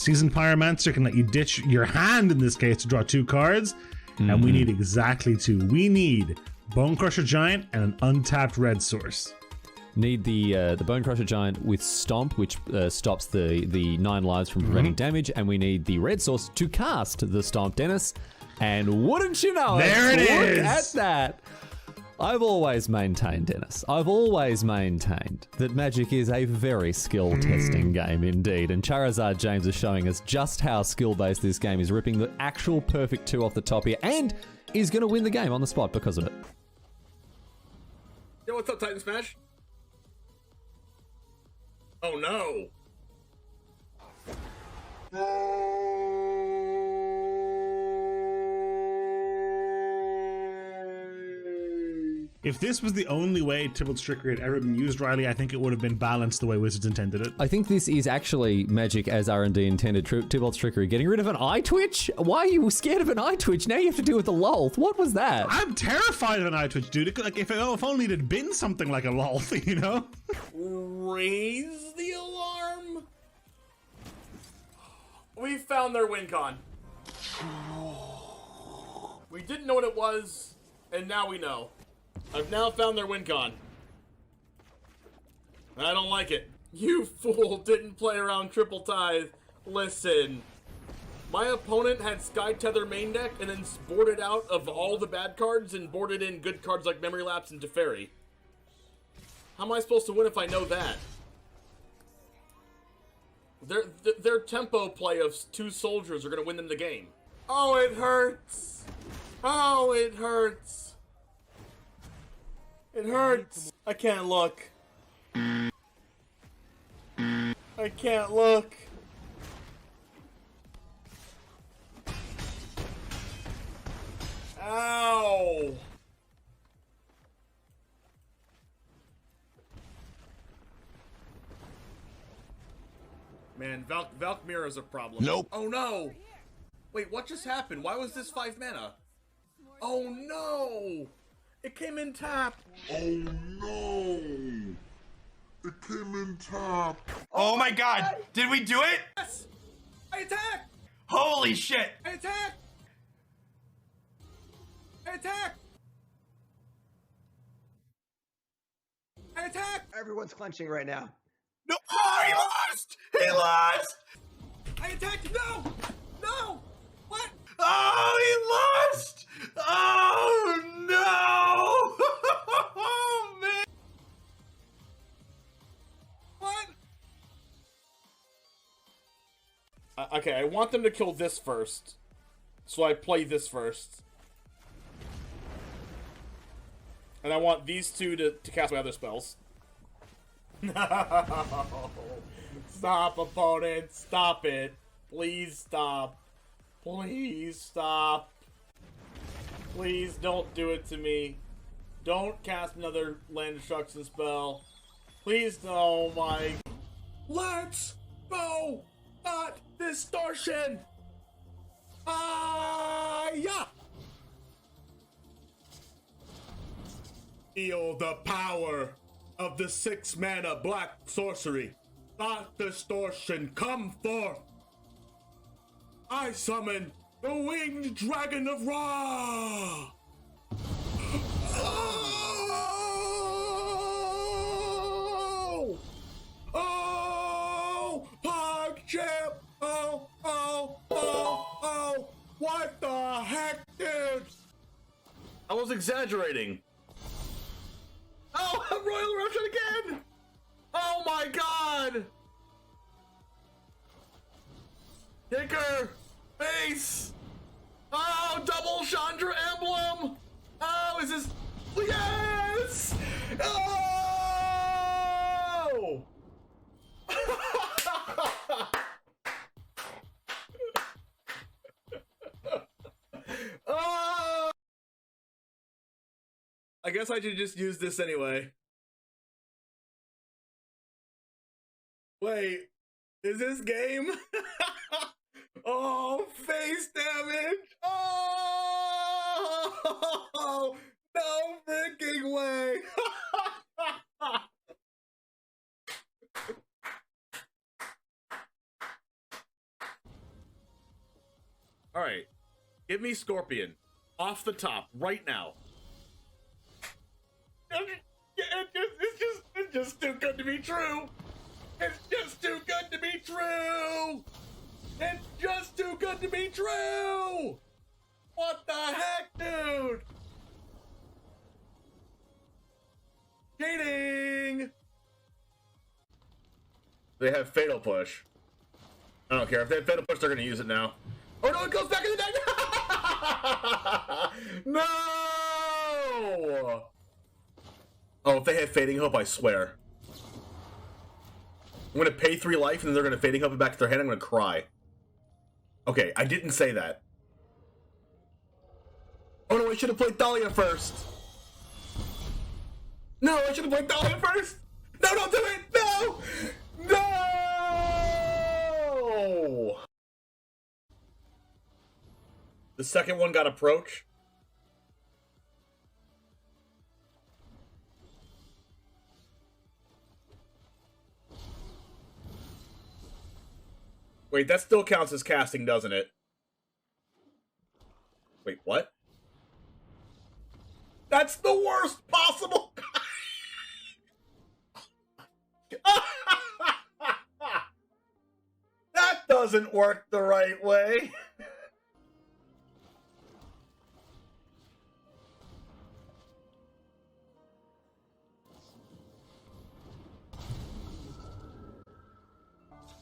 Seasoned Pyromancer can let you ditch your hand in this case to draw 2 cards. And we need exactly 2. We need Bone Crusher Giant and an untapped red source. Need the Bone Crusher Giant with Stomp, which stops the 9 lives from preventing damage, and we need the red source to cast the Stomp, Dennis. And wouldn't you know there it is! Look at that! I've always maintained, Dennis, I've always maintained that Magic is a very skill-testing game indeed, and Charizard James is showing us just how skill-based this game is, ripping the actual perfect 2 off the top here, and is going to win the game on the spot because of it. Yo, what's up, Titan Smash? Oh no! If this was the only way Tybalt's Trickery had ever been used, Riley, I think it would have been balanced the way Wizards intended it. I think this is actually Magic as R&D intended. Tybalt's Trickery. Getting rid of an eye twitch? Why are you scared of an eye twitch? Now you have to deal with the lulth. What was that? I'm terrified of an eye twitch, dude. Like, if only it had been something like a lulth, you know? Raise the alarm. We found their win con. We didn't know what it was, and now we know. I've now found their win con. I don't like it. You fool didn't play around Triple Tithe. Listen. My opponent had Sky Tether main deck and then boarded out of all the bad cards and boarded in good cards like Memory Lapse and Teferi. How am I supposed to win if I know that? Their tempo play of 2 soldiers are going to win them the game. Oh, it hurts. Oh, it hurts. It hurts. I can't look. I can't look. Ow. Man, Valkmir is a problem. Nope. Oh no. Wait, what just happened? Why was this 5 mana? Oh no. It came in tap. Oh no! It came in tap. Oh my god! Did we do it? Yes! I attack! Holy shit! I attack! I attack! I attack! Everyone's clenching right now. No! Oh, he lost! He lost! I attacked! No! No! What? Oh, he lost! Oh no! Oh man! What? Okay, I want them to kill this first. So I play this first. And I want these 2 to cast my other spells. No! Stop, opponent! Stop it! Please stop. Please stop. Please don't do it to me. Don't cast another land destruction spell. Please, oh my. Let's go! Not distortion! Yeah! Feel the power of the 6 mana black sorcery. Not distortion, come forth! I summon the winged dragon of Ra! Oh! Oh! PogChamp! Oh! Oh! Oh! Oh! What the heck, dude? I was exaggerating. Oh! Royal Eruption again! Oh my god! Kicker! Base! Oh, double Chandra emblem! Oh, is this... Yes! Oh! Oh! I guess I should just use this anyway. Wait, is this game? Oh, face damage! Oh, no freaking way! Alright. Give me Scorpion. Off the top, right now. It's just too good to be true. It's just too good to be true. It's just too good to be true. What the heck, dude? Cheating. They have Fatal Push. I don't care. If they have Fatal Push, they're going to use it now. Oh, no, it goes back in the deck. No! Oh, if they have Fading Hope, I swear. I'm going to pay 3 life, and then they're going to Fading Hope it back to their hand. I'm going to cry. Okay, I didn't say that. Oh, no, I should have played Dahlia first. No, I should have played Dahlia first. No, don't do it. No! No! The second one got Approach. Wait, that still counts as casting, doesn't it? Wait, what? That's the worst possible. That doesn't work the right way.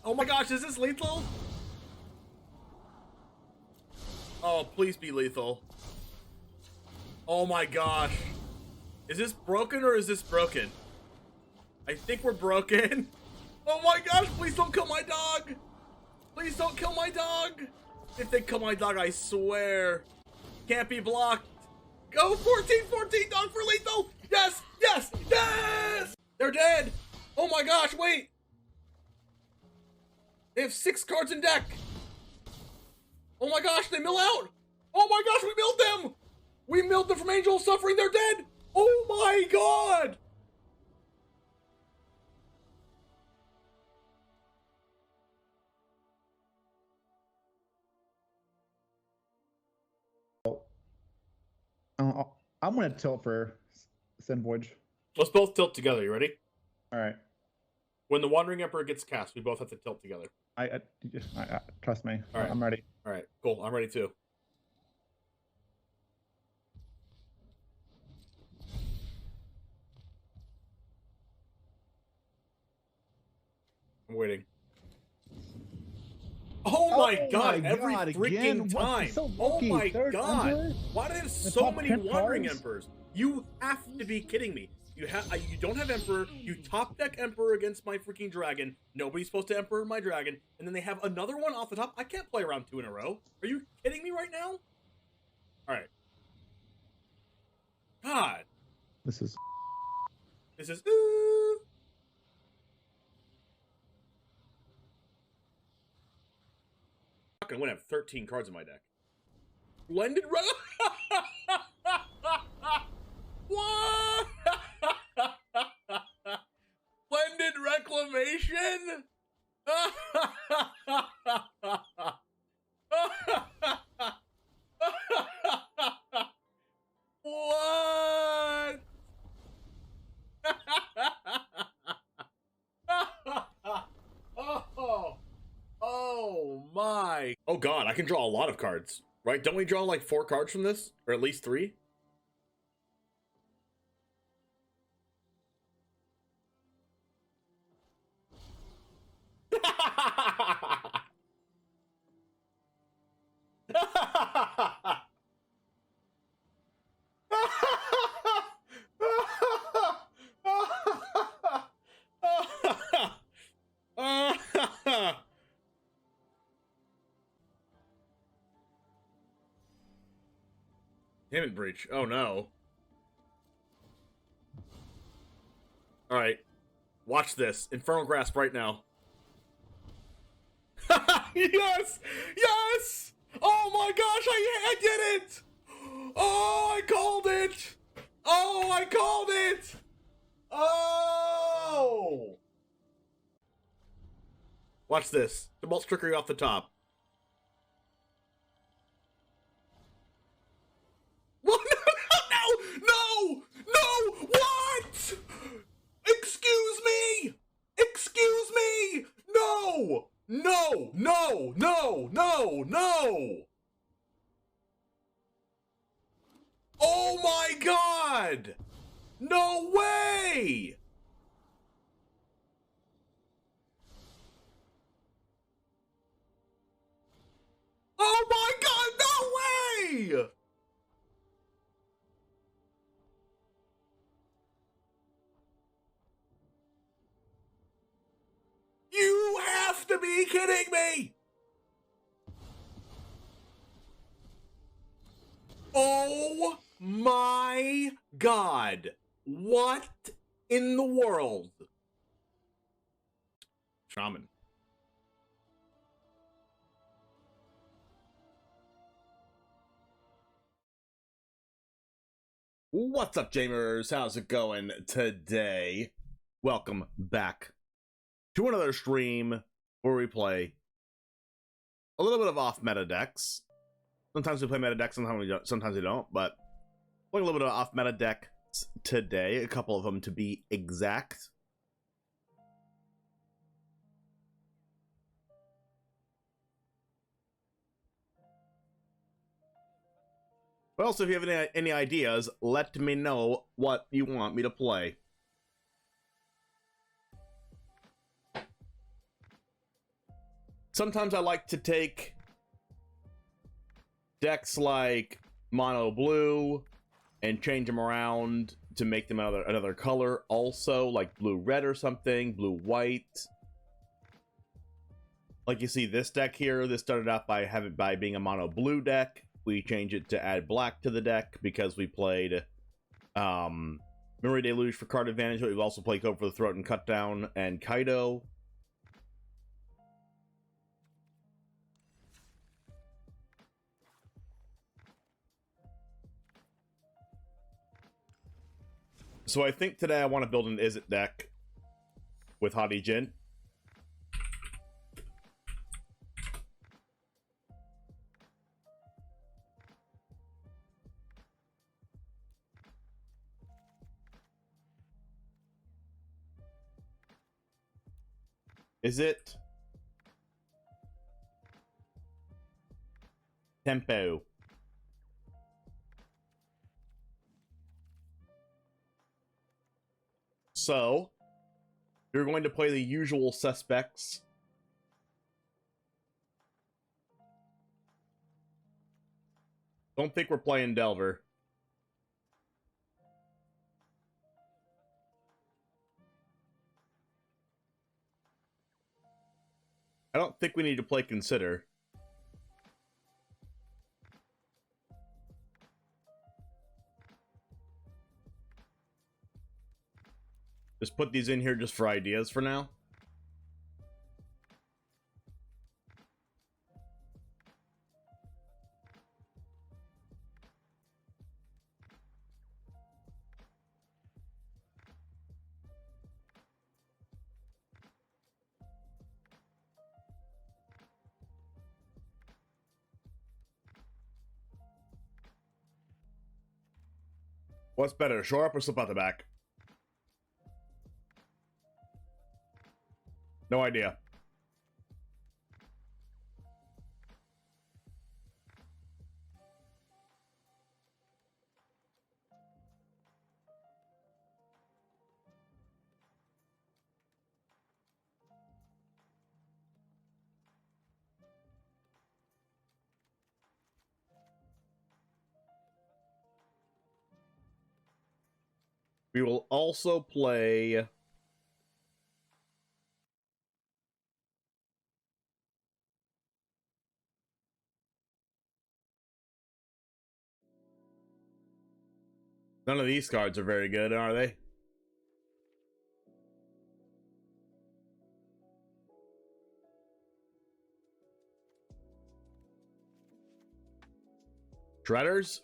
Oh my gosh, is this lethal? Oh, please be lethal. Oh my gosh. Is this broken or is this broken? I think we're broken. Oh my gosh, please don't kill my dog. Please don't kill my dog. If they kill my dog, I swear. Can't be blocked. Go 14-14 dog for lethal. Yes, yes, yes. They're dead. Oh my gosh, wait. They have 6 cards in deck. Oh my gosh, they mill out. Oh my gosh, we milled them. We milled them from Angel of Suffering. They're dead. Oh my god. I'm gonna tilt for Sin Voyage. Let's both tilt together. You ready? All right. When the Wandering Emperor gets cast, we both have to tilt together. I trust me. All right. I'm ready. All right, cool. I'm ready too. I'm waiting. Oh my god, every freaking time. So oh my Third god. Emperor? Why do they have so top many 10 Wandering cards? Emperors? You have to be kidding me. You don't have Emperor, you top deck Emperor against my freaking dragon. Nobody's supposed to Emperor my dragon. And then they have another one off the top. I can't play around 2 in a row. Are you kidding me right now? Alright. God. This is I'm gonna have 13 cards in my deck. Blended What? Blended Reclamation? What? Oh my. Oh god, I can draw a lot of cards, right? Don't we draw like 4 cards from this? Or at least 3? Hidden Breach. Oh no. Alright. Watch this. Infernal Grasp right now. Yes! Yes! Oh my gosh, I did it! Oh, I called it! Oh, I called it! Oh! Watch this. The Bolt Trickery off the top. No! No! No! No! No! No! Oh my god! No way! Oh my god, no way! You have to be kidding me! Oh my god. What in the world? Shaman. What's up, Jamers? How's it going today? Welcome back to another stream where we play a little bit of off-meta decks. Sometimes we play meta decks, sometimes we don't, but playing a little bit of off-meta decks today, a couple of them to be exact. But also, if you have any ideas, let me know what you want me to play. Sometimes I like to take decks like mono blue and change them around to make them another color. Also, like blue red or something, blue white. Like you see this deck here. This started out by being a mono blue deck. We changed it to add black to the deck because we played Memory Deluge for card advantage, but we've also played Code for the Throat and Cut Down and Kaido. So I think today I want to build an Is It deck with Hadi Jin. Is it tempo? So, you're going to play the usual suspects. Don't think we're playing Delver. I don't think we need to play Consider. Just put these in here just for ideas for now. What's better, shore up or slip out the back? No idea. We will also play none of these cards are very good, are they? Shredders?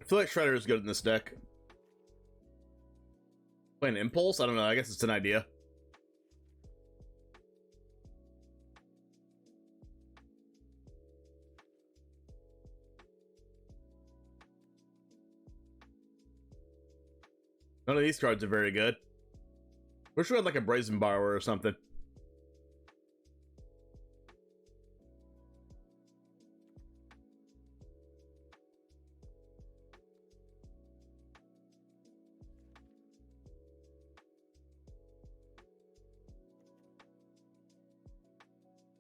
I feel like Shredder is good in this deck. Playing Impulse? I don't know. I guess it's an idea. None of these cards are very good. Wish we had like a Brazen Borrower or something.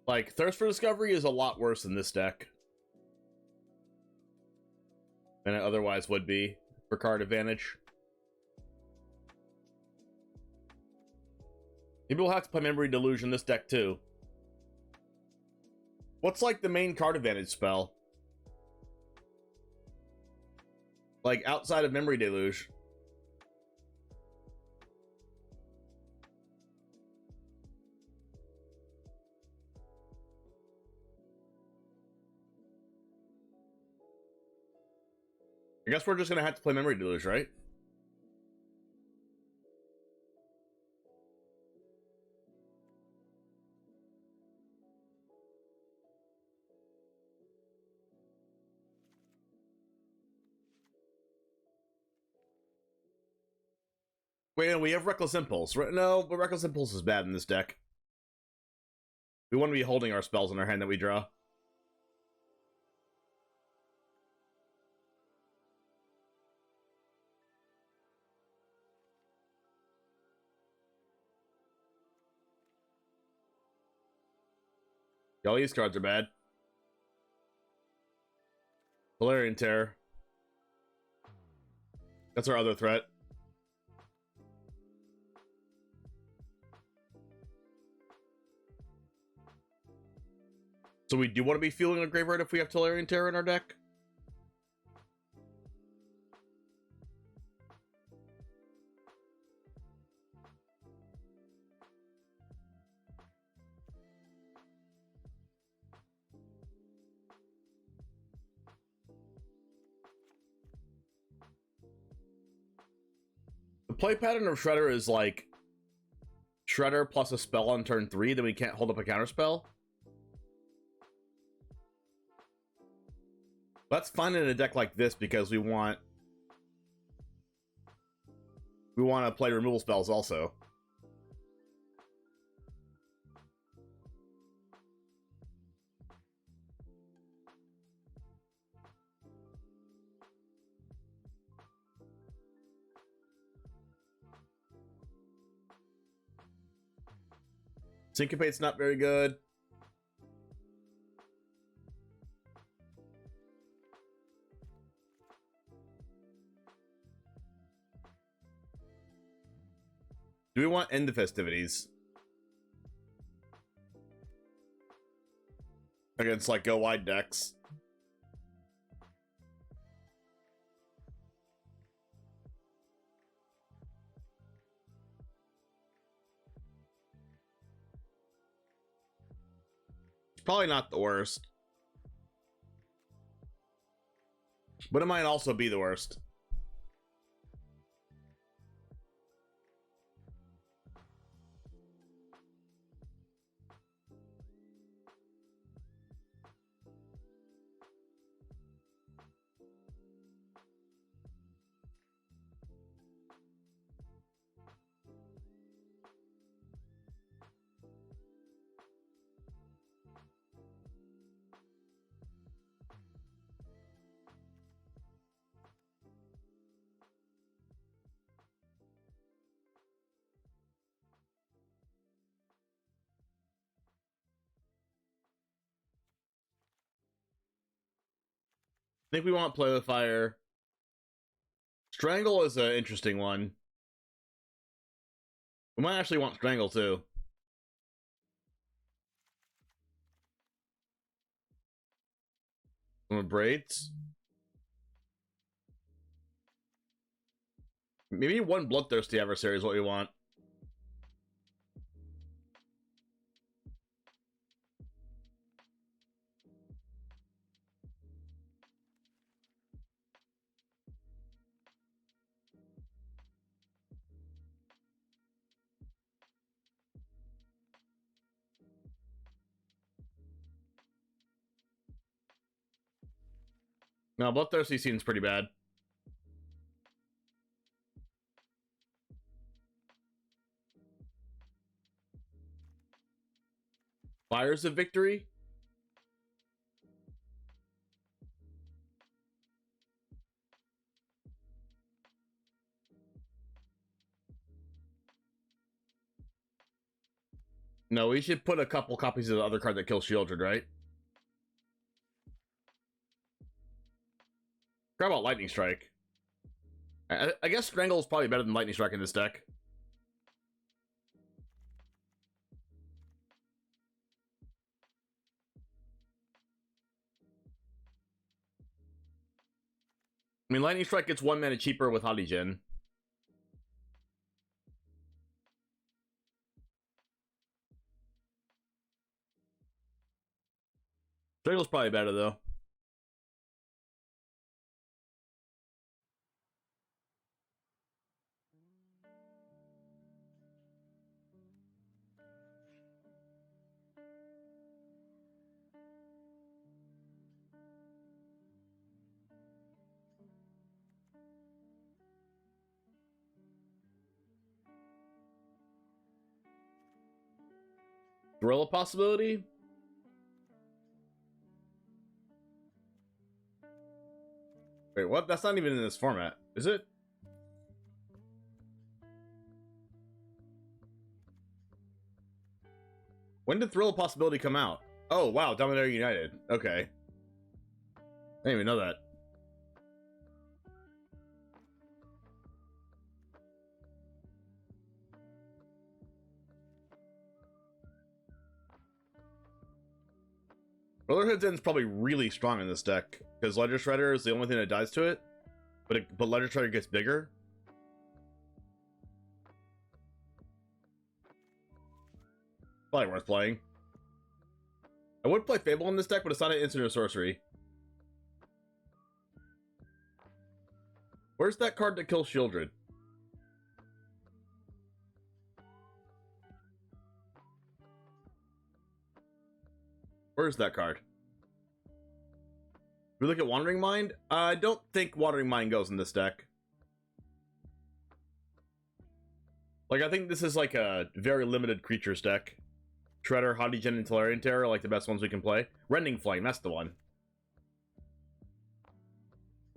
Like, Thirst for Discovery is a lot worse than this deck than it otherwise would be for card advantage. Maybe we'll have to play Memory Deluge in this deck too. What's like the main card advantage spell? Like outside of Memory Deluge. I guess we're just gonna have to play Memory Deluge, right? Wait, no, we have Reckless Impulse. No, but Reckless Impulse is bad in this deck. We want to be holding our spells in our hand that we draw. All these cards are bad. Valerian Terror. That's our other threat. So we do want to be fueling a Graveyard if we have Valerian Terror in our deck? The play pattern of Shredder is like Shredder plus a spell on turn 3, then we can't hold up a counterspell. That's fine in a deck like this because we want to play removal spells also. Syncopate's not very good. Do we want End the Festivities? Against, like, go wide decks. It's probably not the worst. But it might also be the worst. I think we want Play with Fire. Strangle is an interesting one. We might actually want Strangle too. Some Braids. Maybe one Bloodthirsty Adversary is what we want. No, Bloodthirsty seems pretty bad. Fires of Victory. No, we should put a couple copies of the other card that kills children, right? Grab out Lightning Strike. I guess Strangle is probably better than Lightning Strike in this deck. I mean, Lightning Strike gets 1 mana cheaper with Hadigen. Strangle's probably better, though. Gorilla possibility? Wait, what? That's not even in this format, is it? When did Thrill of Possibility come out? Oh, wow, Dominator United. Okay. I didn't even know that. Brotherhood's End's probably really strong in this deck, because Ledger Shredder is the only thing that dies to it, but Ledger Shredder gets bigger. Probably worth playing. I would play Fable in this deck, but it's not an instant or sorcery. Where's that card that kills children? Where's that card? We look at Wandering Mind? I don't think Wandering Mind goes in this deck. Like, I think this is like a very limited creatures deck. Shredder, Hadigen, and Tolarian Terror are like the best ones we can play. Rending Flame, that's the one.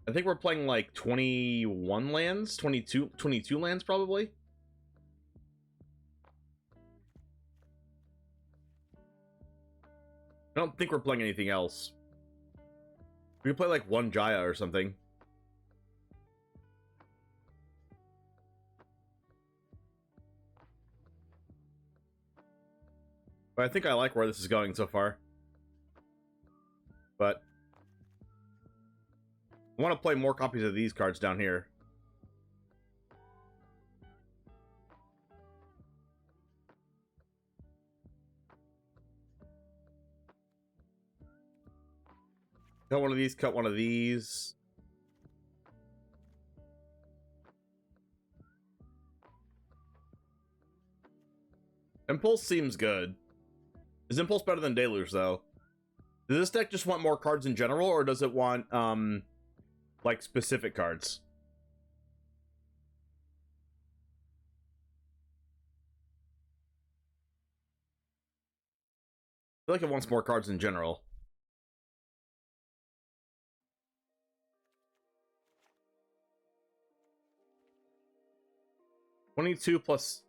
I think we're playing like 21 lands? 22 lands, probably? I don't think we're playing anything else. We could play like one Jaya or something. But I think I like where this is going so far. But I want to play more copies of these cards down here. Cut one of these, cut one of these. Impulse seems good. Is Impulse better than Deluge, though? Does this deck just want more cards in general, or does it want, like, specific cards? I feel like it wants more cards in general. $22 plus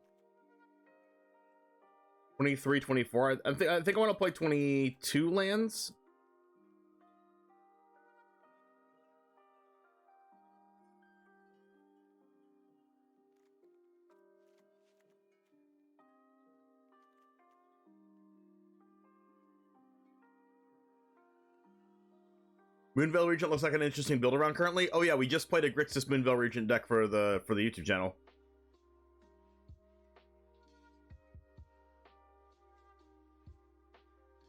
23, 24. I think I want to play 22 lands. Moonveil Regent looks like an interesting build around currently. Oh yeah, we just played a Grixis Moonveil Regent deck for the YouTube channel.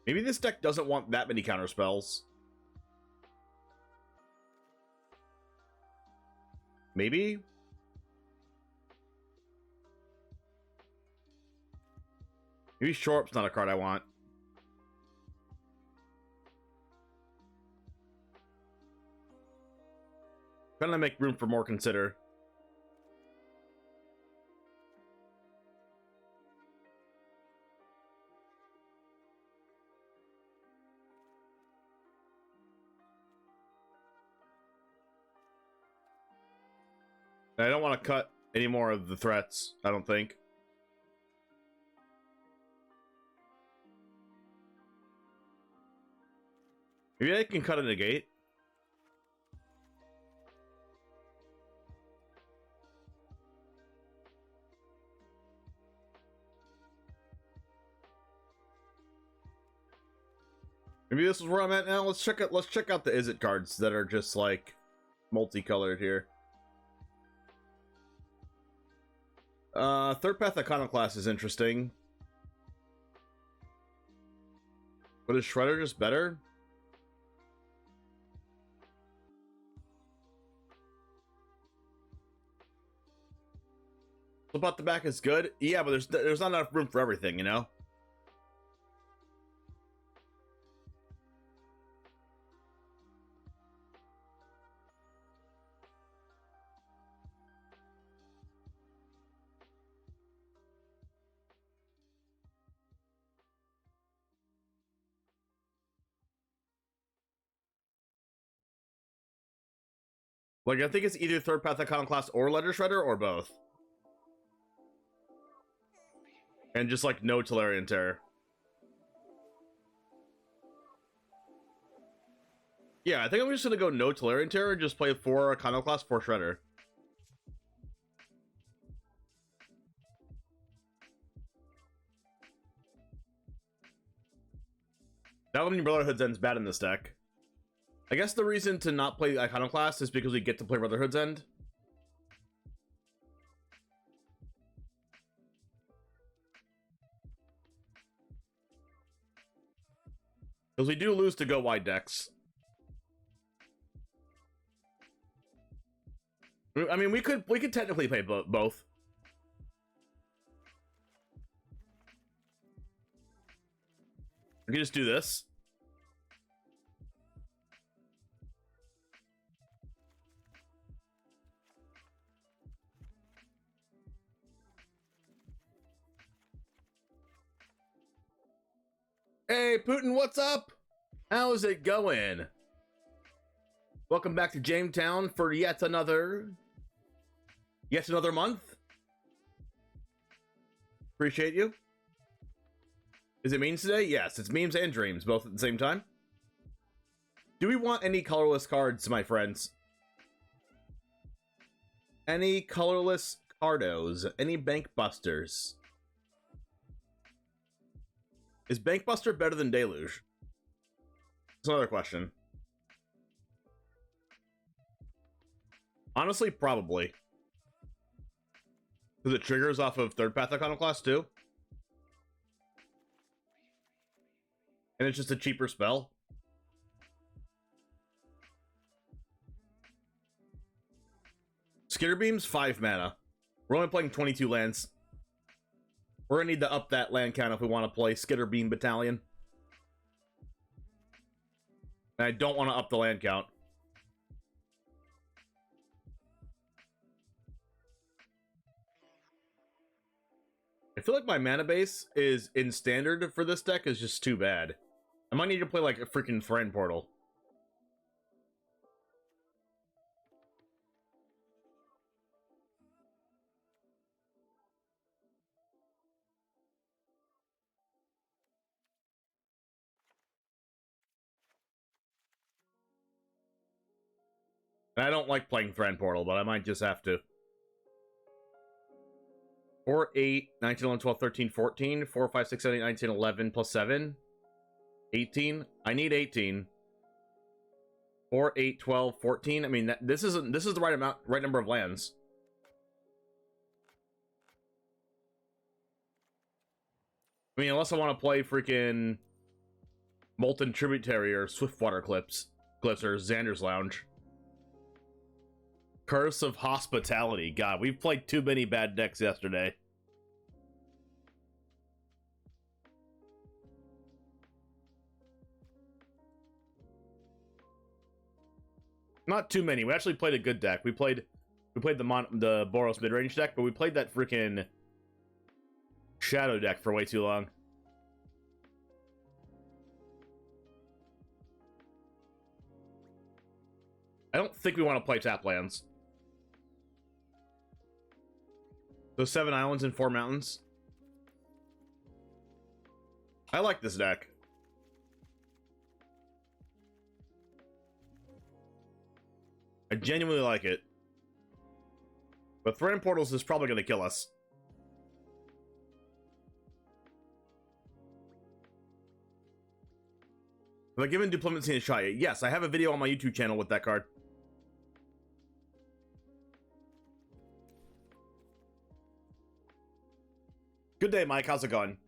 Maybe this deck doesn't want that many counter spells. Maybe? Maybe Shore Up's not a card I want. Trying to make room for more Consider. I don't want to cut any more of the threats, I don't think. Maybe I can cut a negate. Maybe this is where I'm at now. Let's check out the Is It cards that are just like multicolored here. Third Path Iconoclast is interesting. But is Shredder just better? Flip out the back is good. Yeah, but there's not enough room for everything, you know? Like, I think it's either Third Path Iconoclast or Ledger Shredder, or both. And just, like, no Tolarian Terror. Yeah, I think I'm just gonna go no Tolarian Terror and just play 4 Iconoclast, 4 Shredder. Paladin Brotherhood's End's bad in this deck. I guess the reason to not play Iconoclast is because we get to play Brotherhood's End. Because we do lose to go wide decks. I mean, we could technically play both. We can just do this. Hey, Putin, what's up? How's it going? Welcome back to Jamestown for yet another month. Appreciate you. Is it memes today? Yes, it's memes and dreams, both at the same time. Do we want any colorless cards, my friends? Any colorless cardos? Any bank busters? Is Bankbuster better than Deluge? That's another question. Honestly, probably. Because it triggers off of Third Path Iconoclast too. And it's just a cheaper spell. Skitter Beam's 5 mana. We're only playing 22 lands. We're gonna need to up that land count if we want to play Skitter Beam Battalion. And I don't want to up the land count. I feel like my mana base is in standard for this deck is just too bad. I might need to play like a freaking Friend Portal. And I don't like playing Friend Portal, but I might just have to. 4, 8, 19, 11, 12, 13, 14, 4, 5, 6, 7, 8, 19, 11, plus 7. 18. I need 18. 4, 8, 12, 14. I mean, this is the right number of lands. I mean, unless I want to play freaking Molten Tributary or Swiftwater Cliffs or Xander's Lounge. Curse of Hospitality. God, we've played too many bad decks yesterday. Not too many. We actually played a good deck. We played the Boros midrange deck, but we played that freaking Shadow deck for way too long. I don't think we want to play tap lands. So 7 islands and 4 mountains. I like this deck. I genuinely like it. But Threatened Portals is probably going to kill us. Have I given Diplomacy a shot yet? Yes, I have a video on my YouTube channel with that card. Good day, Mike. How's it going?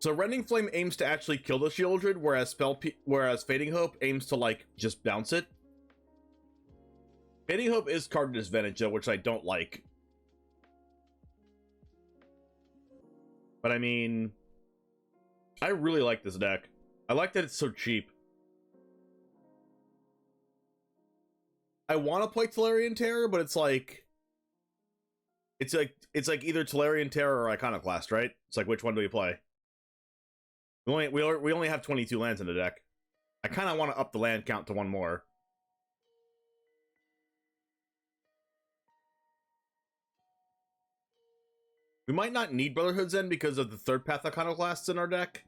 So Rending Flame aims to actually kill the Shieldred, whereas Fading Hope aims to like just bounce it. Fading Hope is card disadvantage though, which I don't like. But I mean, I really like this deck. I like that it's so cheap. I want to play Tolarian Terror, but it's like either Tolarian Terror or Iconoclast, right? It's like, which one do we play? We only have 22 lands in the deck. I kind of want to up the land count to 1 more. We might not need Brotherhood's End because of the third path Iconoclasts in our deck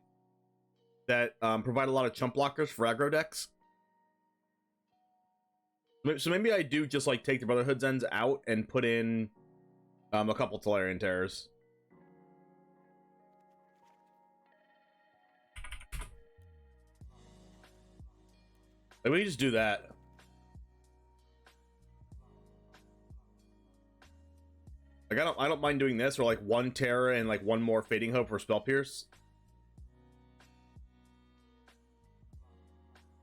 that provide a lot of chump blockers for aggro decks. So maybe I do just like take the Brotherhood's Ends out and put in a couple Tolarian Terrors. Maybe we just do that. Like I don't mind doing this, or like 1 Terror and like 1 more Fading Hope for Spell Pierce.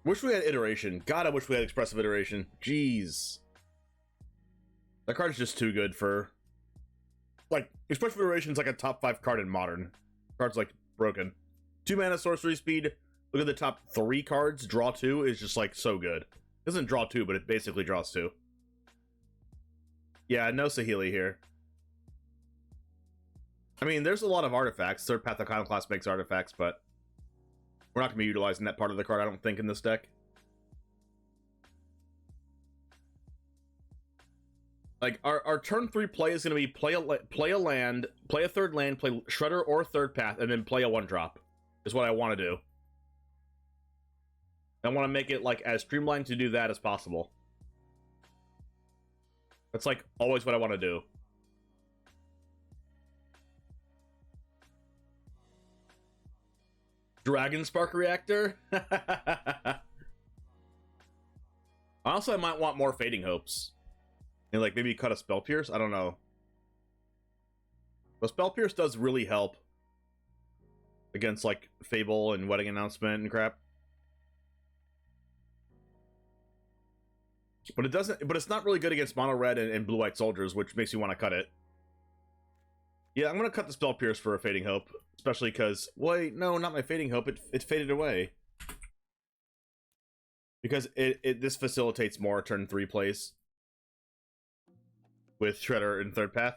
Wish we had Iteration. God, I wish we had Expressive Iteration. Jeez. That card is just too good for... Like, Expressive Iteration is like a top 5 card in Modern. Card's like broken. 2 mana sorcery speed. Look at the top 3 cards. Draw 2 is just like so good. It doesn't draw 2, but it basically draws 2. Yeah, no Saheeli here. I mean, there's a lot of artifacts. Third Path Iconoclast makes artifacts, but we're not going to be utilizing that part of the card, I don't think, in this deck. Like, our turn 3 play is going to be play a land, play a third land, play Shredder or Third Path, and then play a 1-drop, is what I want to do. I want to make it, like, as streamlined to do that as possible. That's, like, always what I want to do. Dragon Spark Reactor? Also, I might want more Fading Hopes. And, like, maybe cut a Spell Pierce? I don't know. But Spell Pierce does really help against, like, Fable and Wedding Announcement and crap. But it doesn't. But it's not really good against Mono Red and Blue White Soldiers, which makes you want to cut it. Yeah, I'm gonna cut the Spell Pierce for a Fading Hope, especially because wait, no, not my Fading Hope. It faded away because this facilitates more turn 3 plays with Shredder in Third Path.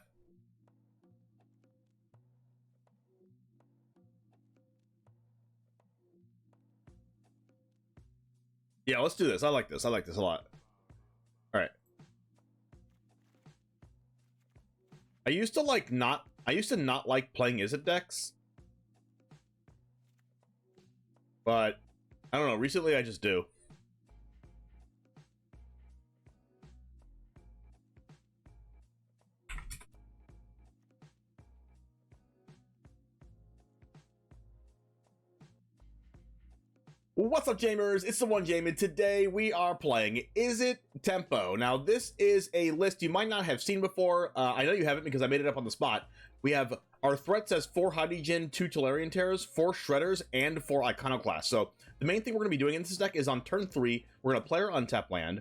Yeah, let's do this. I like this. I like this a lot. All right. I used to not like playing Izzet decks, but I don't know. Recently, I just do. What's up, Jamers? It's the One Jame, and today we are playing Izzet Tempo. Now, this is a list you might not have seen before. I know you haven't because I made it up on the spot. We have our threat says 4 Hadijin, 2 Tolarian Terrors, 4 Shredders, and 4 Iconoclasts. So the main thing we're going to be doing in this deck is on turn 3, we're going to play our untap land.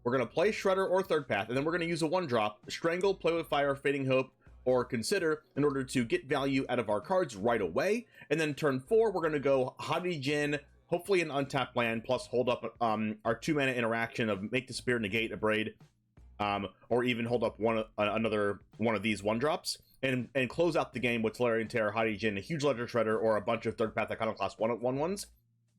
We're going to play Shredder or Third Path, and then we're going to use a 1-drop, Strangle, Play with Fire, Fading Hope, or Consider in order to get value out of our cards right away. And then turn 4, we're going to go Hadijin, hopefully an untapped land, plus hold up our 2 mana interaction of Make Disappear, Negate, Abrade, or even hold up another one of these 1-drops. and close out the game with Tolarian Terror, Hadi Jin, a huge Ledger Shredder, or a bunch of third path Iconoclast 1/1s.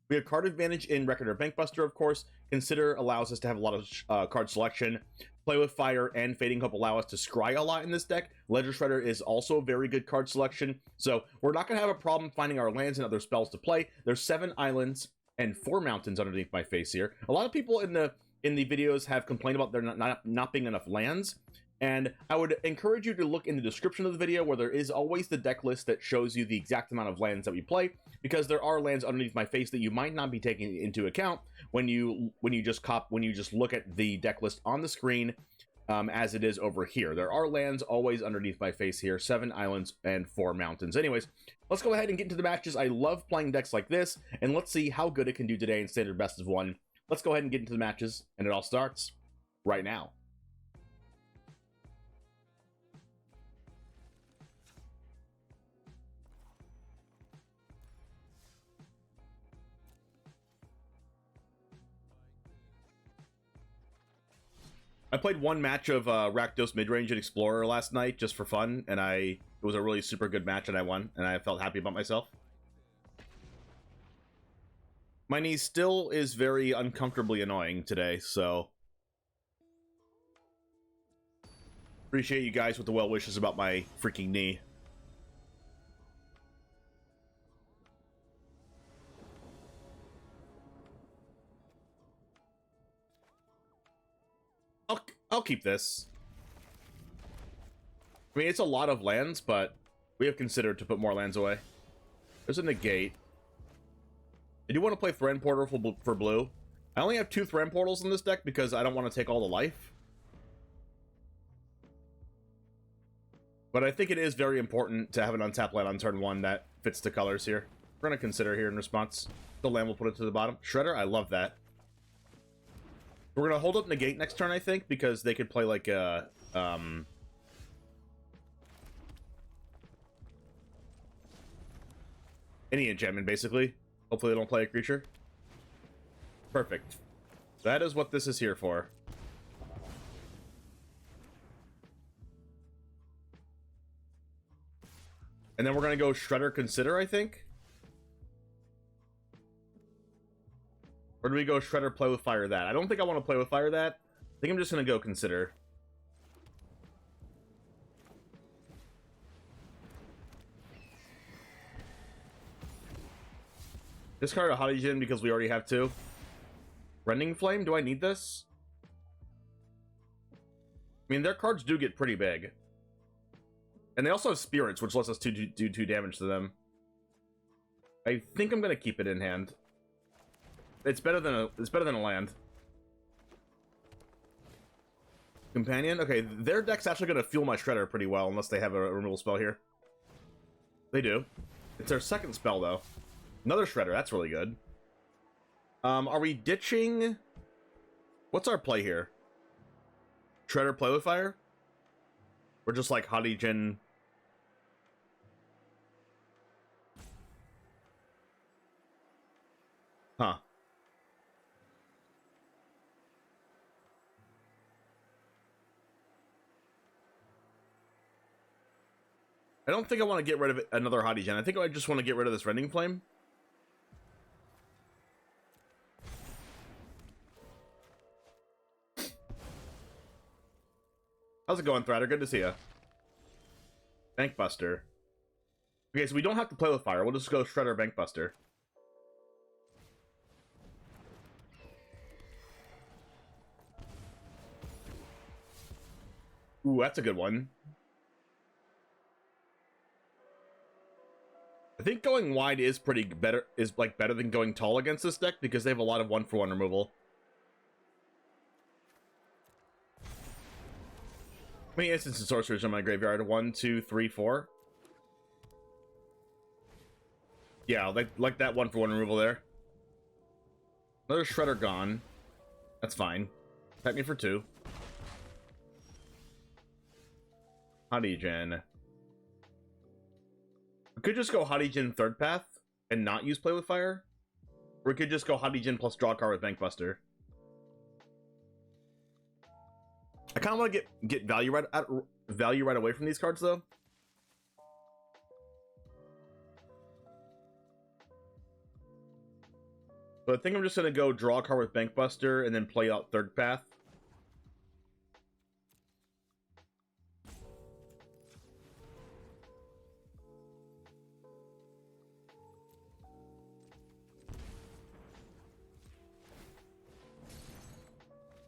We have card advantage in Record or Bankbuster, of course. Consider allows us to have a lot of card selection. Play with Fire and Fading Hope allow us to scry a lot in this deck. Ledger Shredder is also a very good card selection. So we're not going to have a problem finding our lands and other spells to play. There's 7 islands and 4 mountains underneath my face here. A lot of people in the videos have complained about there not being enough lands. And I would encourage you to look in the description of the video where there is always the deck list that shows you the exact amount of lands that we play, because there are lands underneath my face that you might not be taking into account when you just look at the deck list on the screen as it is over here. There are lands always underneath my face here, 7 islands and 4 mountains. Anyways, let's go ahead and get into the matches. I love playing decks like this, and let's see how good it can do today in standard best of 1. Let's go ahead and get into the matches, and it all starts right now. I played one match of Rakdos Midrange and Explorer last night just for fun, and it was a really super good match, and I won, and I felt happy about myself. My knee still is very uncomfortably annoying today, so appreciate you guys with the well wishes about my freaking knee. I'll keep this. I mean, it's a lot of lands, but we have considered to put more lands away. There's a negate. I do want to play Thran Portal for blue. I only have 2 Thran Portals in this deck because I don't want to take all the life. But I think it is very important to have an untapped land on turn 1 that fits the colors here. We're going to consider here in response. The land will put it to the bottom. Shredder, I love that. We're going to hold up negate next turn, I think, because they could play like a... any enchantment, basically. Hopefully they don't play a creature. Perfect. That is what this is here for. And then we're going to go Shredder Consider, I think. Or do we go Shredder Play with Fire that? I don't think I want to play with Fire that. I think I'm just going to go Consider. Discard a Hadi Jin because we already have 2. Rending Flame, do I need this? I mean, their cards do get pretty big. And they also have Spirits, which lets us do 2 damage to them. I think I'm going to keep it in hand. It's better than a land. Companion? Okay, their deck's actually going to fuel my Shredder pretty well, unless they have a removal spell here. They do. It's their second spell, though. Another Shredder, that's really good. Are we ditching... What's our play here? Shredder Play with Fire? Or just like Hadi Jin... Huh. I don't think I want to get rid of another Hadi Jin. I think I just want to get rid of this Rending Flame. How's it going, Thrader? Good to see you. Bankbuster. Okay, so we don't have to play with Fire. We'll just go Shredder Bankbuster. Ooh, that's a good one. I think going wide is better than going tall against this deck because they have a lot of 1-for-1 removal. How many instants and sorceries in my graveyard? 1, 2, 3, 4. Yeah, like that 1-for-1 removal there. Another Shredder gone. That's fine. Tap me for 2. Hadi Jin. We could just go Hadi Jin third path and not use Play with Fire. Or we could just go Hadi Jin plus draw a card with Bankbuster. I kind of want to get value right away from these cards, though. So I think I'm just gonna go draw a card with Bankbuster and then play out Third Path.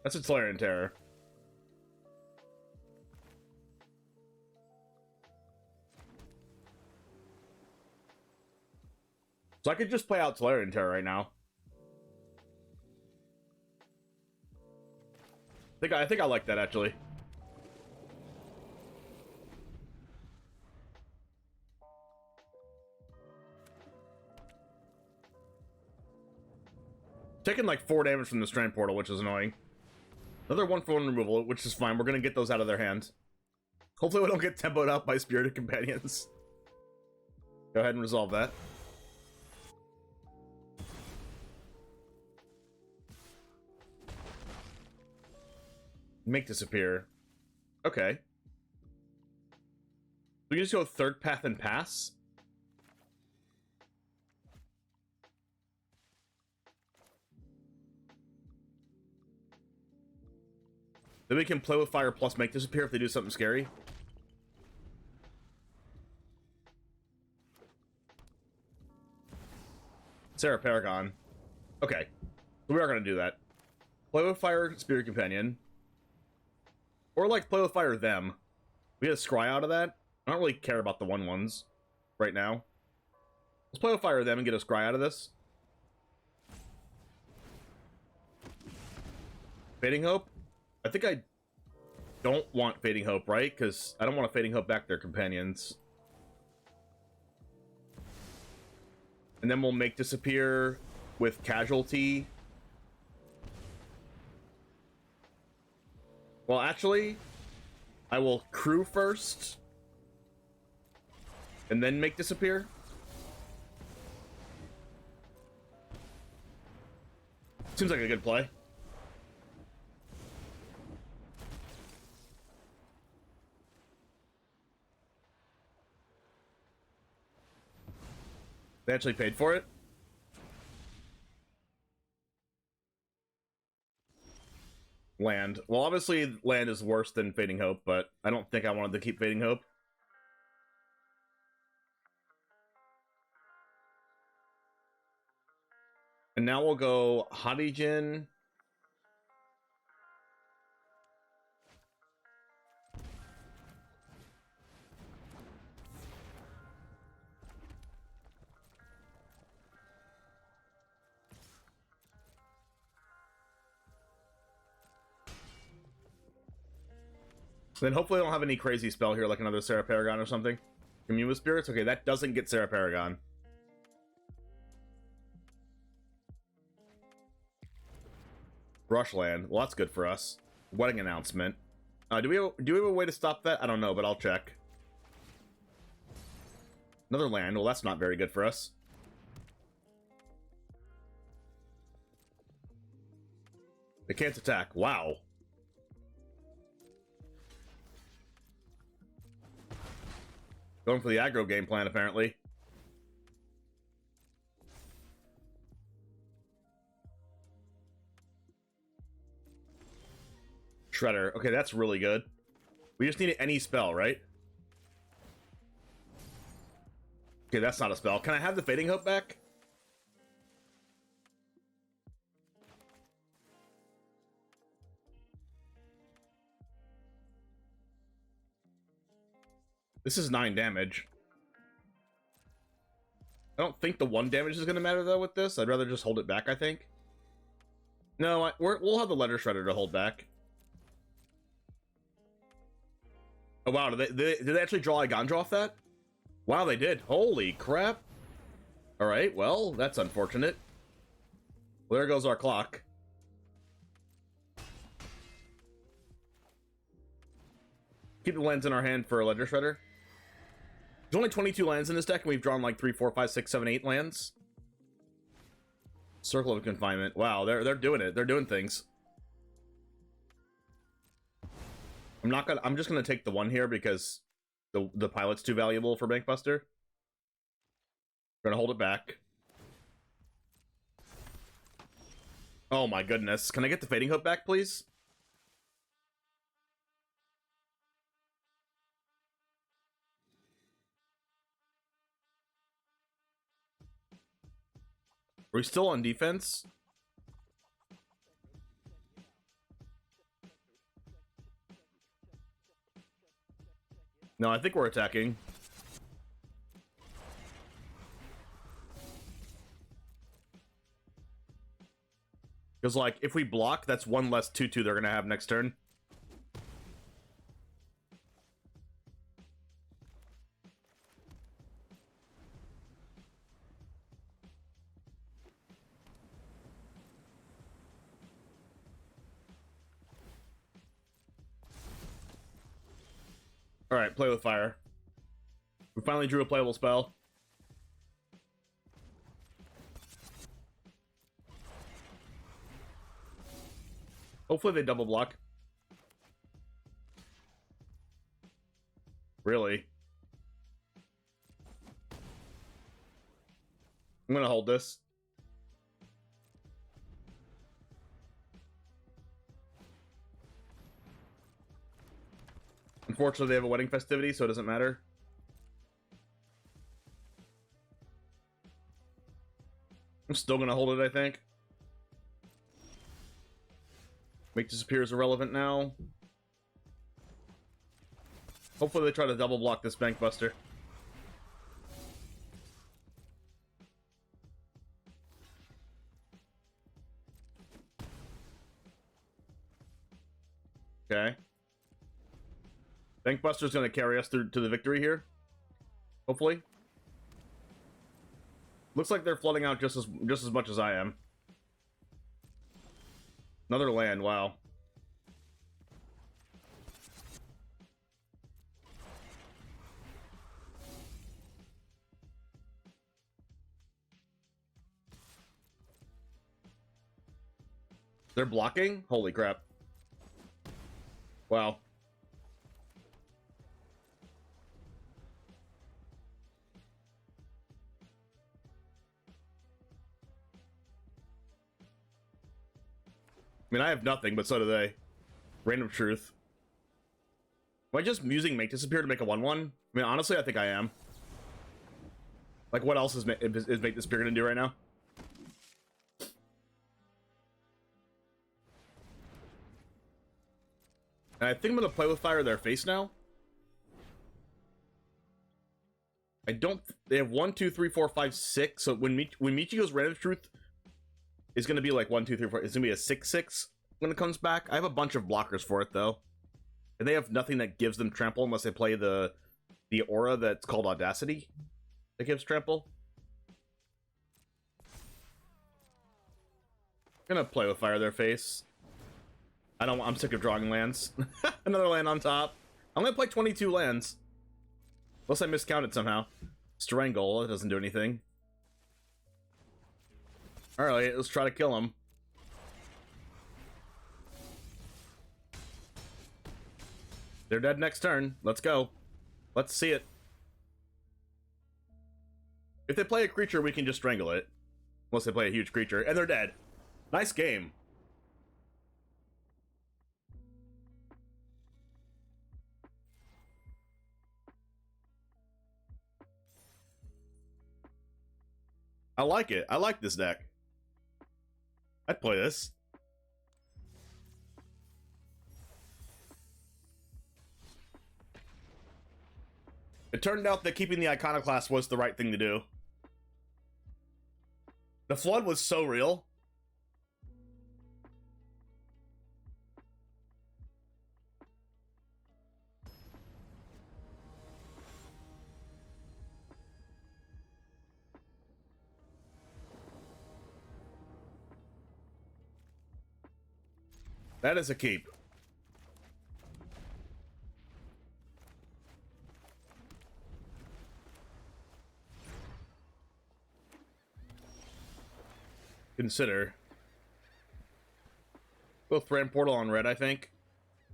That's a Tolarian Terror. So I could just play out Tolarian Terror right now. I think I like that, actually. Taking like 4 damage from the Strand Portal, which is annoying. Another 1-for-1 removal, which is fine. We're gonna get those out of their hand. Hopefully we don't get tempoed out by Spirited Companions. Go ahead and resolve that. Make disappear. Okay. We can just go Third Path and pass. Then we can play with fire plus make disappear if they do something scary. Sarah Paragon. Okay. So we are going to do that. Play with fire Spirit Companion. Or like play with fire them. We get a scry out of that. I don't really care about the 1/1s right now. Let's play with fire them and get a scry out of this. Fading Hope. I think I don't want Fading Hope, right? Because I don't want a Fading Hope back their companions. And then we'll make disappear with Casualty. Well, actually, I will crew first. And then make disappear. Seems like a good play. They actually paid for it. Land. Well, obviously, land is worse than Fading Hope, but I don't think I wanted to keep Fading Hope. And now we'll go Hadijin. Then hopefully I don't have any crazy spell here, like another Sarah Paragon or something. Commune with Spirits? Okay, that doesn't get Sarah Paragon. Brushland. Well, that's good for us. Wedding Announcement. Do we have a way to stop that? I don't know, but I'll check. Another land. Well, that's not very good for us. They can't attack. Wow. Going for the aggro game plan, apparently. Shredder. Okay, that's really good. We just need any spell, right? Okay, that's not a spell. Can I have the Fading Hope back? This is 9 damage. I don't think the 1 damage is going to matter, though, with this. I'd rather just hold it back, I think. No, we'll have the Letter Shredder to hold back. Oh, wow. Did they actually draw a Gandra off that? Wow, they did. Holy crap. All right, well, that's unfortunate. Well, there goes our clock. Keep the lands in our hand for a Ledger Shredder. There's only 22 lands in this deck, and we've drawn like 3, 4, 5, 6, 7, 8 lands. Circle of Confinement. Wow, they're doing it. They're doing things. I'm just gonna take the 1 here because the pilot's too valuable for Bankbuster. We're gonna hold it back. Oh my goodness. Can I get the Fading Hope back, please? Are we still on defense? No, I think we're attacking. Because, like, if we block, that's one less 2/2 they're going to have next turn. Alright, play with fire. We finally drew a playable spell. Hopefully they double block. Really? I'm gonna hold this. Unfortunately, they have a wedding festivity, so it doesn't matter. I'm still gonna hold it, I think. Make disappear is irrelevant now. Hopefully they try to double block this Bank Buster. Okay. Bank Buster's gonna carry us through to the victory here. Hopefully. Looks like they're flooding out just as much as I am. Another land, wow. They're blocking? Holy crap. Wow. I mean, I have nothing, but so do they. Random Truth. Am I just using Make Disappear to make a 1/1? I mean, honestly, I think I am. Like, what else is Make Disappear gonna do right now? And I think I'm gonna play with fire their face now. I don't. They have 1, 2, 3, 4, 5, 6. So when Michiko's Random Truth is gonna be like 1, 2, 3, 4. It's gonna be a 6/6 when it comes back. I have a bunch of blockers for it though, and they have nothing that gives them trample unless they play the aura that's called Audacity that gives trample. I'm gonna play with fire their face. I'm sick of drawing lands. Another land on top. I'm gonna play 22 lands. Unless I miscounted somehow. Strangle, it doesn't do anything. Alright, let's try to kill him. They're dead next turn. Let's go. Let's see it. If they play a creature, we can just strangle it. Unless they play a huge creature. And they're dead. Nice game. I like it. I like this deck. I'd play this. It turned out that keeping the Iconoclast was the right thing to do. The flood was so real. That is a keep. Consider. Both Thran Portal on red, I think.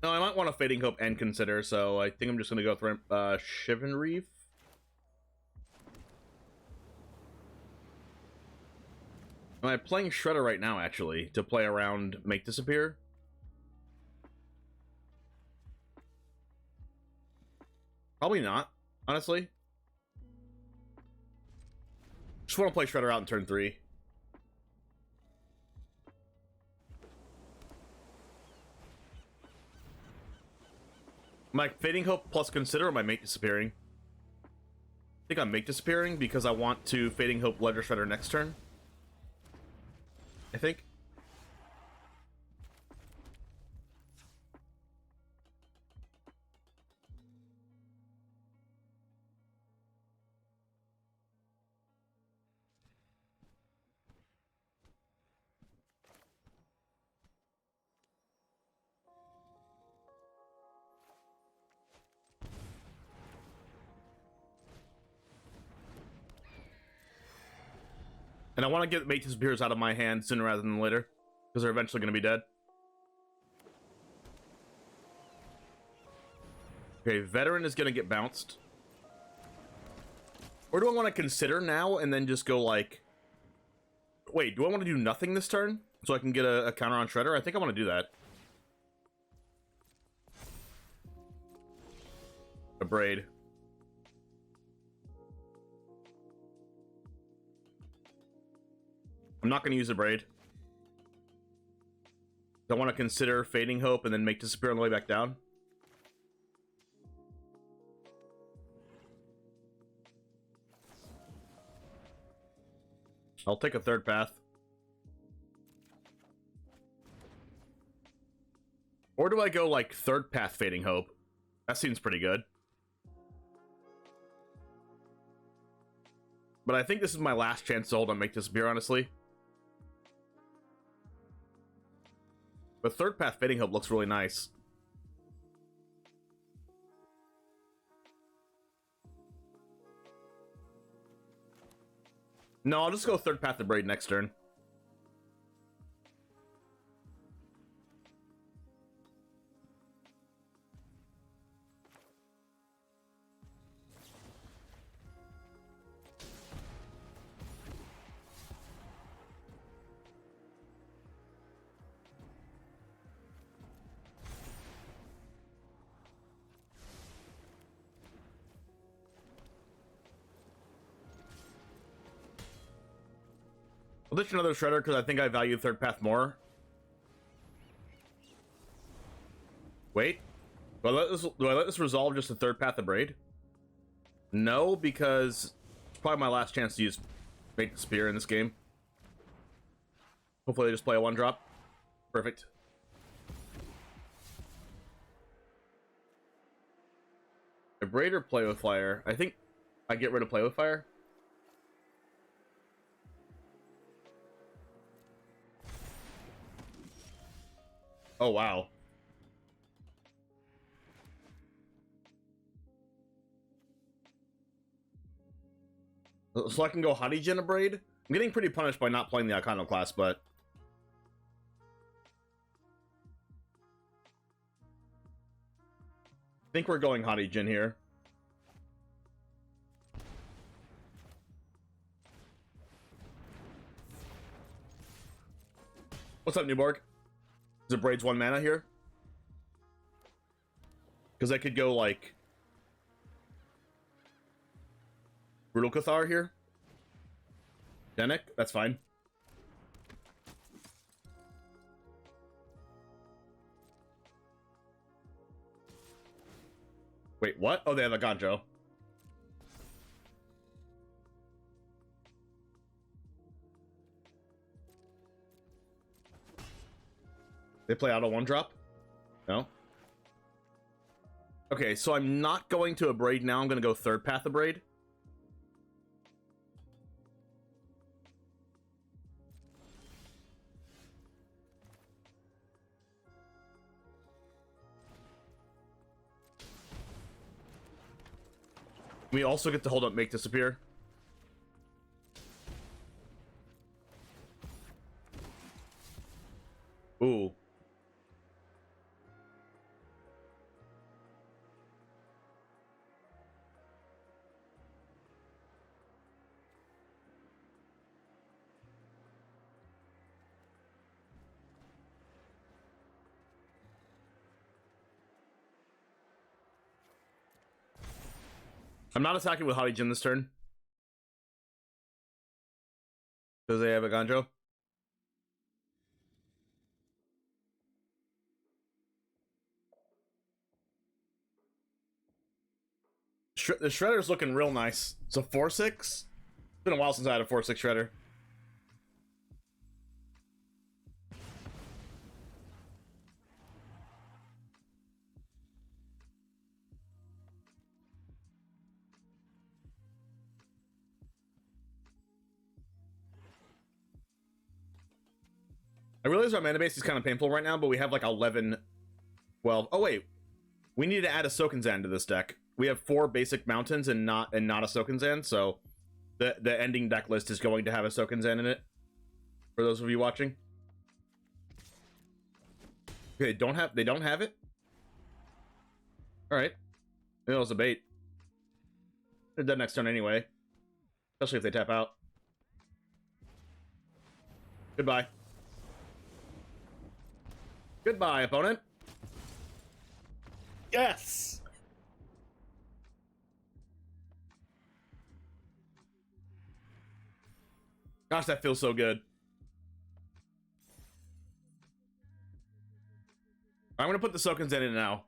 No, I might want a Fading Hope and Consider, so I think I'm just gonna go Thran Shivan Reef. I'm playing Shredder right now, actually, to play around Make Disappear. Probably not, honestly. Just want to play Shredder out in turn 3. Am I Fading Hope plus Consider, or am I Make Disappearing? I think I'm Make Disappearing because I want to Fading Hope Ledger Shredder next turn. I think. And I want to get Make Disappears out of my hand sooner rather than later, because they're eventually going to be dead. Okay, Veteran is going to get bounced. Or do I want to Consider now and then just go like... Wait, do I want to do nothing this turn? So I can get a counter on Shredder? I think I want to do that. A Braid. I'm not going to use a Braid. I want to Consider Fading Hope and then Make Disappear on the way back down. I'll take a third path. Or do I go like third path Fading Hope? That seems pretty good. But I think this is my last chance to hold on Make Disappear, honestly. But third path Fading Hope looks really nice. No, I'll just go third path the Braid next turn. I'll ditch another Shredder because I think I value third path more. Wait. Do I let this resolve just a third path of Braid? No, because it's probably my last chance to use Make the Spear in this game. Hopefully they just play a 1-drop. Perfect. A Braid or Play with Fire? I think I get rid of Play with Fire. Oh, wow. So I can go Hottie a Braid? I'm getting pretty punished by not playing the Iconoclast, but... I think we're going Hottie Jin here. What's up, Newborg? Is it Braid's 1 mana here? Because I could go, like... Brutal Cathar here? Denick? That's fine. Wait, what? Oh, they have a Ganjo. They play out a 1-drop? No? Okay, so I'm not going to a Braid now. I'm going to go third path of Braid. We also get to hold up Make Disappear. Ooh. I'm not attacking with Hottie Jin this turn. Because they have a Ganjo. The Shredder's looking real nice. So 4-6? It's been a while since I had a 4-6 Shredder. I realize our mana base is kind of painful right now, but we have like 11, 12. Oh wait, we need to add a Sokenzan to this deck. We have 4 basic mountains and not a Sokenzan, so the ending deck list is going to have a Sokenzan in it. For those of you watching. Okay, they don't have it? Alright. Maybe it was a bait. They're dead next turn anyway. Especially if they tap out. Goodbye. Goodbye, opponent. Yes! Gosh, that feels so good. I'm gonna put the Sokenzan in now.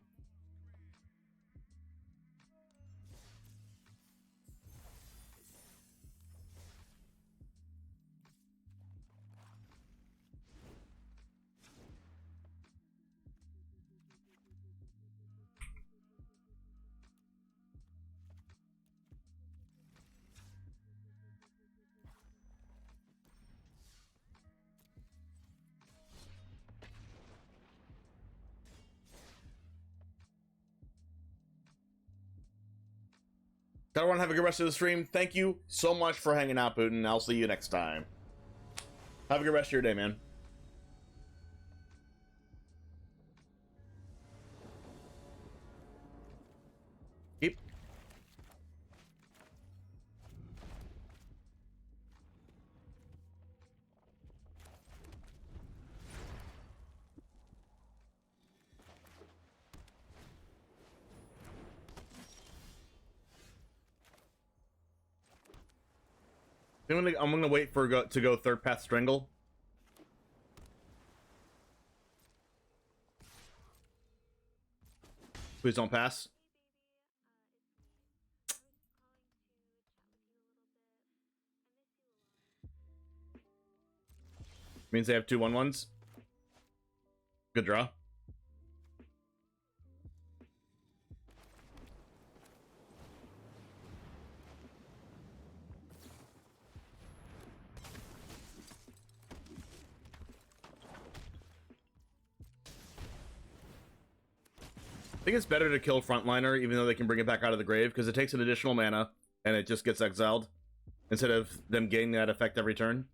Everyone have a good rest of the stream. Thank you so much for hanging out, Putin. I'll see you next time. Have a good rest of your day, man. Keep. I'm gonna wait for to go third path strangle. Please don't pass. Means they have 2 1/1s. Good draw. I think it's better to kill Frontliner, even though they can bring it back out of the grave, because it takes an additional mana, and it just gets exiled, instead of them getting that effect every turn.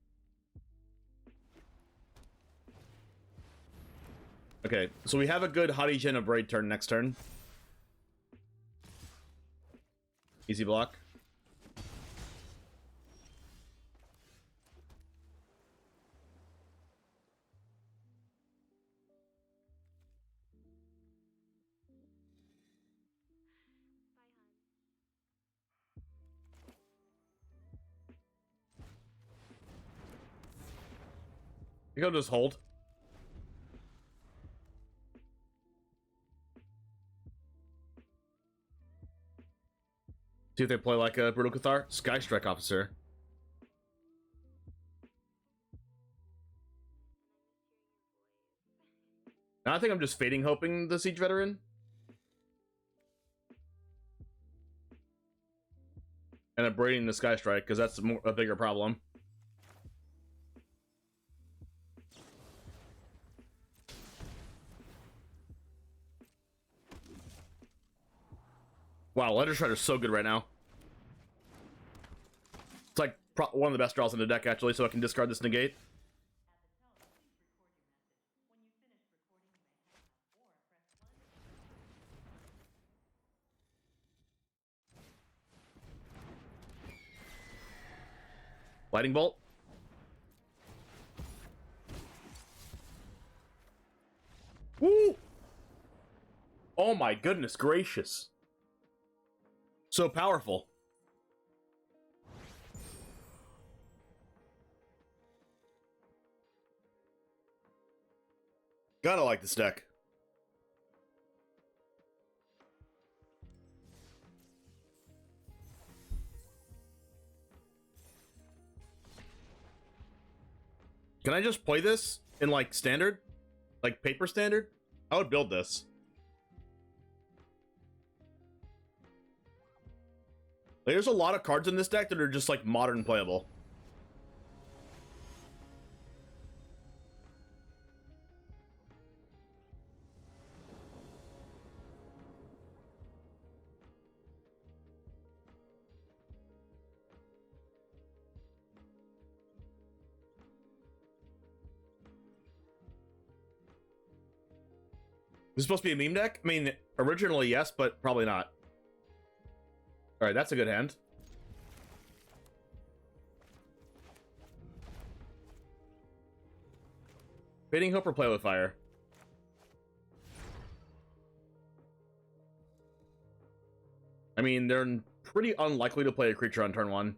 Okay, so we have a good Hottie Jin of Braid turn next turn. Easy block. You go just hold. See if they play like a Brutal Cathar. Sky Strike Officer. Now I think I'm just fading hoping the Siege Veteran. And I'm braiding the Sky Strike, because that's a bigger problem. Wow, Ledger Shredder's so good right now. It's like one of the best draws in the deck, actually, so I can discard this negate. Lightning Bolt. Woo! Oh my goodness gracious. So powerful. Gotta like this deck. Can I just play this in, like, standard? Like, paper standard? I would build this. Like, there's a lot of cards in this deck that are just, like, modern playable. This is supposed to be a meme deck? I mean, originally, yes, but probably not. Alright, that's a good hand. Fading Hope or Play with Fire? I mean, they're pretty unlikely to play a creature on turn 1.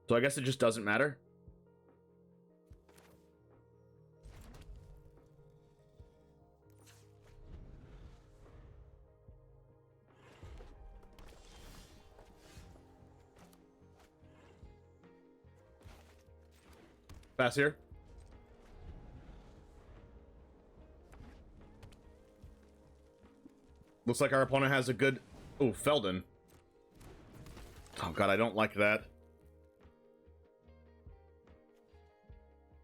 So I guess it just doesn't matter. Pass here. Looks like our opponent has a good... Oh, Felden. Oh god, I don't like that.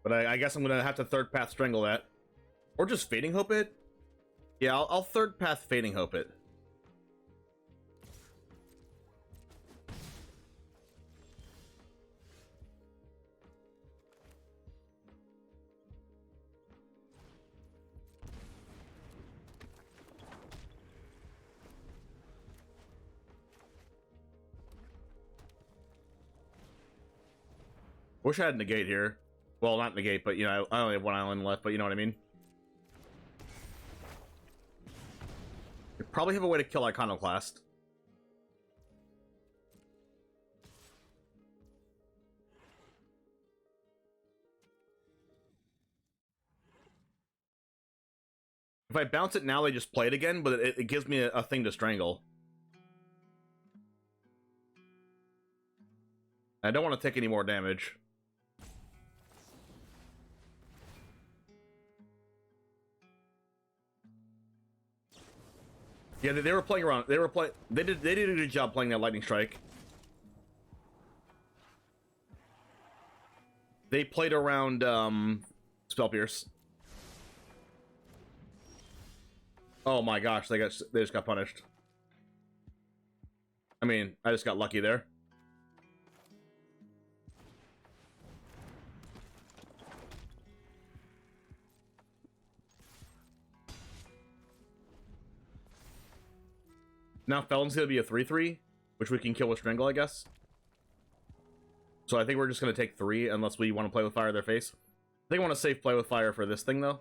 But I guess I'm gonna have to third path strangle that. Or just Fading Hope it? Yeah, I'll third path Fading Hope it. Wish I had negate here. Well, not negate, but, you know, I only have one island left, but you know what I mean? You probably have a way to kill Iconoclast. If I bounce it now, they just play it again, but it gives me a thing to strangle. I don't want to take any more damage. Yeah, they were playing around. They did a good job playing that Lightning Strike. They played around Spell Pierce. Oh my gosh, they just got punished. I mean, I just got lucky there. Now Felon's gonna be a 3/3, which we can kill with Strangle, I guess. So I think we're just gonna take 3 unless we want to play with fire in their face. I think I want to save play with fire for this thing though.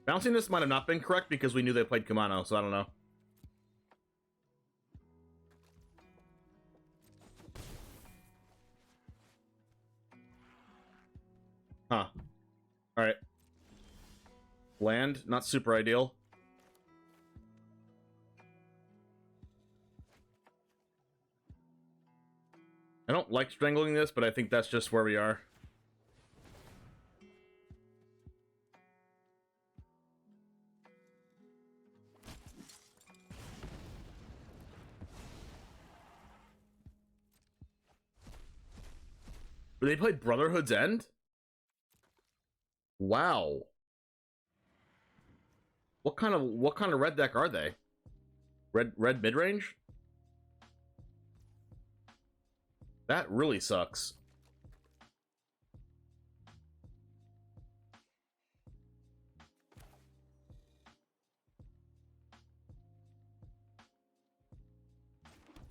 Bouncing this might have not been correct because we knew they played Kumano, so I don't know. Huh. Alright. Land, not super ideal. I don't like strangling this, but I think that's just where we are. They played Brotherhood's End? Wow. What kind of red deck are they? Red mid-range? That really sucks.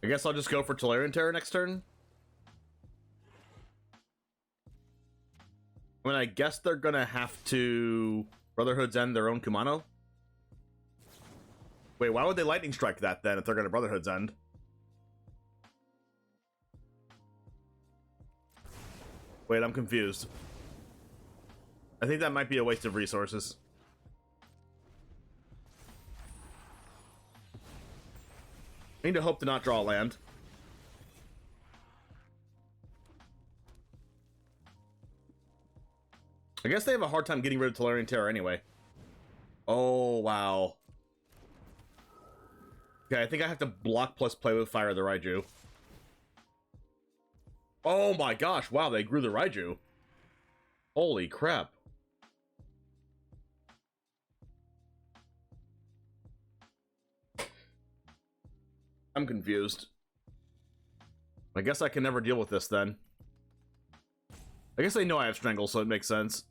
I guess I'll just go for Tolarian Terror next turn. I mean, I guess they're gonna have to Brotherhood's End their own Kumano? Wait, why would they lightning strike that then if they're going to Brotherhood's End? Wait, I'm confused. I think that might be a waste of resources. I need to hope to not draw land. I guess they have a hard time getting rid of Tolarian Terror anyway. Oh, wow. Okay, I think I have to block plus play with fire the Raiju. Oh my gosh, wow, they grew the Raiju. Holy crap. I'm confused. I guess I can never deal with this then. I guess they know I have Strangle, so it makes sense.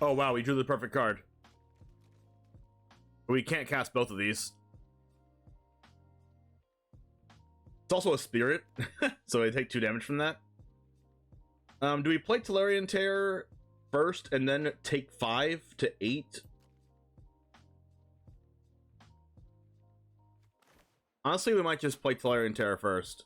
Oh wow, we drew the perfect card. We can't cast both of these. It's also a spirit, so I take 2 damage from that. Do we play Tolarian Terror first and then take 5 to 8? Honestly, we might just play Tolarian Terror first.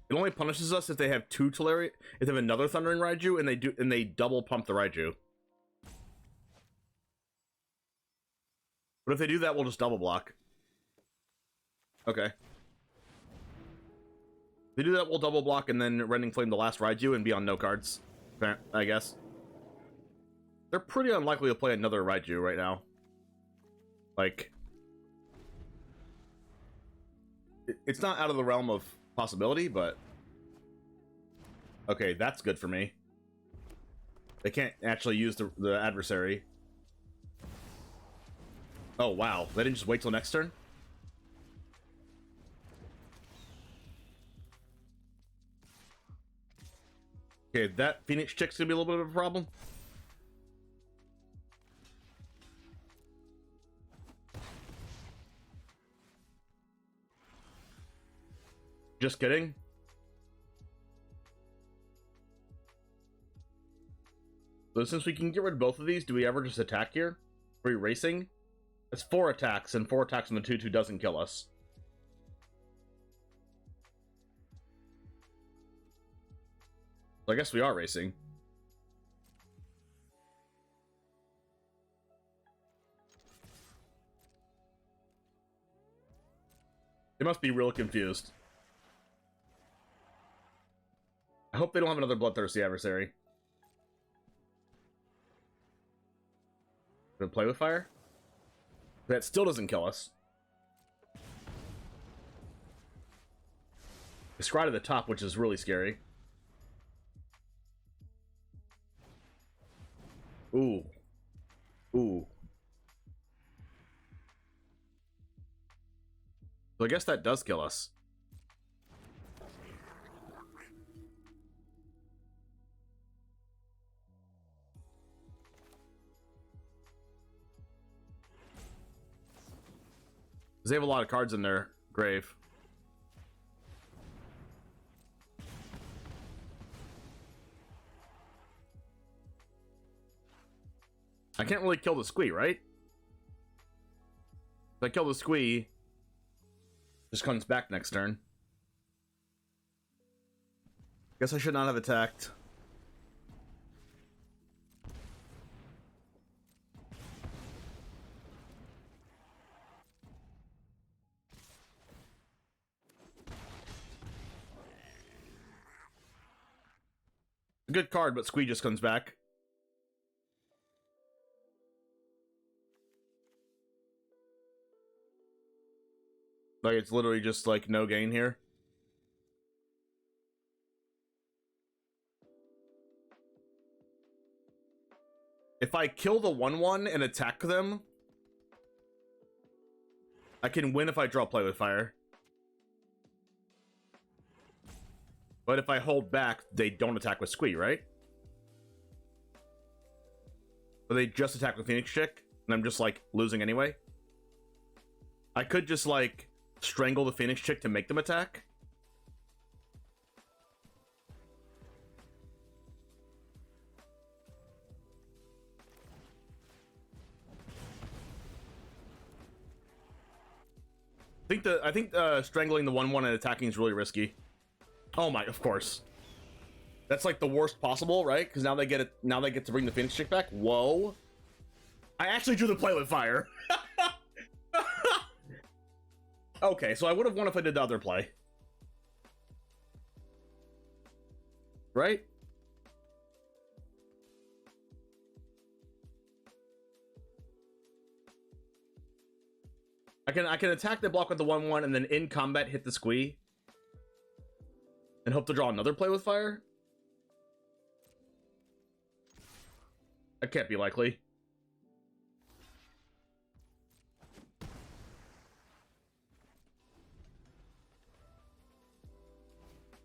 It only punishes us if they have 2 Tolarian, if they have another Thundering Raiju and they double pump the Raiju. But if they do that, we'll just double block. Okay. If they do that, we'll double block and then Rending Flame the last Raiju and be on no cards, I guess. They're pretty unlikely to play another Raiju right now. Like, it's not out of the realm of possibility, but okay, that's good for me. They can't actually use the adversary. Oh wow, they didn't just wait till next turn? Okay, that Phoenix chick's gonna be a little bit of a problem. Just kidding. So since we can get rid of both of these, do we ever just attack here? Are we racing? It's 4 attacks, and 4 attacks on the 2/2 doesn't kill us. So I guess we are racing. They must be real confused. I hope they don't have another Bloodthirsty adversary. Gonna play with fire? That still doesn't kill us. They scry to the top, which is really scary. Ooh. Ooh. So I guess that does kill us. They have a lot of cards in their grave. I can't really kill the Squee, right? If I kill the Squee, just comes back next turn. Guess I should not have attacked. Good card, but Squee just comes back. Like, it's literally just, like, no gain here. If I kill the 1/1 and attack them, I can win if I draw Play with Fire. But if I hold back, they don't attack with Squee, right? Or they just attack with Phoenix Chick, and I'm just, like, losing anyway? I could just, like, strangle the Phoenix Chick to make them attack. I think strangling the 1/1 and attacking is really risky. Oh my, of course. That's like the worst possible, right? Because now they get it. Now they get to bring the Phoenix Chick back. Whoa! I actually drew the play with fire. Okay, so I would have won if I did the other play, right? I can attack the block with the 1/1 and then in combat hit the Squee and hope to draw another play with fire. That can't be likely. I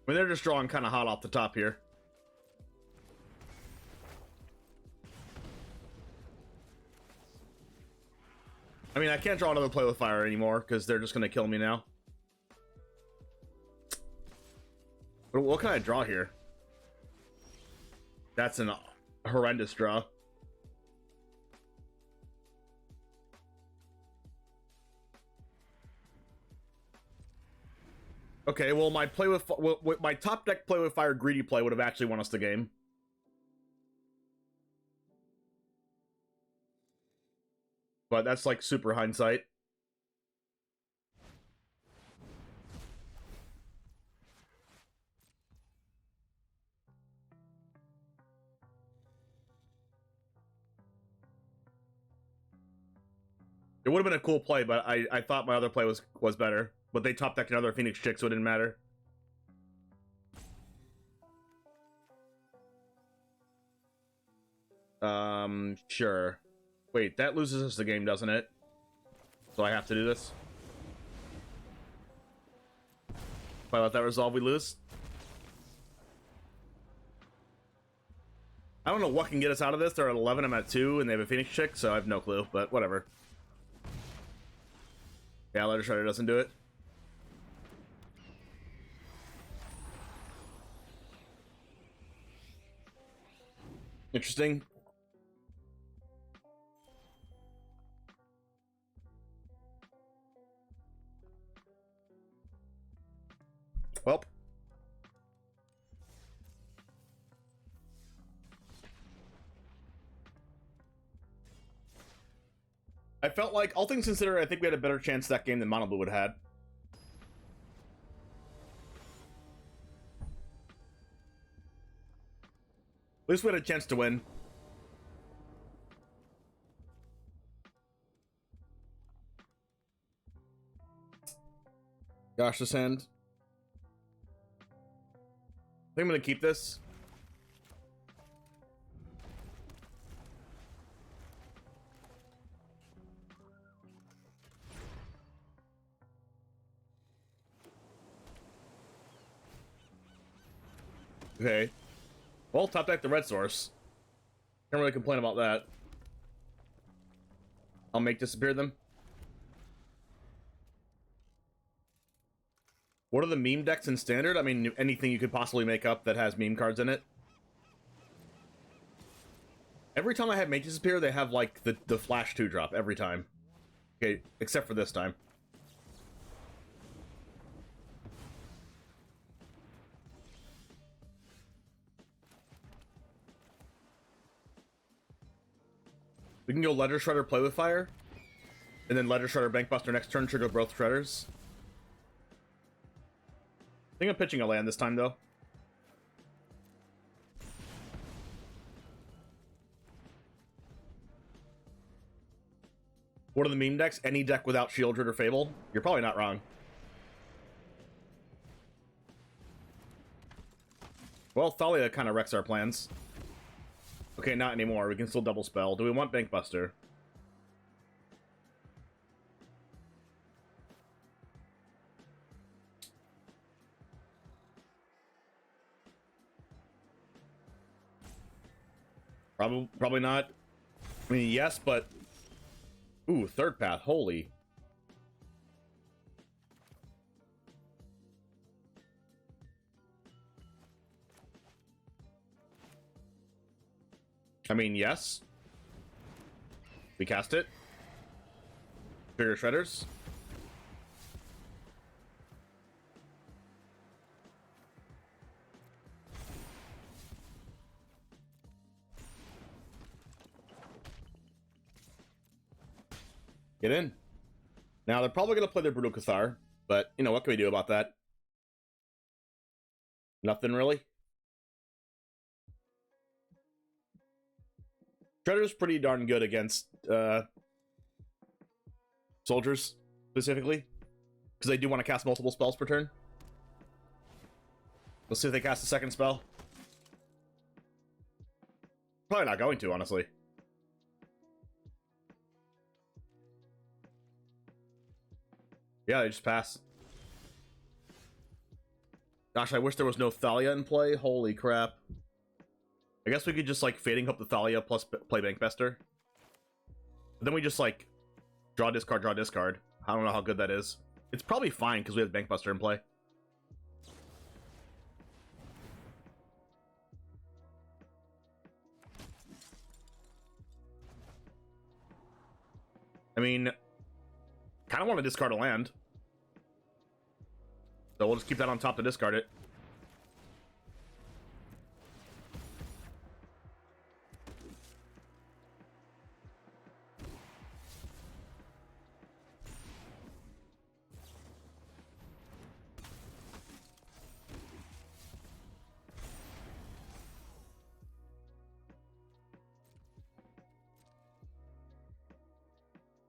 mean, they're just drawing kind of hot off the top here. I mean, I can't draw another play with fire anymore because they're just going to kill me now. But what can I draw here? That's an horrendous draw. Okay, well, my play with my top deck play with fire greedy play would have actually won us the game. But that's like super hindsight. It would have been a cool play, but I thought my other play was better. But they top decked another Phoenix Chick, so it didn't matter. Sure. Wait, that loses us the game, doesn't it? So I have to do this? If I let that resolve, we lose? I don't know what can get us out of this. They're at 11, I'm at 2, and they have a Phoenix Chick, so I have no clue, but whatever. Yeah, Letter Shredder doesn't do it. Interesting. Well. I felt like, all things considered, I think we had a better chance that game than Mono Blue would have had. At least we had a chance to win. Gosh, this hand. I think I'm gonna keep this. Okay. Well, top deck the red source. Can't really complain about that. I'll make disappear them. What are the meme decks in standard? I mean, anything you could possibly make up that has meme cards in it. Every time I have make disappear, they have like the flash 2-drop every time. Okay, except for this time. We can go Letter Shredder, play with fire, and then Letter Shredder, Bankbuster next turn, trigger both Shredders. I think I'm pitching a land this time, though. What are the meme decks? Any deck without Shieldred or Fable? You're probably not wrong. Well, Thalia kind of wrecks our plans. Okay, not anymore. We can still double spell. Do we want Bankbuster? Probably not. I mean, yes, but... Ooh, third path. Holy. I mean, yes. We cast it. Trigger shredders. Get in. Now, they're probably going to play their Brutal Cathar, but, you know, what can we do about that? Nothing, really? Shredder's pretty darn good against, soldiers, specifically. Because they do want to cast multiple spells per turn. Let's see if they cast a second spell. Probably not going to, honestly. Yeah, they just pass. Gosh, I wish there was no Thalia in play. Holy crap. I guess we could just, like, Fading Hope the Thalia plus play Bankbuster. But then we just, like, draw, discard. I don't know how good that is. It's probably fine, because we have Bankbuster in play. I mean... kind of want to discard a land. So we'll just keep that on top to discard it.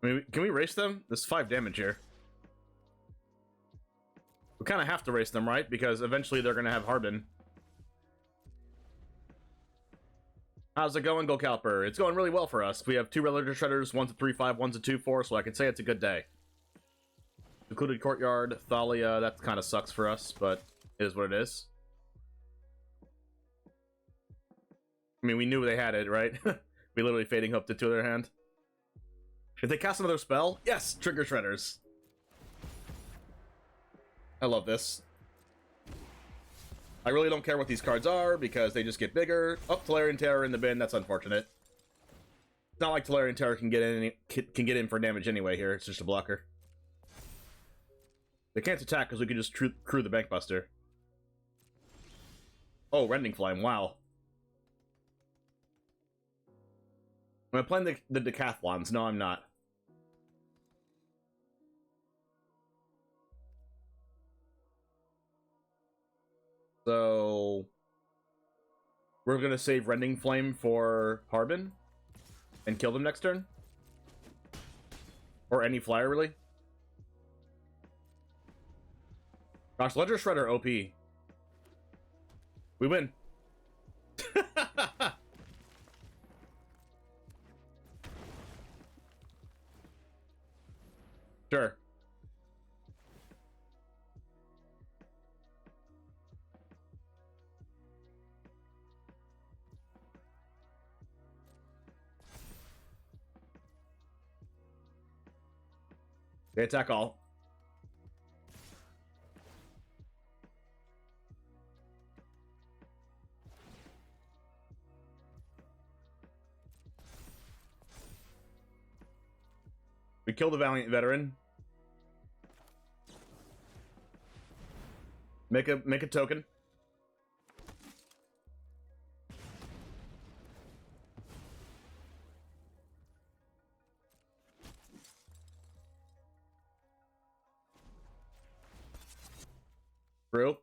I mean, can we race them? There's 5 damage here. We kind of have to race them, right? Because eventually they're going to have Harbin. How's it going, GoCalper? It's going really well for us. We have 2 Relative Shredders, one's a 3/5, one's a 2/4, so I can say it's a good day. Included Courtyard, Thalia, that kind of sucks for us, but it is what it is. I mean, we knew they had it, right? We literally Fading Hope to 2 of their hand. If they cast another spell, yes, trigger shredders. I love this. I really don't care what these cards are because they just get bigger. Oh, Tolarian Terror in the bin. That's unfortunate. It's not like Tolarian Terror can get in for damage anyway. Here, it's just a blocker. They can't attack because we can just crew the Bankbuster. Oh, Rending Flame. Wow. Am I playing the Decathlons? No, I'm not. So we're gonna save Rending Flame for Harbin and kill them next turn, or any flyer really. Gosh, Ledger Shredder OP. We win. Sure. They attack all. We kill the Valiant Veteran. Make a token. True.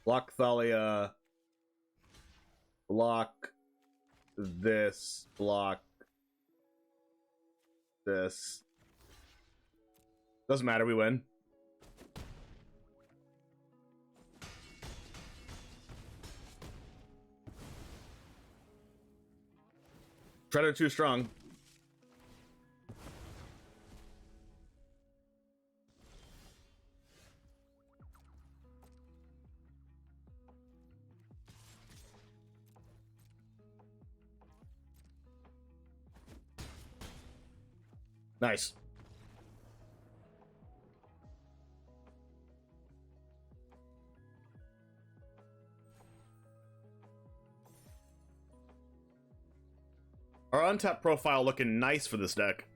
Block Thalia. Block this. Block this. Doesn't matter, we win. Shredder too strong. Nice. Our untapped profile looking nice for this deck.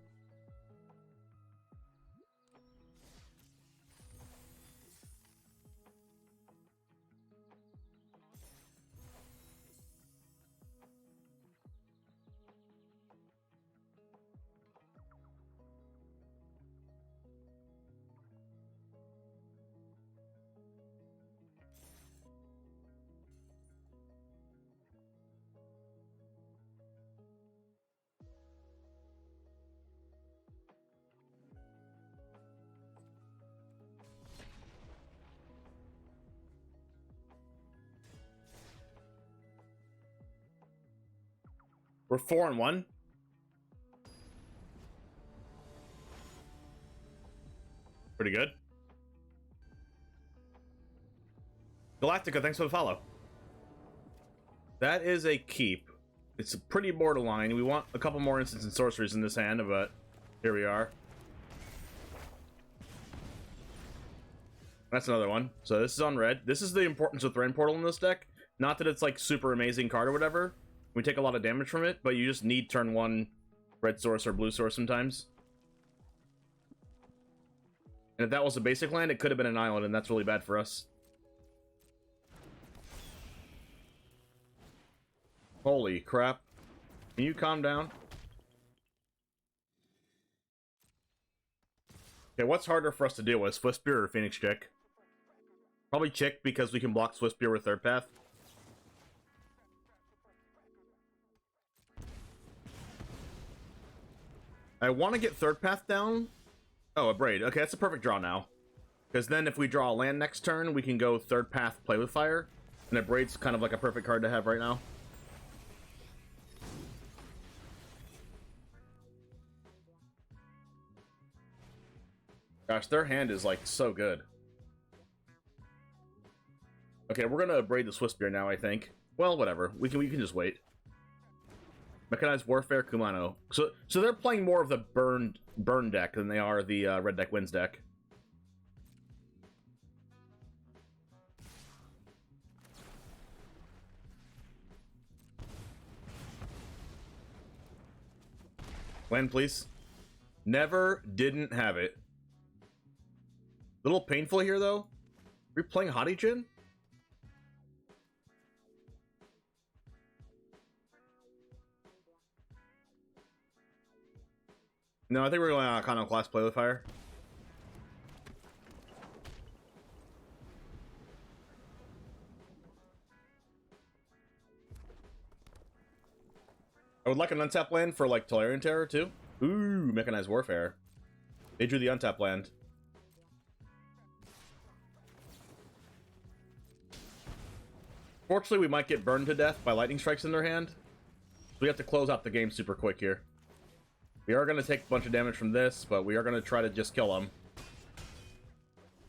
We're 4-1. Pretty good. Galactica, thanks for the follow. That is a keep. It's pretty borderline. We want a couple more instants and sorceries in this hand, but here we are. That's another one. So this is on red. This is the importance of Thread Portal in this deck. Not that it's like super amazing card or whatever. We take a lot of damage from it, but you just need turn 1 red source or blue source sometimes. And if that was a basic land, it could have been an island, and that's really bad for us. Holy crap. Can you calm down? Okay, what's harder for us to deal with, Swiftspear or Phoenix Chick? Probably Chick, because we can block Swiftspear with Third Path. I want to get Third Path down. Oh, a Braid. Okay, that's a perfect draw now. Because then if we draw a land next turn, we can go Third Path, play with Fire. And a Braid's kind of like a perfect card to have right now. Gosh, their hand is like so good. Okay, we're gonna Braid the Swiftspear now, I think. Well, whatever. We can just wait. Mechanized Warfare, Kumano. So they're playing more of the burn deck than they are the red deck wins deck. Land, please. Never didn't have it. Little painful here, though. Are we playing Hadijin? No, I think we're going on Iconoclast play with Fire. I would like an untap land for like Tolarian Terror too. Ooh, Mechanized Warfare. They drew the untap land. Fortunately, we might get burned to death by lightning strikes in their hand. We have to close out the game super quick here. We are going to take a bunch of damage from this, but we are going to try to just kill them.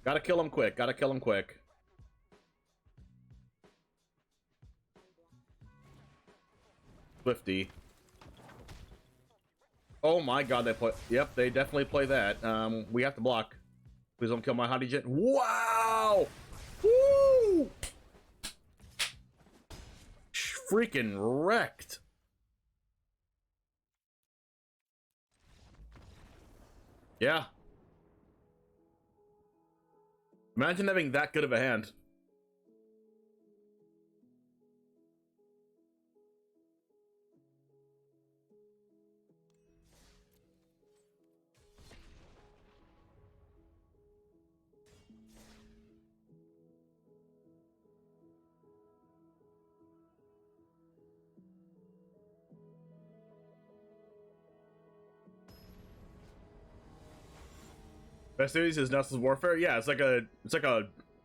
Gotta kill them quick. Gotta kill them quick. Swifty. Oh my god, they play... Yep, they definitely play that. We have to block. Please don't kill my Hadijin. Wow! Woo! Freaking wrecked. Yeah. Imagine having that good of a hand. Festivities is Nestle's Warfare? Yeah, it's like a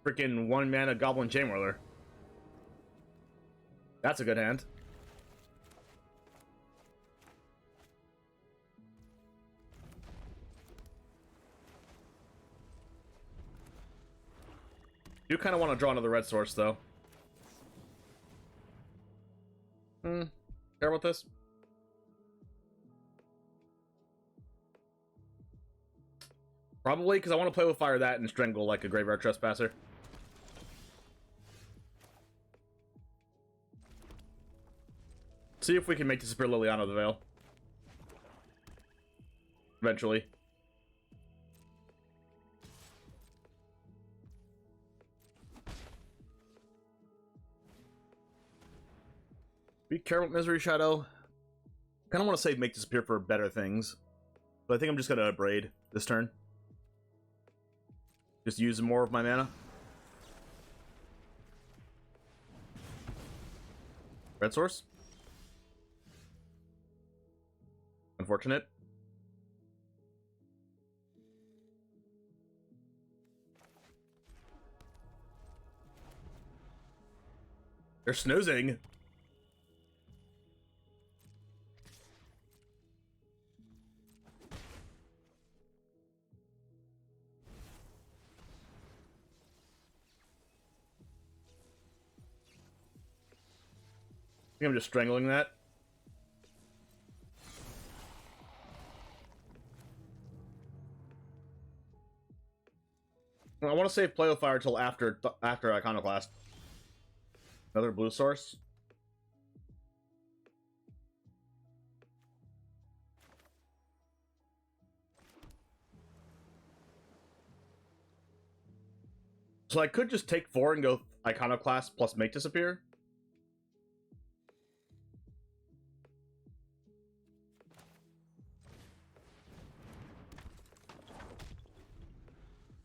freaking 1-mana Goblin Chain Whirler. That's a good hand. You kind of want to draw another red source, though. Care about this? Probably, because I want to play with fire that and strangle like a graveyard trespasser. See if we can make disappear Liliana the Veil. Eventually. Be careful, Misery Shadow. Kind of want to save Make Disappear for better things. But I think I'm just going to Braid this turn. Just use more of my mana. Red Source. Unfortunate. They're snoozing. I think I'm just strangling that. I want to save Play with Fire till after Iconoclast. Another blue source. So I could just take 4 and go Iconoclast plus Make Disappear.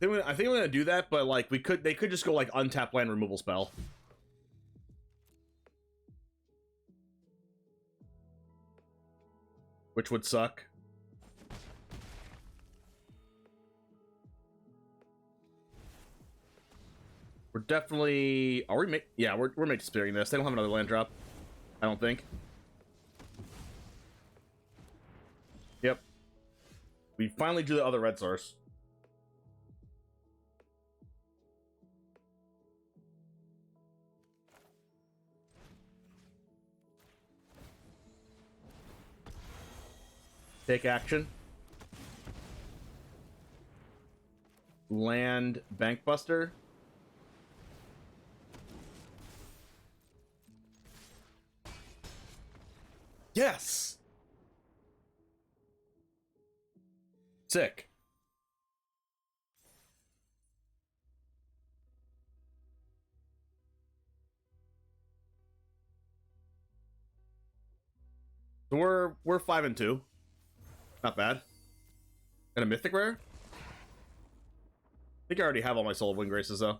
I think I'm gonna do that, but like they could just go like untap land removal spell. Which would suck. We're definitely we're Make Disappearing this. They don't have another land drop, I don't think. Yep. We finally drew the other red source. Take action. Land Bankbuster. Yes! Sick. So we're 5 and 2. Not bad. And a mythic rare? I think I already have all my Soul of Wind Graces, though.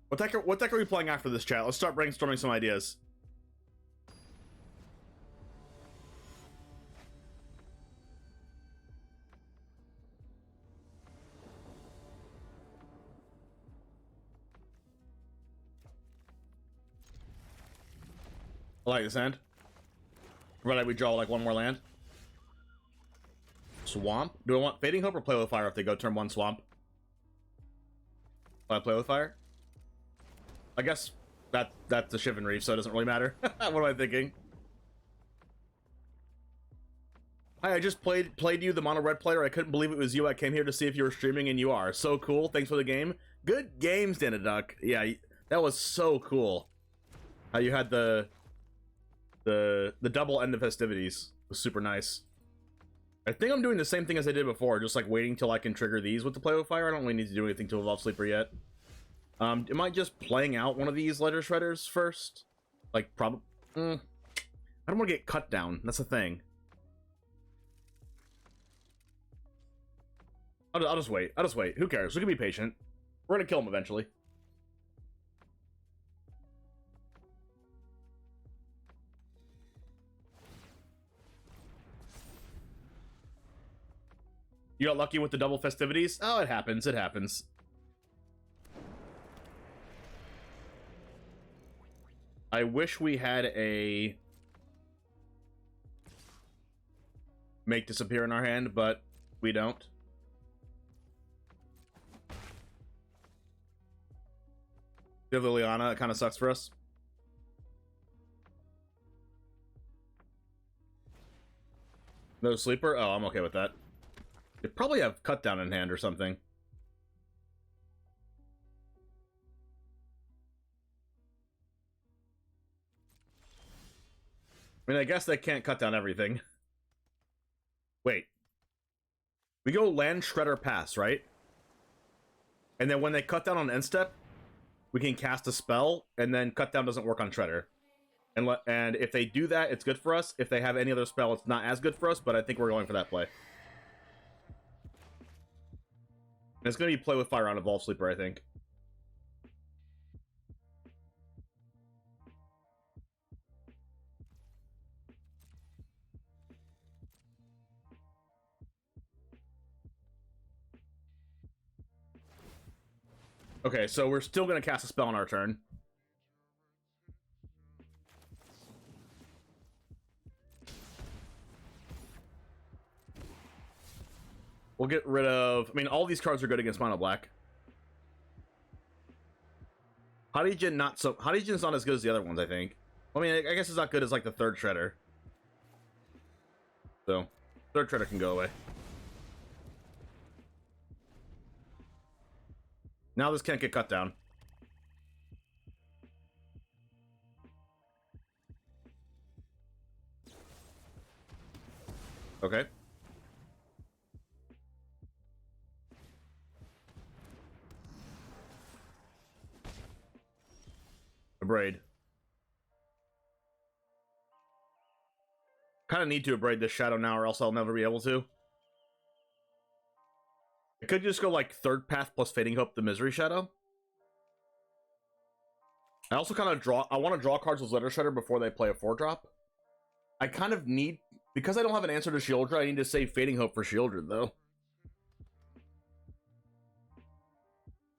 What deck are we playing after this, chat? Let's start brainstorming some ideas. I like this hand. Right, we draw like one more land. Swamp? Do I want Fading Hope or Play with Fire if they go turn 1 Swamp? Will I Play with Fire? I guess that's a Shivan Reef, so it doesn't really matter. What am I thinking? Hi, I just played you, the mono red player. I couldn't believe it was you. I came here to see if you were streaming, and you are. So cool. Thanks for the game. Good game, Standard Duck. Yeah, that was so cool. How you had the double end of festivities. It was super nice. I think I'm doing the same thing as I did before, just like waiting till I can trigger these with the Play with Fire. I don't really need to do anything to Evolve Sleeper yet. Am I just playing out one of these Ledger Shredders first? Like, probably... I don't want to get cut down. That's the thing. I'll just wait. I'll just wait. Who cares? We can be patient. We're gonna kill him eventually. You got lucky with the double festivities? Oh, it happens. It happens. I wish we had a Make Disappear in our hand, but we don't. We have Liliana. It kind of sucks for us. No sleeper? Oh, I'm okay with that. They probably have cut down in hand or something. I mean, I guess they can't cut down everything. Wait. We go land, shredder, pass, right? And then when they cut down on end step, we can cast a spell, and then cut down doesn't work on shredder. And if they do that, it's good for us. If they have any other spell, it's not as good for us, but I think we're going for that play. And it's going to be play with fire on Evolve Sleeper, I think. Okay, so we're still going to cast a spell on our turn. We'll get rid of... I mean, all these cards are good against mono black. Hadijin's not as good as the other ones, I think. I mean, I guess it's not good as, like, the third Shredder. So, third Shredder can go away. Now this can't get cut down. Okay. Abrade. Kind of need to abrade this shadow now, or else I'll never be able to. I could just go like third path plus Fading Hope the Misery Shadow. I also kind of I want to draw cards with Letter Shredder before they play a 4-drop. I kind of need, because I don't have an answer to Shieldred, I need to save Fading Hope for Shieldred though.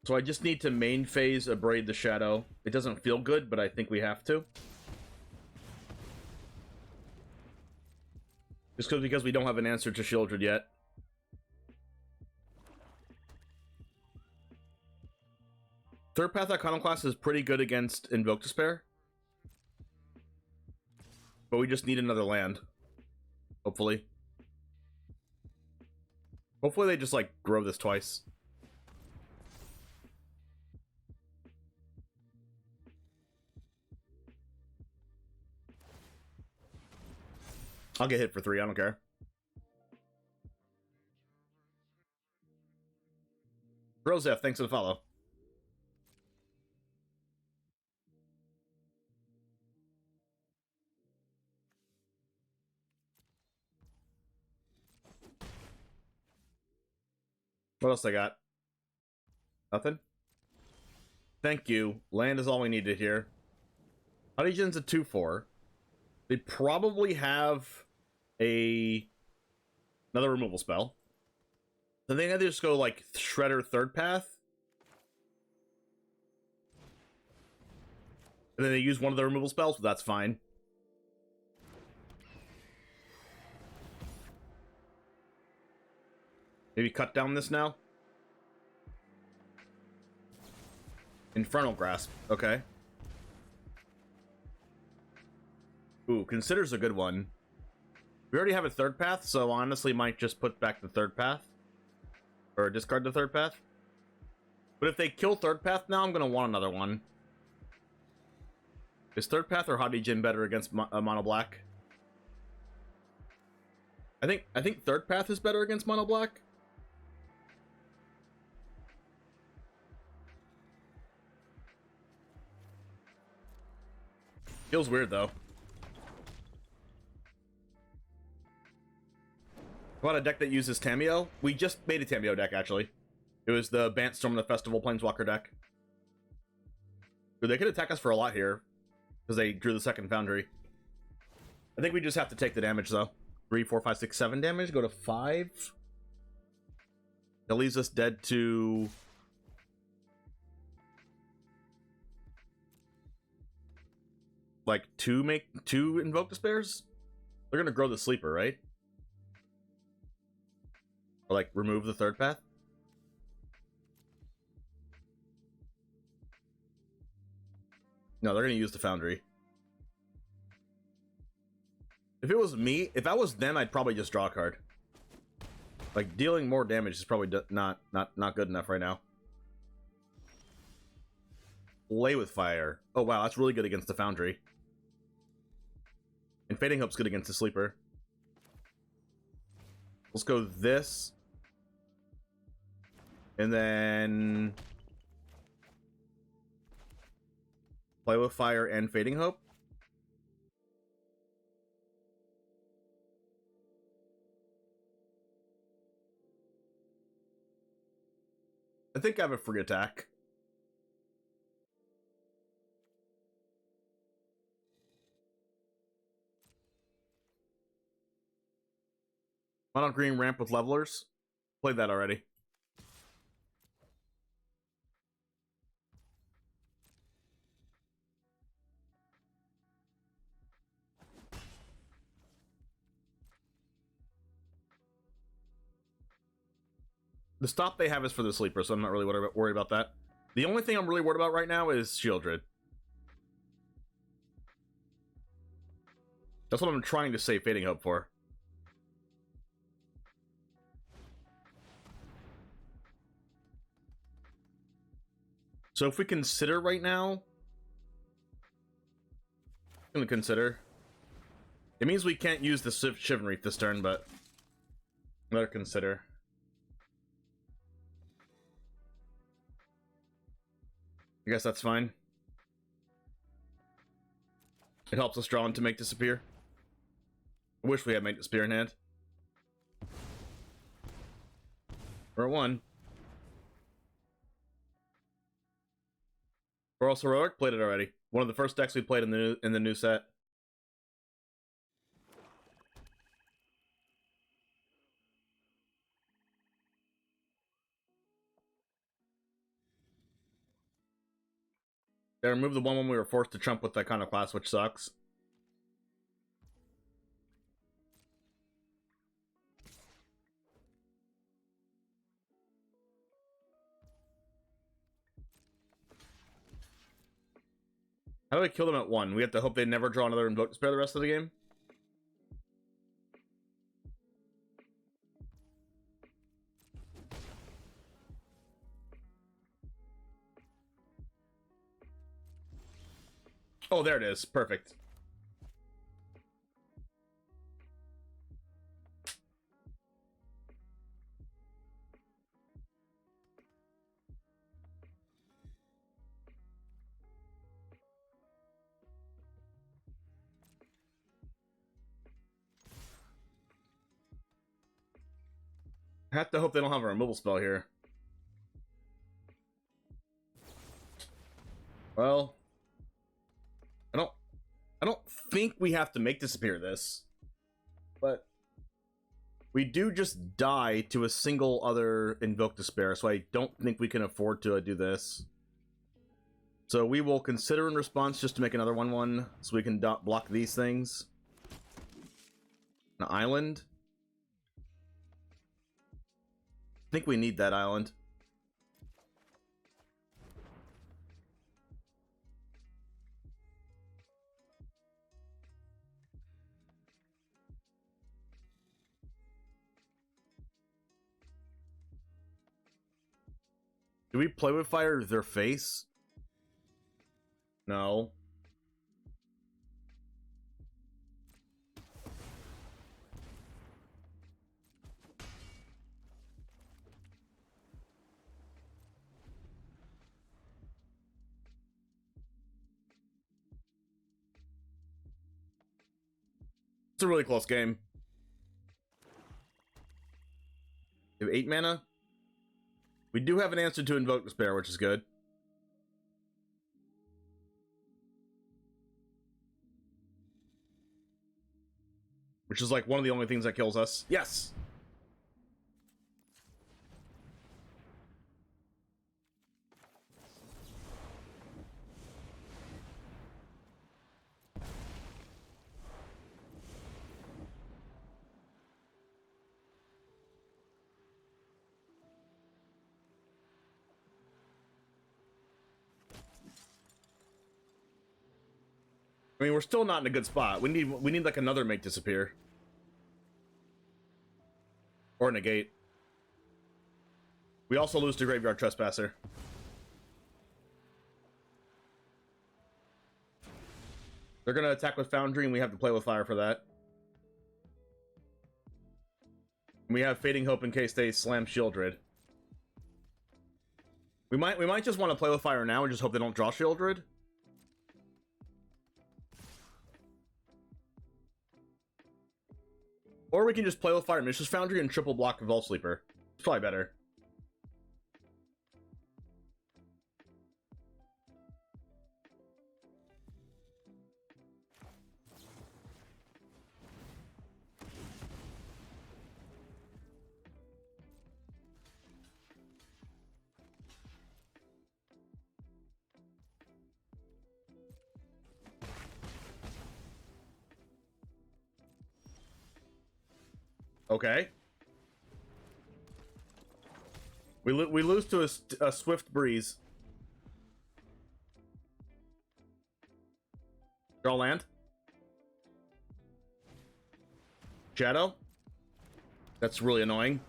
So I just need to main phase Abrade the Shadow. It doesn't feel good, but I think we have to. Just because we don't have an answer to Shieldred yet. Third Path Iconoclast is pretty good against Invoke Despair. But we just need another land. Hopefully. Hopefully they just, like, grow this twice. I'll get hit for 3, I don't care. Rosef, thanks for the follow. What else I got? Nothing? Thank you. Land is all we needed here. Honeygen's a 2/4. They probably have another removal spell. Then they either just go like Shredder third path. And then they use one of the removal spells, but that's fine. Maybe cut down this now. Infernal Grasp. Okay. Ooh, Consider's a good one. We already have a third path, so honestly might just put back the third path. Or discard the third path. But if they kill third path now, I'm going to want another one. Is third path or Hadijin better against mono black? I think third path is better against mono black. Feels weird though. How about a deck that uses Tameo? We just made a Tameo deck, actually. It was the Bant Storm the Festival Planeswalker deck. Dude, they could attack us for a lot here, because they drew the second Foundry. I think we just have to take the damage, though. 3, 4, 5, 6, 7 damage. Go to 5. That leaves us dead to... like, 2 Invoke Despairs? They're gonna grow the Sleeper, right? Or, like, remove the third path? No, they're gonna use the Foundry. If it was me, if I was them, I'd probably just draw a card. Like, dealing more damage is probably not good enough right now. Play with Fire. Oh wow, that's really good against the Foundry. And Fading Hope's good against the Sleeper. Let's go this. And then... Play with Fire and Fading Hope. I think I have a free attack. Mono green ramp with levelers. Played that already. The stop they have is for the Sleeper, so I'm not really worried about that. The only thing I'm really worried about right now is Shieldred. That's what I'm trying to save Fading Hope for. So if we consider right now... I'm gonna consider. It means we can't use the Shivan this turn, but... Better consider. I guess that's fine. It helps us draw in to make disappear. I wish we had Make Disappear in hand. We're at 1. We're also Heroic, played it already. One of the first decks we played in the new set. They removed the one when we were forced to chump with Iconoclast, which sucks. How do I kill them at 1? We have to hope they never draw another Invoke Despair the rest of the game? Oh, there it is. Perfect. I have to hope they don't have a removal spell here. Well, I don't think we have to make disappear this, but we do just die to a single other Invoke Despair, so I don't think we can afford to do this. So we will consider in response just to make another 1/1 so we can block these things. An island. I think we need that island. Do we play with fire their face? No. It's a really close game. We have 8 mana. We do have an answer to Invoke Despair, which is good. Which is like one of the only things that kills us. Yes! I mean, we're still not in a good spot. We need like another make disappear. Or negate. We also lose to Graveyard Trespasser. They're gonna attack with Foundry, and we have to play with fire for that. We have Fading Hope in case they slam Shieldred. We might just want to play with fire now and just hope they don't draw Shieldred. Or we can just play with fire, Mishra's Foundry, and triple block Vault Sleeper. It's probably better. Okay. We lose to a Swift Breeze. Draw land. Shadow. That's really annoying.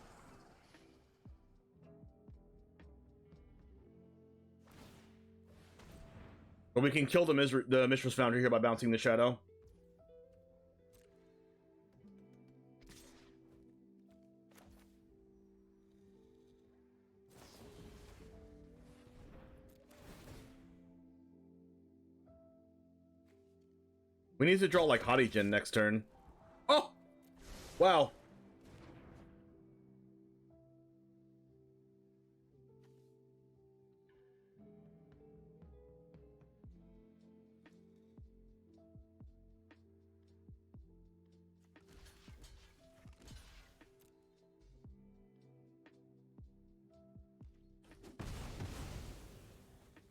But we can kill the Mishra's Foundry here by bouncing the Shadow. We need to draw like Hottigen next turn. Oh! Wow.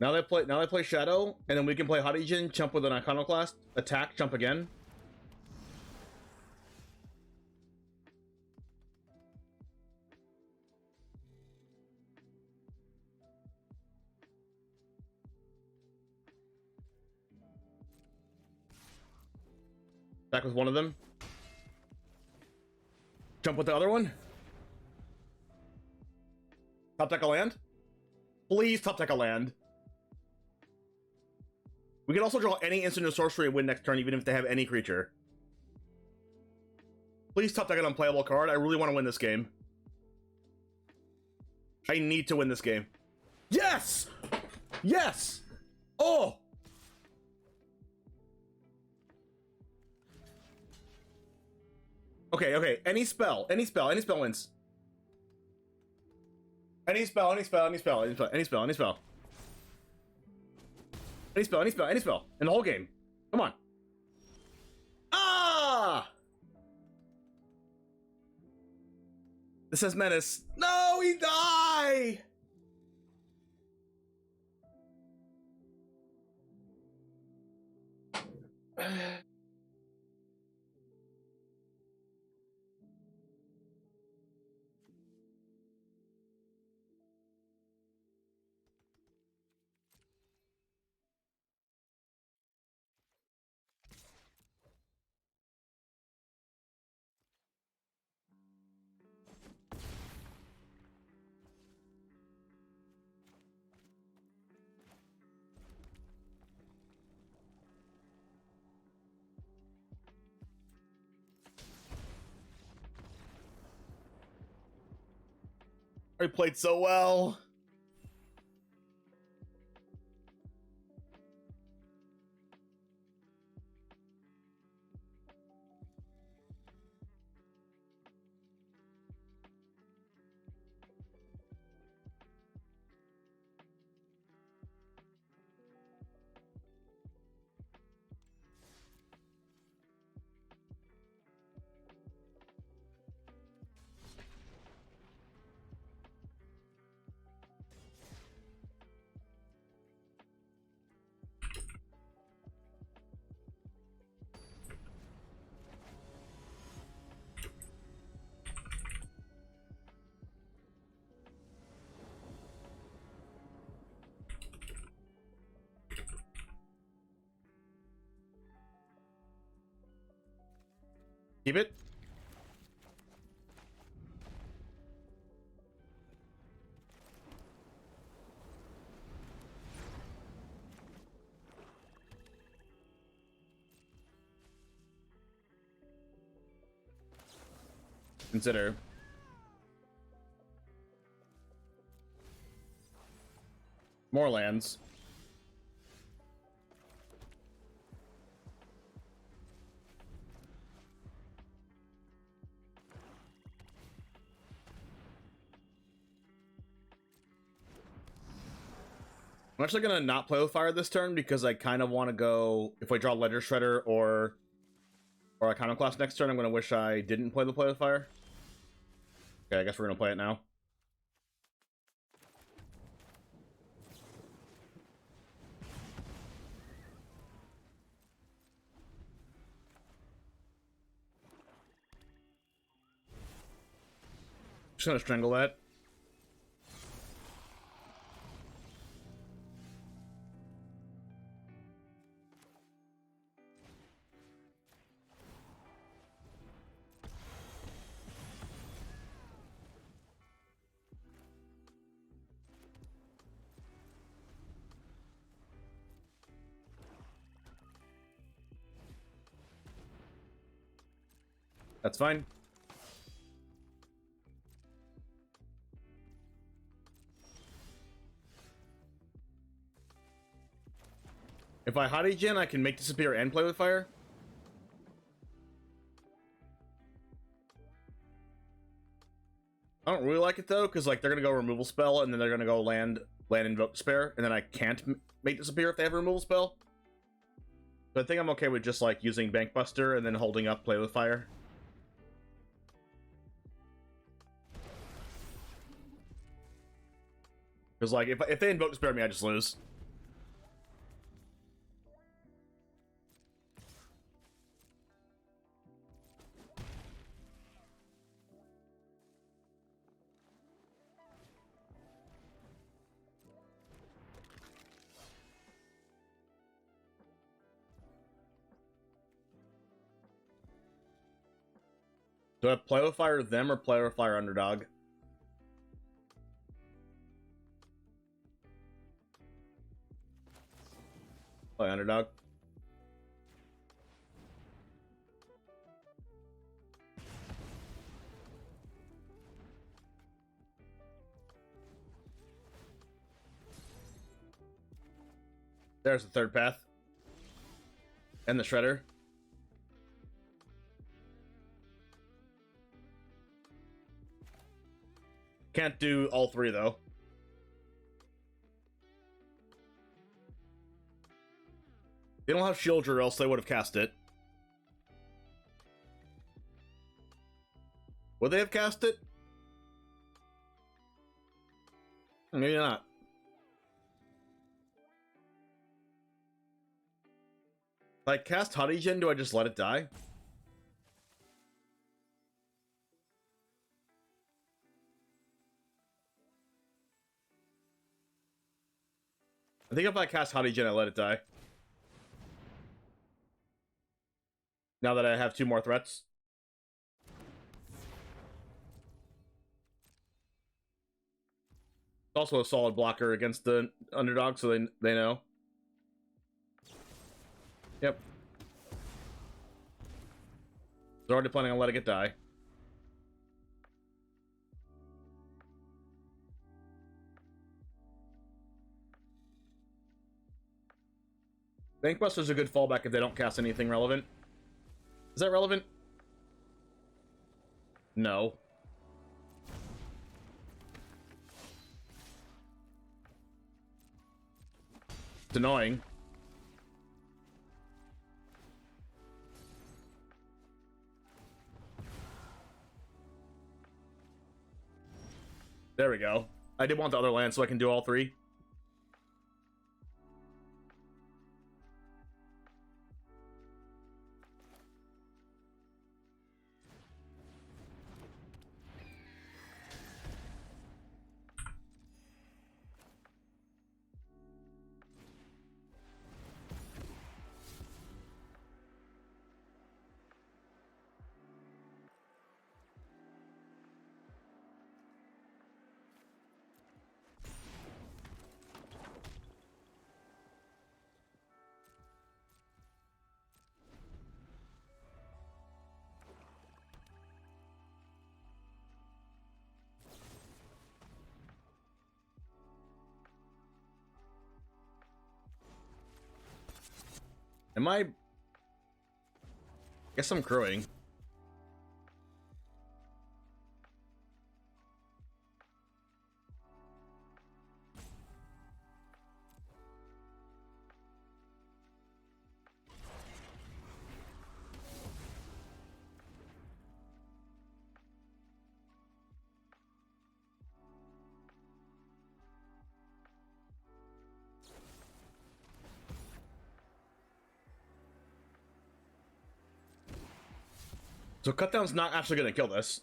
Now they play Shadow, and then we can play Hottigen, jump with an Iconoclast, attack, jump again. Back with one of them. Jump with the other one. Top deck a land. Please top deck a land. We can also draw any instant or sorcery and win next turn, even if they have any creature. Please top deck an unplayable card. I really want to win this game. I need to win this game. Yes! Yes! Oh! Okay, okay. Any spell wins. Any spell, any spell, any spell, any spell, any spell. Any spell. In the whole game. Come on. Ah! This says Menace. No, he die! I played so well. Keep it. Consider. More lands. I'm actually gonna not play with fire this turn because I kind of want to go. If I draw Ledger Shredder or Iconoclast next turn, I'm gonna wish I didn't play with fire. Okay, I guess we're gonna play it now. Just gonna strangle that. That's fine. If I hot Gen, I can make disappear and play with fire. I don't really like it though, because like they're gonna go removal spell and then they're gonna go land invoke despair, and then I can't make disappear if they have a removal spell. So I think I'm okay with just like using Bankbuster and then holding up play with fire. Because like if they invoke despair me, I just lose. Do I play with fire them or play with fire underdog? Play underdog. There's the third path. And the shredder. Can't do all three though. They don't have shield or else they would have cast it. Would they have cast it? Maybe not. If I cast Hadigen, do I just let it die? I think if I cast Hadigen, I let it die. Now that I have two more threats. It's also a solid blocker against the underdog, so they know. Yep. They're already planning on letting it die. Bankbuster's a good fallback if they don't cast anything relevant. Is that relevant? No. It's annoying. There we go. I did want the other land so I can do all three. Am I... Guess I'm crowing. So cutdown's not actually gonna kill this.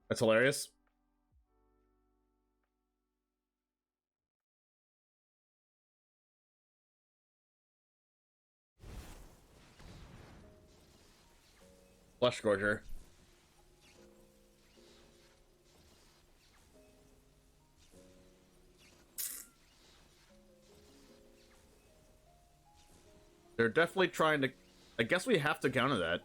That's hilarious. Flesh Gorger. They're definitely trying to... I guess we have to counter that.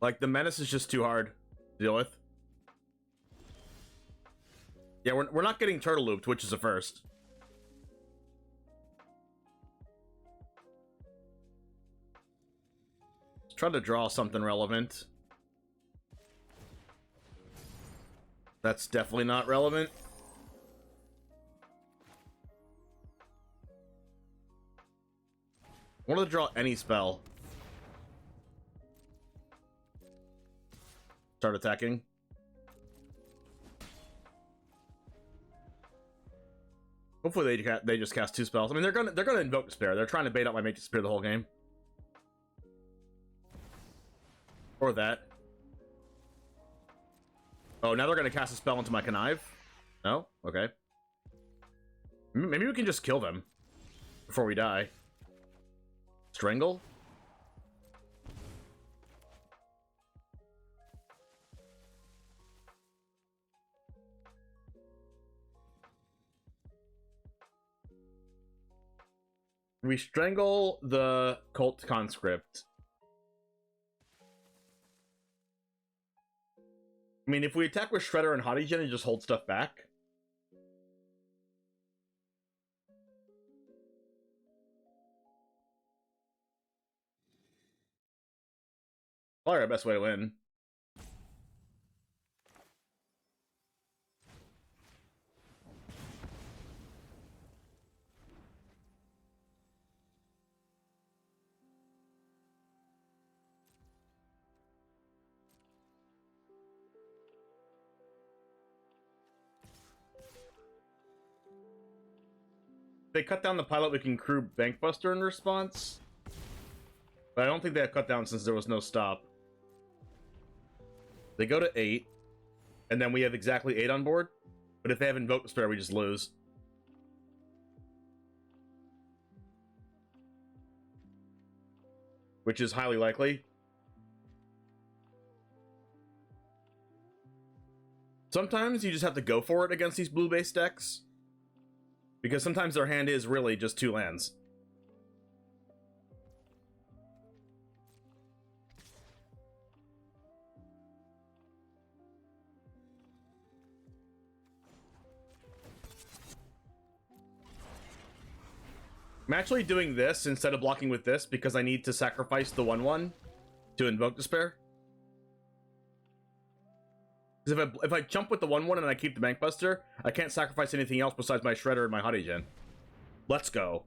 Like, the menace is just too hard to deal with. Yeah, we're not getting turtle looped, which is a first. Let's try to draw something relevant. That's definitely not relevant. I wanted to draw any spell. Start attacking. Hopefully they just cast 2 spells. I mean, they're gonna invoke Despair. They're trying to bait out my Make Despair the whole game. Or that. Oh, now they're gonna cast a spell into my Connive? No? Okay. Maybe we can just kill them before we die. Strangle? We strangle the Cult Conscript. I mean, if we attack with Shredder and Hottie Gen and just hold stuff back. Probably our best way to win. They cut down the pilot, we can crew Bankbuster in response. But I don't think they have cut down since there was no stop. They go to 8, and then we have exactly 8 on board. But if they have Invoke Despair, we just lose. Which is highly likely. Sometimes you just have to go for it against these blue-based decks. Because sometimes their hand is really just 2 lands. I'm actually doing this instead of blocking with this because I need to sacrifice the 1/1 to Invoke Despair. Because if I jump with the 1/1 and I keep the Bankbuster, I can't sacrifice anything else besides my Shredder and my Hottie Gen. Let's go.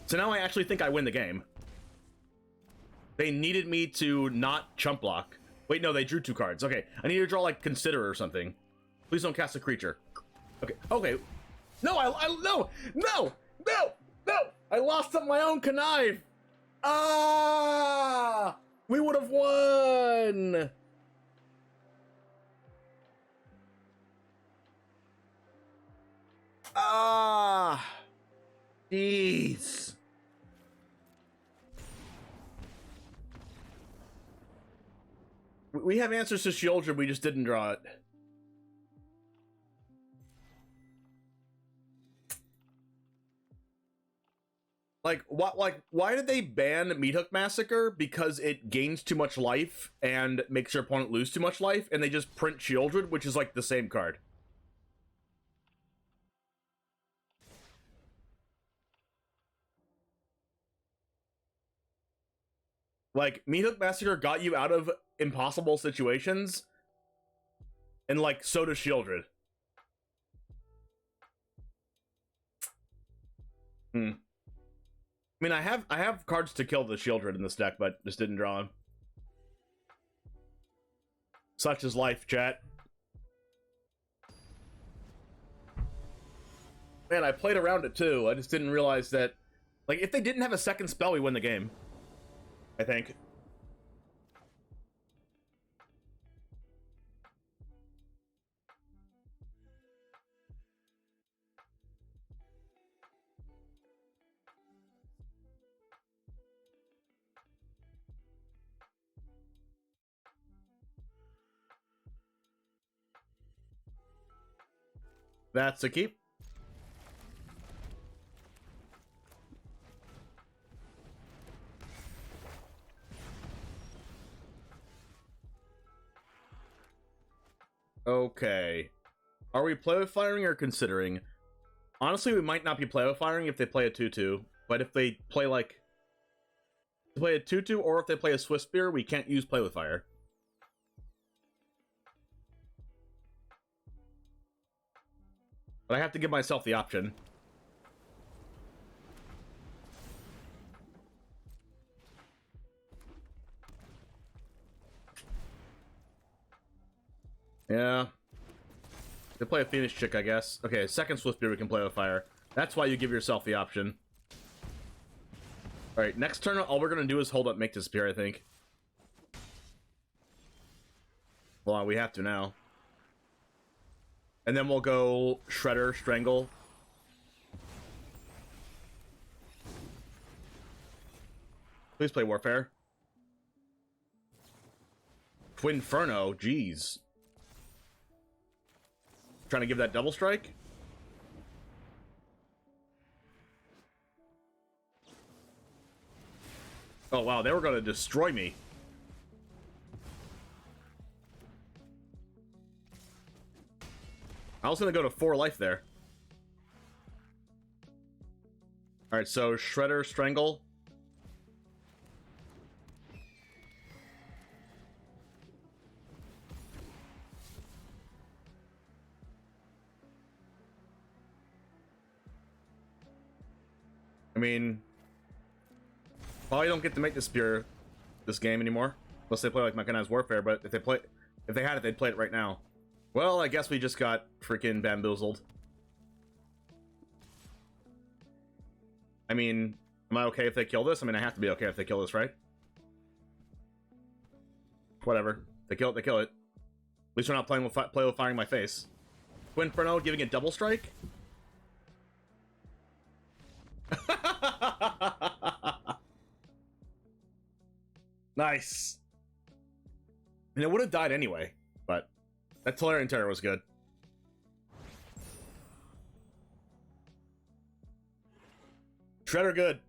So now I actually think I win the game. They needed me to not chump block. Wait, no, they drew 2 cards. Okay, I need to draw like Consider or something. Please don't cast a creature. Okay, okay. No, no! I lost up my own Connive! Ah! We would have won! Ah! Jeez. We have answers to Shieldred, we just didn't draw it. Like, what? Like, why did they ban Meat Hook Massacre? Because it gains too much life and makes your opponent lose too much life, and they just print Children, which is like the same card. Like, Meat Hook Massacre got you out of impossible situations, and like, so does Shieldred. I mean, I have cards to kill the Shieldred in this deck, but just didn't draw him. Such is life, chat. Man, I played around it too. I just didn't realize that, like, if they didn't have a second spell, we win the game. I think. That's a keep. Okay. Are we play with firing or considering? Honestly, we might not be play with firing if they play a 2-2, but if they play like a 2-2 or if they play a Swiss Spear, we can't use play with fire. But I have to give myself the option. Yeah. They play a Phoenix Chick, I guess. Okay, second Swift Spear we can play with fire. That's why you give yourself the option. Alright, next turn, all we're gonna do is hold up Make Disappear, I think. Well, we have to now. And then we'll go Shredder, Strangle. Please play Warfare. Twinferno, jeez. Trying to give that double strike? Oh wow, they were gonna destroy me. I was gonna go to 4 life there. Alright, so Shredder, Strangle. I mean, probably don't get to make the Spear this game anymore, unless they play like Mechanized Warfare. But if they had it, they'd play it right now. Well, I guess we just got freaking bamboozled. I mean, am I okay if they kill this? I mean, I have to be okay if they kill this, right? Whatever. They kill it, they kill it. At least we're not playing with play with firing my face. Twinferno giving it double strike? Nice. And it would have died anyway, but that Tolarian Terror was good. Shredder good.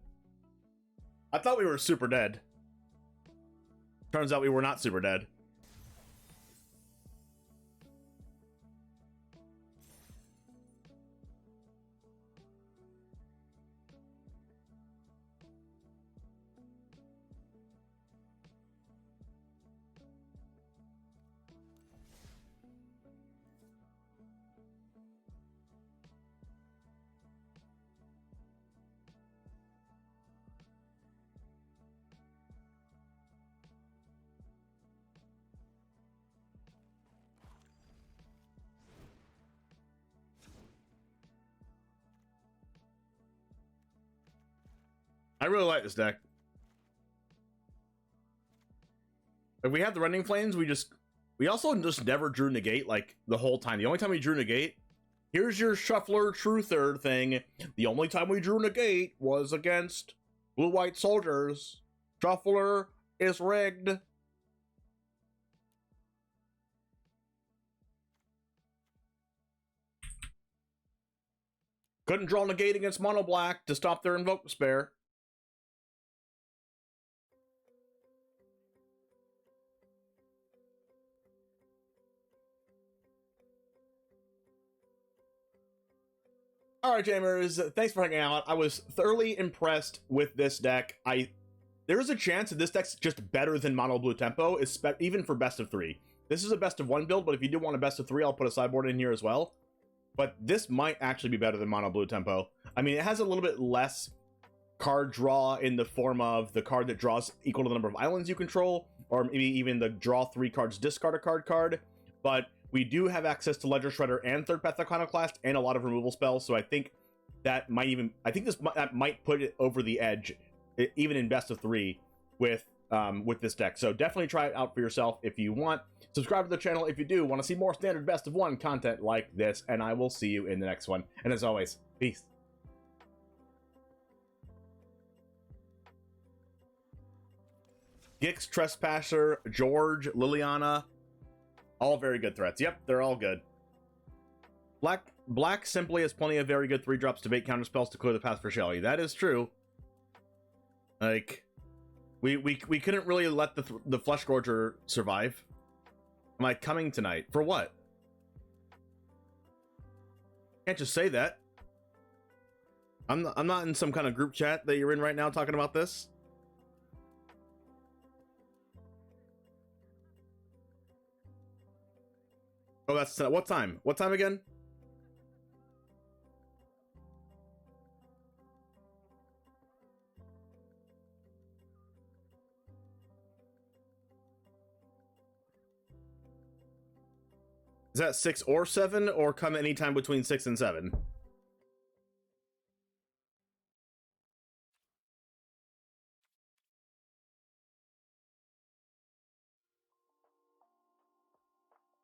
I thought we were super dead. Turns out we were not super dead. I really like this deck. If we had the Rending Flames, we also just never drew Negate like the whole time. The only time we drew Negate, here's your Shuffler Truther thing. The only time we drew Negate was against Blue-White Soldiers. Shuffler is rigged. Couldn't draw Negate against Mono Black to stop their Invoke Despair. All right, Jamers, thanks for hanging out. I was thoroughly impressed with this deck. There is a chance that this deck's just better than Mono Blue Tempo, even for best of 3. This is a best of 1 build, but if you do want a best of 3, I'll put a sideboard in here as well. But this might actually be better than Mono Blue Tempo. I mean, it has a little bit less card draw in the form of the card that draws equal to the number of islands you control, or maybe even the draw 3 cards, discard a card. But we do have access to Ledger Shredder and Third Path Iconoclast and a lot of removal spells, so I think that that might put it over the edge, even in best of 3 with this deck. So definitely try it out for yourself if you want. Subscribe to the channel if you do want to see more standard best of 1 content like this, and I will see you in the next one. And as always, peace. Gix, Trespasser, George, Liliana, all very good threats. Yep, they're all good. Black simply has plenty of very good 3-drops to bait counter spells to clear the path for Shelly. That is true. Like, we couldn't really let the Flesh Gorger survive. Am I coming tonight? For what? Can't just say that. I'm not in some kind of group chat that you're in right now talking about this. Oh, that's what time? What time again? Is that 6 or 7, or come anytime between 6 and 7?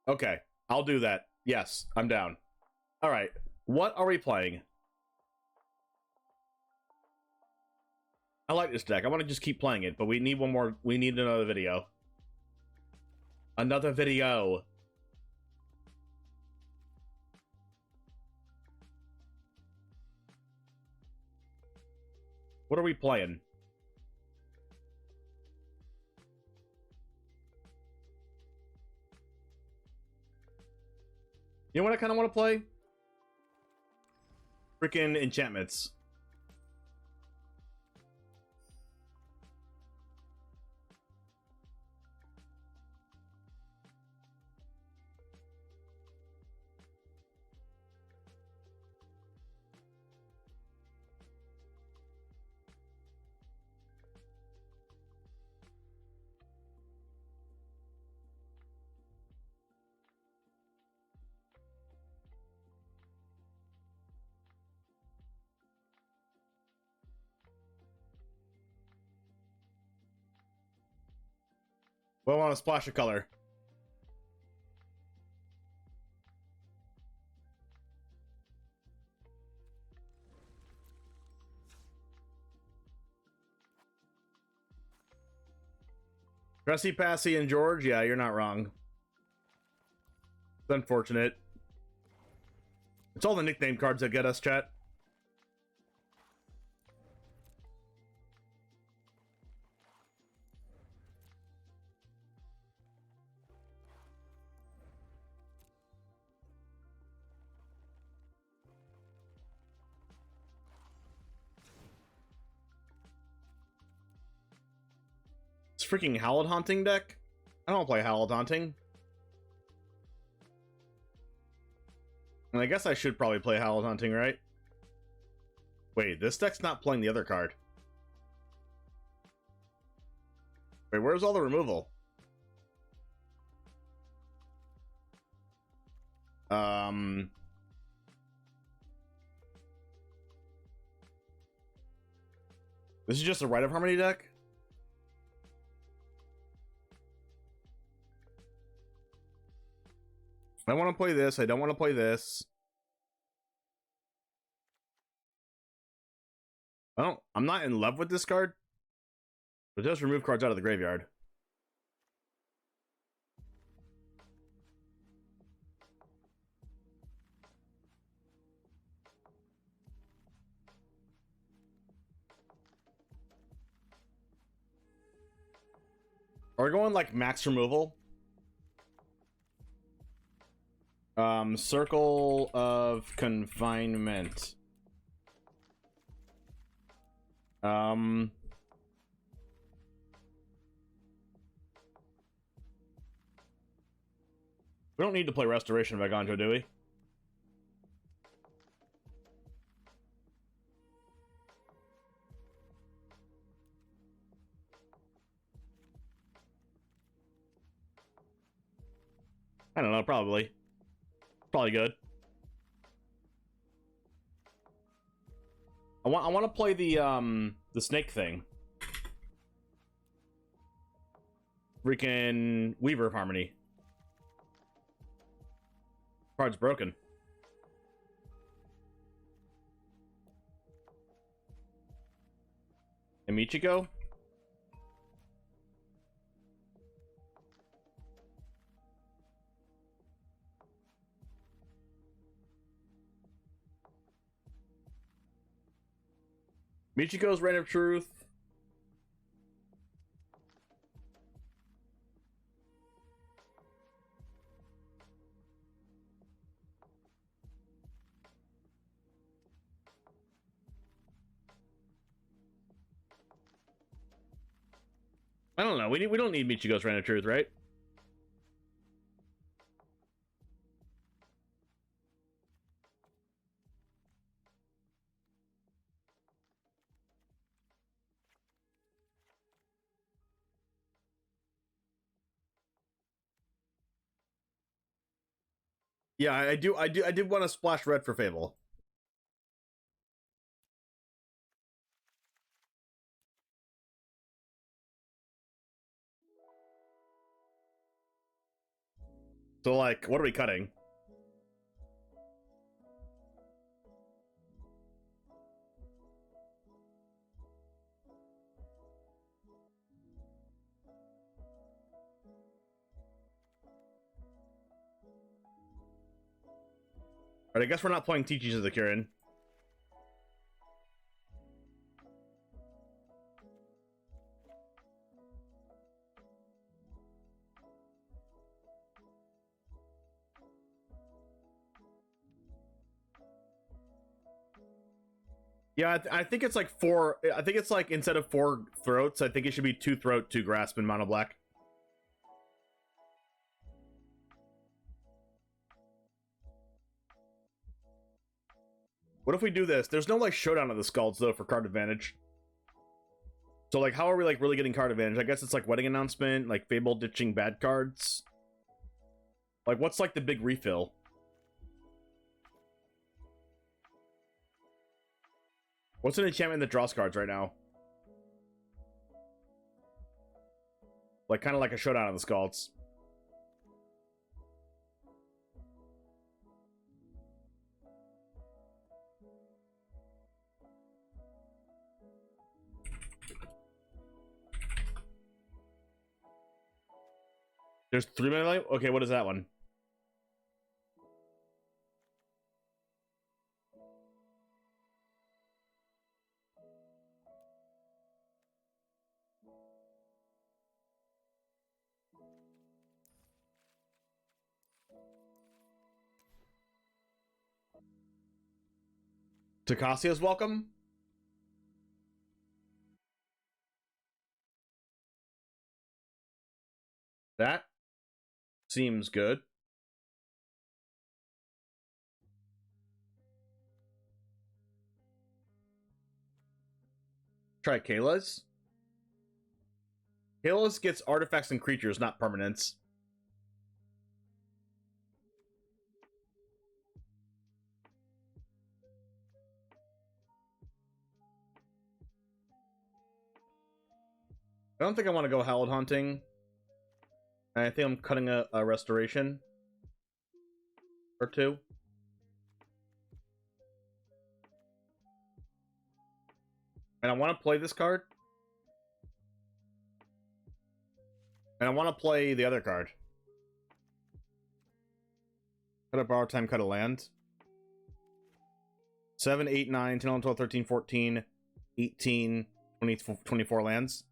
Okay, I'll do that. Yes, I'm down. All right, what are we playing? I like this deck. I want to just keep playing it, but we need one more. We need another video. Another video. What are we playing? You know what I kind of want to play? Freaking enchantments. Well, I want a splash of color. Cressy, Passy, and George? Yeah, you're not wrong. It's unfortunate. It's all the nickname cards that get us, chat. Freaking Hallowed Haunting deck? I don't play Hallowed Haunting. And I guess I should probably play Hallowed Haunting, right? Wait, this deck's not playing the other card. Wait, where's all the removal? This is just a Rite of Harmony deck? I want to play this. I don't want to play this. I'm not in love with this card. But it does remove cards out of the graveyard. Are we going like max removal? Circle of Confinement. Um, we don't need to play Restoration Vaganjo, do we? I don't know, probably. Probably good. I want to play the snake thing. Freaking Weaver of Harmony. Card's broken. And Michiko? Michiko's Reign of Truth. I don't know. We don't need Michiko's Reign of Truth, right? Yeah, I did want to splash red for Fable. So, like, what are we cutting? Alright, I guess we're not playing Teachings of the Kirin. Yeah, I think it's like 4. I think it's like instead of 4 throats, I think it should be 2 throat, 2 grasp, and mono black. What if we do this? There's no like showdown of the Skalds though for card advantage. So like, how are we like really getting card advantage? I guess it's like Wedding Announcement, like Fable ditching bad cards. Like, what's like the big refill? What's an enchantment that draws cards right now? Like, kind of like a showdown of the Skalds. There's 3 mana life? Okay, what is that one? Takasia's welcome? That seems good. Try Kayla's. Kayla's gets artifacts and creatures, not permanents. I don't think I want to go Hallowed Haunting. I think I'm cutting a restoration or 2. And I want to play this card. And I want to play the other card. Cut a borrow time, cut a land. 7, 8, 9, 10, 11, 12, 13, 14, 18, 20, 24 lands.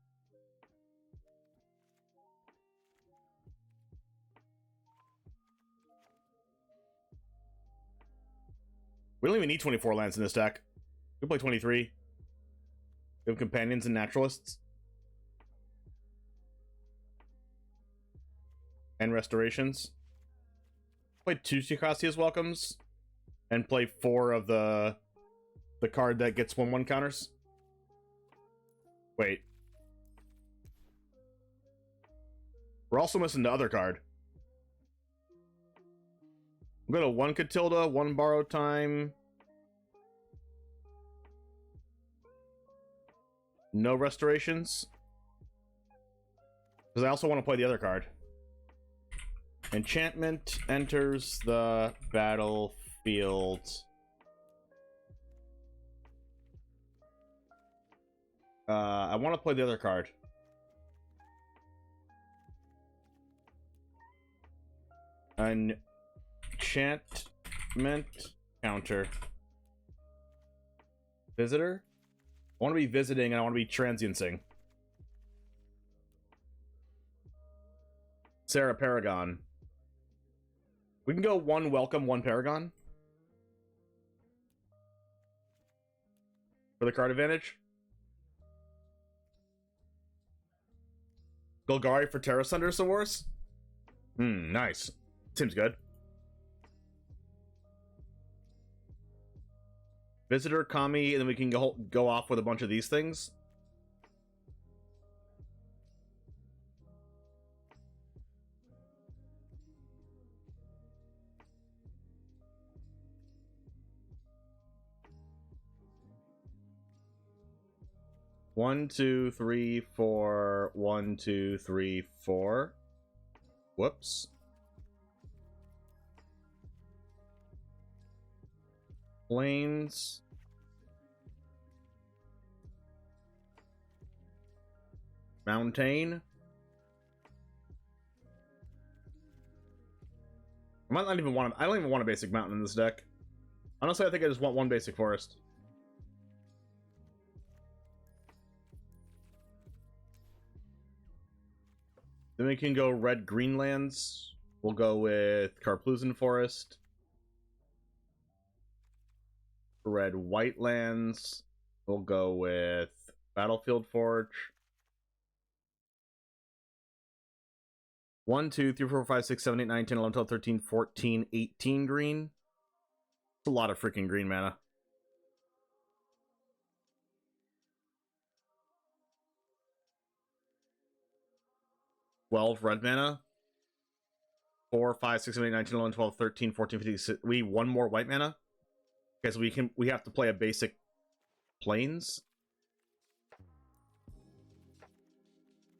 We don't even need 24 lands in this deck. We play 23. We have companions and naturalists. And restorations. Play 2 Crokeyz welcomes. And play 4 of the card that gets 1/1 counters. Wait. We're also missing the other card. I'm going to 1 Catilda, 1 borrow time. No restorations. Because I also want to play the other card. Enchantment enters the battlefield. I want to play the other card. Enchantment counter. Visitor? I want to be visiting and I want to be transienting. Sarah Paragon. We can go 1 welcome, 1 Paragon. For the card advantage. Golgari for Terra Sunder Wars. Nice. Seems good. Visitor, Kami, and then we can go off with a bunch of these things. One, two, three, four. 1, 2, 3, 4. Whoops. Plains. Mountain. I don't even want a basic mountain in this deck. Honestly, I think I just want 1 basic forest. Then we can go red Greenlands. We'll go with Karplusan Forest. Red Whitelands. We'll go with Battlefield Forge. 1, 2, 3, 4, 5, 6, 7, 8, 9, 10, 11, 12, 13, 14, 18 green. It's a lot of freaking green mana. Red mana. 4, 5, 6, 7, 8, 9, 10, 11, 12, 13, 14, 15, 16. We need 1 more white mana. Okay, so we have to play a basic plains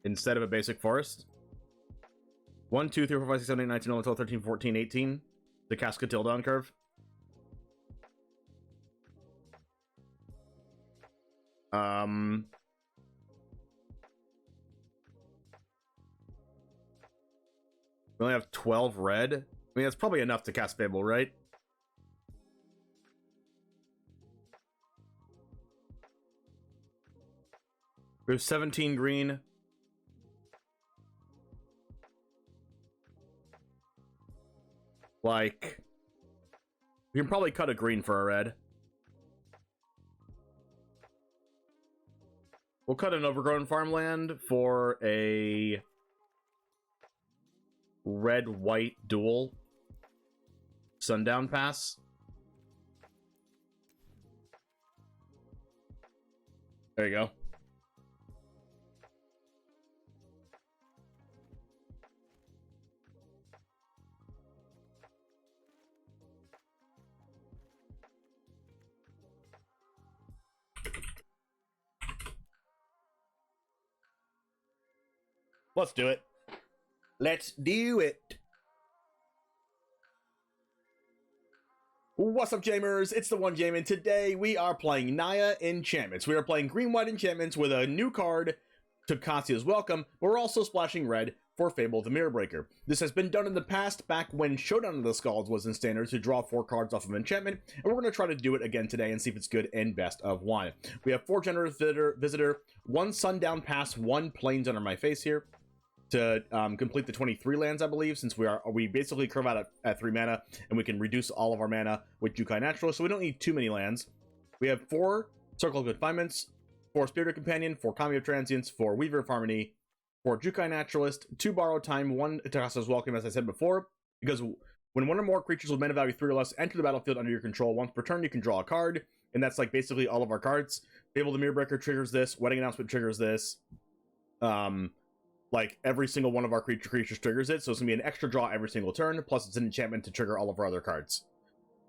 instead of a basic forest. 1, 2, 3, 4, 5, 6, 7, 8, 9, 10, 11, 12, 13, 14, 18. The cast Catilda on curve. We only have 12 red. I mean, that's probably enough to cast Fable, right? We have 17 green. Like, we can probably cut a green for a red. We'll cut an overgrown farmland for a red-white dual Sundown Pass. There you go. Let's do it. Let's do it. What's up, Jamers? It's the One Jam, and today we are playing Naya Enchantments. We are playing green-white enchantments with a new card to Kastia's Welcome, but we're also splashing red for Fable the Mirror Breaker. This has been done in the past, back when Showdown of the Scalds was in Standard, to draw 4 cards off of enchantment, and we're going to try to do it again today and see if it's good in best of 1. We have 4 Generous Visitor, 1 Sundown Pass, 1 Plains under my face here, to complete the 23 lands, I believe, since we basically curve out at 3 mana, and we can reduce all of our mana with Jukai Natural, so we don't need too many lands. We have 4 Circle of Confinements, 4 Spirited Companion, 4 Kami of Transience, 4 Weaver of Harmony, 4 Jukai Naturalist, 2 Borrow Time, 1 Takasa's Welcome, as I said before, because when one or more creatures with mana value 3 or less enter the battlefield under your control, once per turn you can draw a card, and that's like basically all of our cards. Fable the Mirror Breaker triggers this, Wedding Announcement triggers this, like every single one of our creatures triggers it, so it's gonna be an extra draw every single turn, plus it's an enchantment to trigger all of our other cards.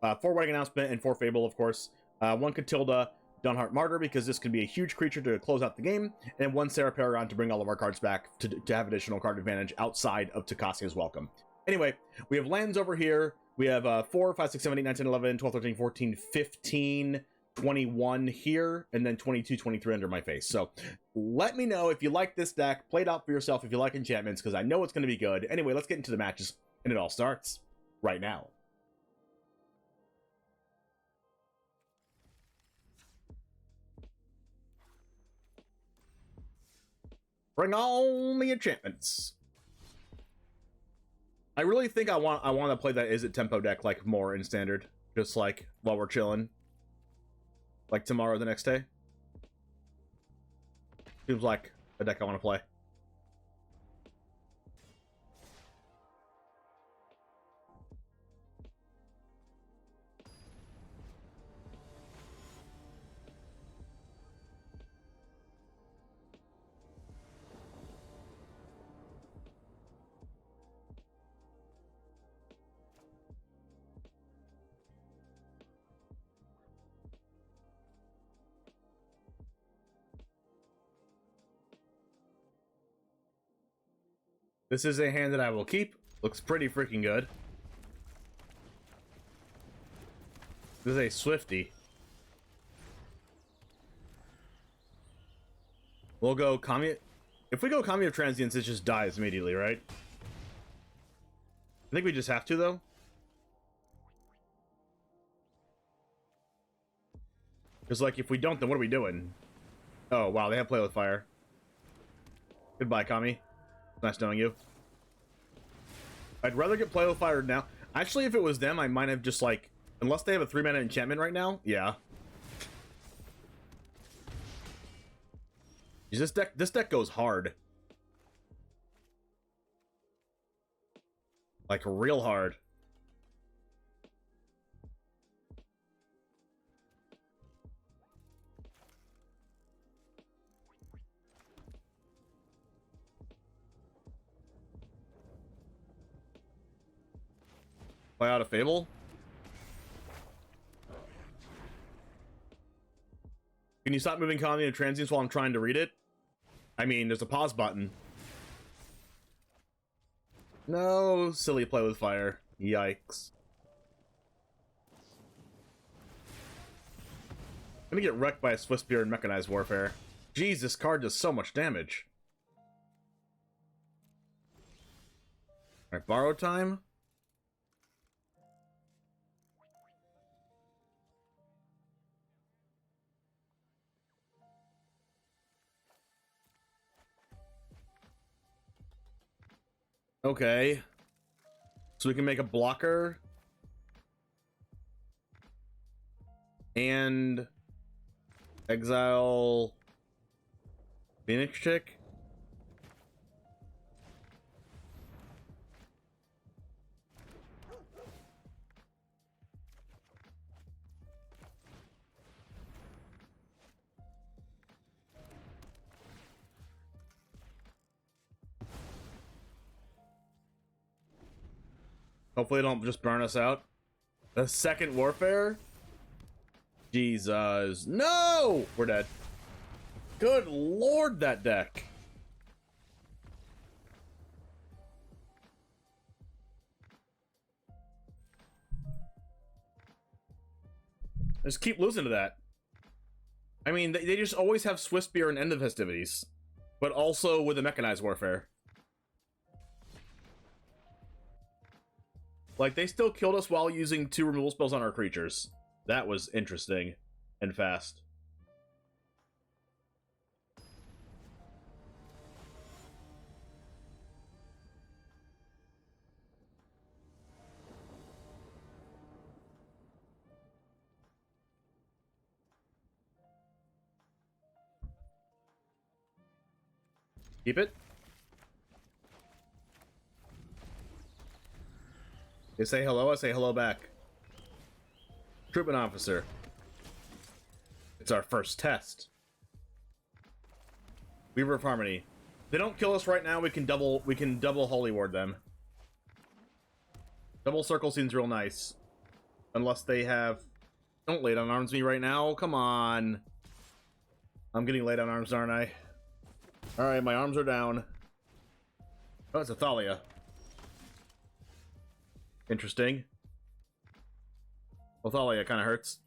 4 Wedding Announcement and 4 Fable, of course. 1 Catilda, Dunheart Martyr, because this could be a huge creature to close out the game, and 1 Sarah Paragon to bring all of our cards back to have additional card advantage outside of Takasia's Welcome. Anyway, we have lands over here. We have 4, 5, 6, 7, 8, 9, 10, 11, 12, 13, 14, 15, 21 here, and then 22, 23 under my face. So let me know if you like this deck. Play it out for yourself if you like enchantments, because I know it's going to be good. Anyway, let's get into the matches, and it all starts right now. Bring on the enchantments. I really think I want to play that Is It Tempo deck like more in standard, just like while we're chilling, like tomorrow or the next day. Seems like a deck I want to play. This is a hand that I will keep. Looks pretty freaking good. This is a Swifty. We'll go Kami. If we go Kami of Transience, it just dies immediately, right? I think we just have to, though. Because, like, if we don't, then what are we doing? Oh, wow, they have Play with Fire. Goodbye, Kami. Nice knowing you. I'd rather get Play with Fire now. Actually, if it was them, I might have just, like... Unless they have a 3-mana enchantment right now, yeah. This deck goes hard. Like, real hard. Play out a Fable. Can you stop moving Kami and Transience while I'm trying to read it? I mean, there's a pause button. No, silly Play with Fire. Yikes. I'm gonna get wrecked by a Swiss Spear and Mechanized Warfare. Jeez, this card does so much damage. Alright, Borrow Time. Okay. So we can make a blocker. And exile Phoenix Chick. Hopefully they don't just burn us out. The second Warfare? Jesus. No! We're dead. Good lord, that deck. Just keep losing to that. I mean, they just always have Swiss Spear and End of Festivities. But also with the Mechanized Warfare. Like, they still killed us while using 2 removal spells on our creatures. That was interesting and fast. Keep it. They say hello, I say hello back. Recruitment officer. It's our first test. Weaver of Harmony. If they don't kill us right now, we can double Holy Ward them. Double circle seems real nice. Unless they have... Don't lay down arms me right now. Come on. I'm getting laid on arms, aren't I? Alright, my arms are down. Oh, it's a Thalia. Interesting. Well, Thalia kind of hurts.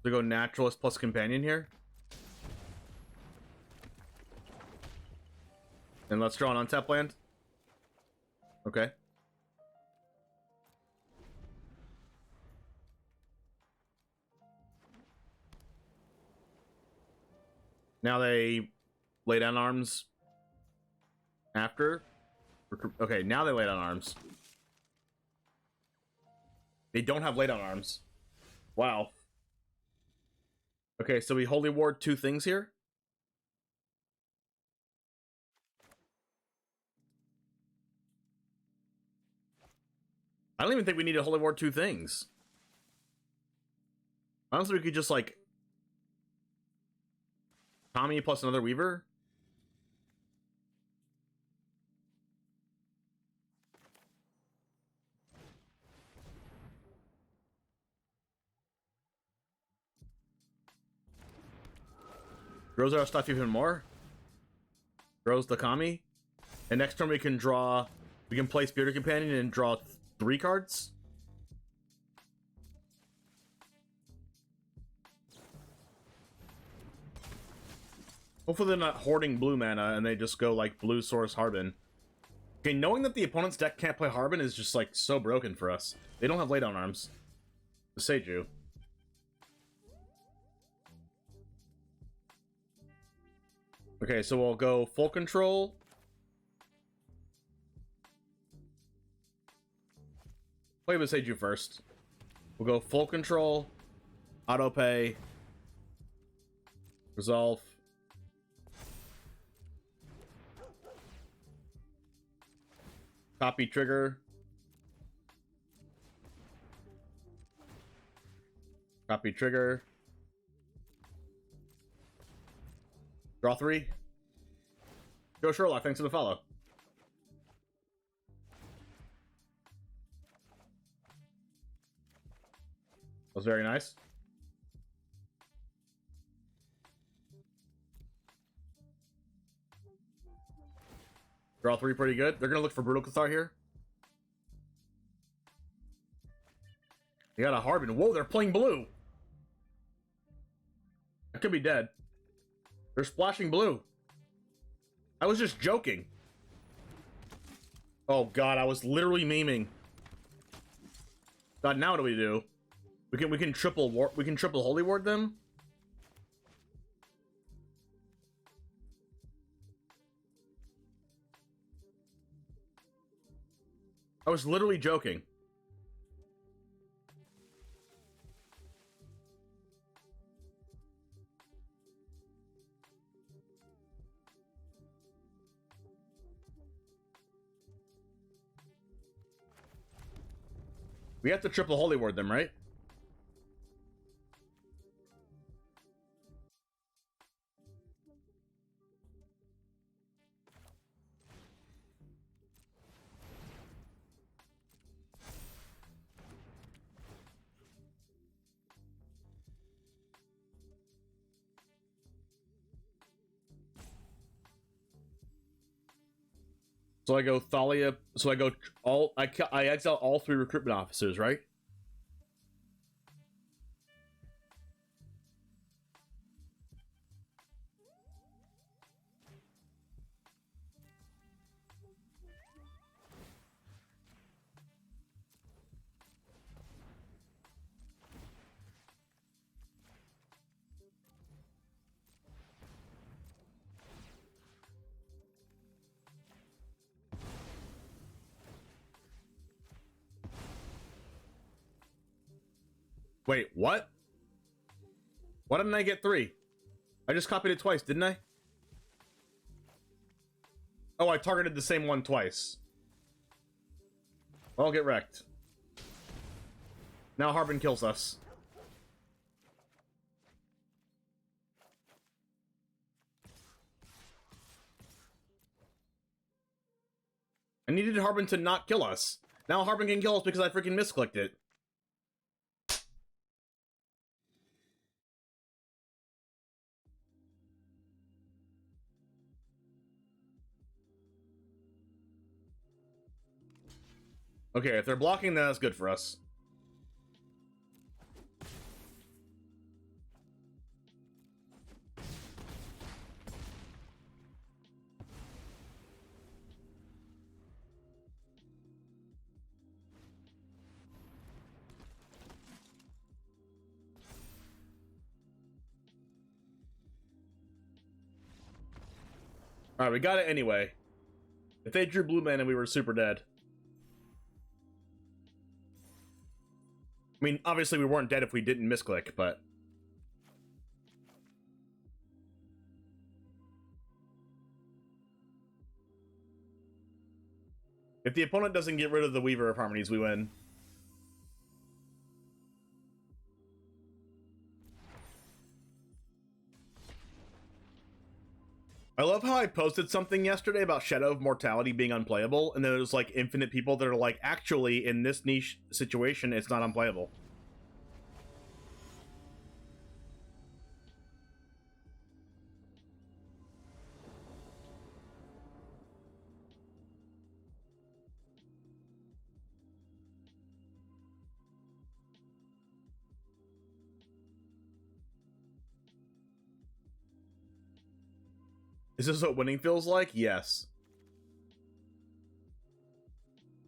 So go Naturalist plus Companion here. And let's draw an untap land. Okay. Now they lay down arms after. Okay, now they lay down arms. They don't have lay down arms. Wow. Okay, so we Holy Ward 2 things here. I don't even think we need to Holy Ward 2 things. Honestly, we could just, like, Tommy plus another Weaver. Grows our stuff even more. Grows the Kami. And next turn we can draw... We can play Spirit Companion and draw 3 cards. Hopefully they're not hoarding blue mana and they just go like blue Source Harbin. Okay, knowing that the opponent's deck can't play Harbin is just like so broken for us. They don't have laydown arms. The Seiju. Okay, so we'll go full control. Play with Seiju first. We'll go full control, auto pay, resolve. Copy trigger. Copy trigger. Draw 3. Joe Sherlock, thanks for the follow. That was very nice. Draw 3 pretty good. They're gonna look for Brutal Cathar here. They got a Harbin. Whoa, they're playing blue. I could be dead. They're splashing blue. I was just joking. Oh god, I was literally memeing. God, now what do we do? We can triple Holy Ward them. I was literally joking. We have to triple Holy Ward them, right? So I go Thalia. So I go all. I exile all 3 recruitment officers, right? Wait, what? Why didn't I get 3? I just copied it twice, didn't I? Oh, I targeted the same one twice. I'll get wrecked. Now Harbin kills us. I needed Harbin to not kill us. Now Harbin can kill us because I freaking misclicked it. Okay, if they're blocking, then that's good for us. Alright, we got it anyway. If they drew blue mana, we were super dead. I mean, obviously we weren't dead if we didn't misclick, but... if the opponent doesn't get rid of the Weaver of Harmonies, we win. I love how I posted something yesterday about Shadow of Mortality being unplayable, and then there's like infinite people that are like, actually, in this niche situation, it's not unplayable. Is this what winning feels like? Yes.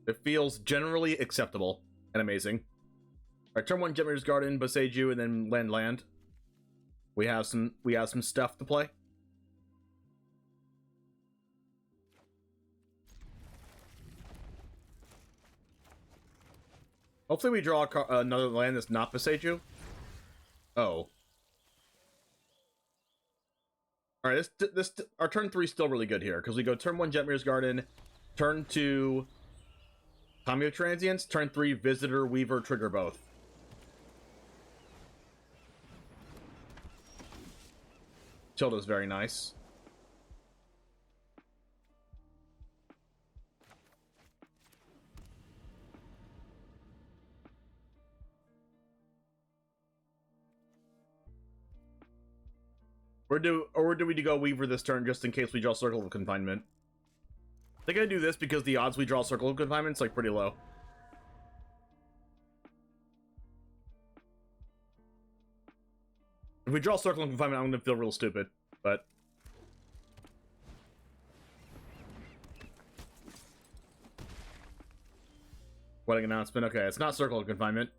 It feels generally acceptable and amazing. Alright, turn 1 Jetmir's Garden, Boseiju, and then land. We have some stuff to play. Hopefully we draw another land that's not Boseiju. Oh. Alright, our turn 3 is still really good here, because we go turn 1 Jetmir's Garden, turn 2 Kameo Transients, turn 3 Visitor, Weaver, trigger both. Tilda's very nice. Or do we go Weaver this turn just in case we draw Circle of Confinement? I think I do this because the odds we draw Circle of Confinement is like pretty low. If we draw Circle of Confinement, I'm gonna feel real stupid, but... wedding announcement. Okay, it's not Circle of Confinement.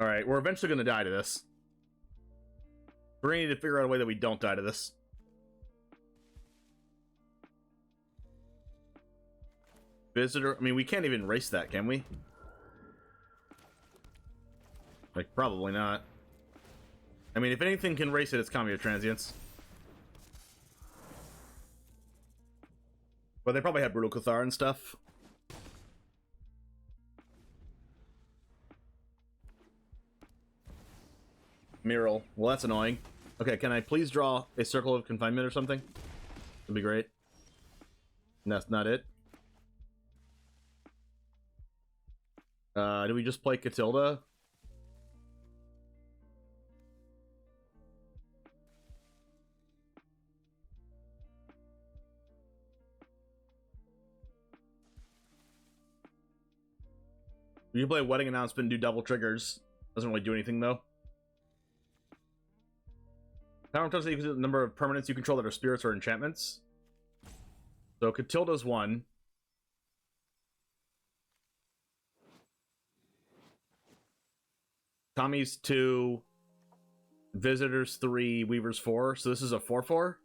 Alright, we're eventually gonna die to this. We're gonna need to figure out a way that we don't die to this. Visitor, I mean, we can't even erase that, can we? Like, probably not. I mean, if anything can erase it, it's Kameo Transients. But they probably have Brutal Cathar and stuff. Mural. Well, that's annoying. Okay, can I please draw a Circle of Confinement or something? That'd be great. And that's not it. Do we just play Catilda? We can play Wedding Announcement and do double triggers. Doesn't really do anything, though. Power tells you the number of permanents you control that are spirits or enchantments. So Catilda's 1. Tommy's 2. Visitor's 3. Weaver's 4. So this is a 4/4.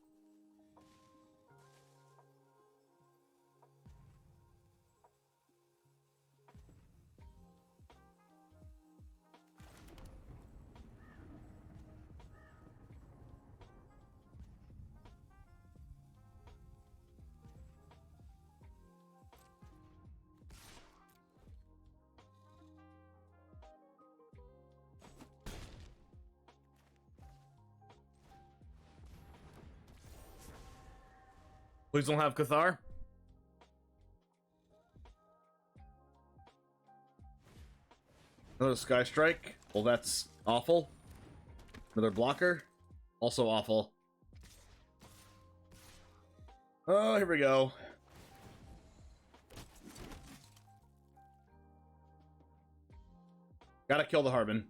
Please don't have Cathar. Another Sky Strike. Well, that's awful. Another blocker. Also awful. Oh, here we go. Gotta kill the Harbin.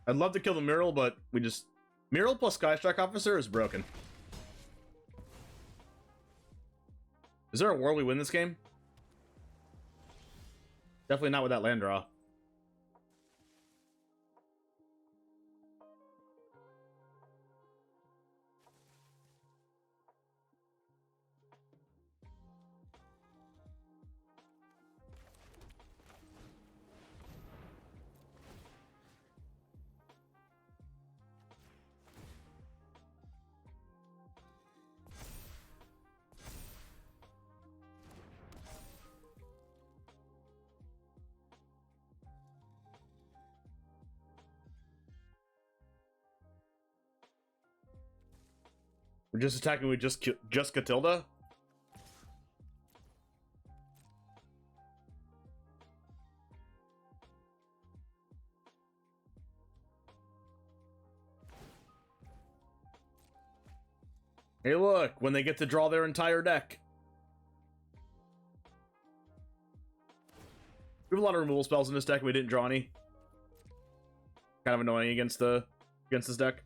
I'd love to kill the Mural, but we just... Mural plus Skystrike Officer is broken. Is there a world we win this game? Definitely not with that land draw. We're just attacking with just Catilda? Hey look, when they get to draw their entire deck. We have a lot of removal spells in this deck and we didn't draw any. Kind of annoying against this deck.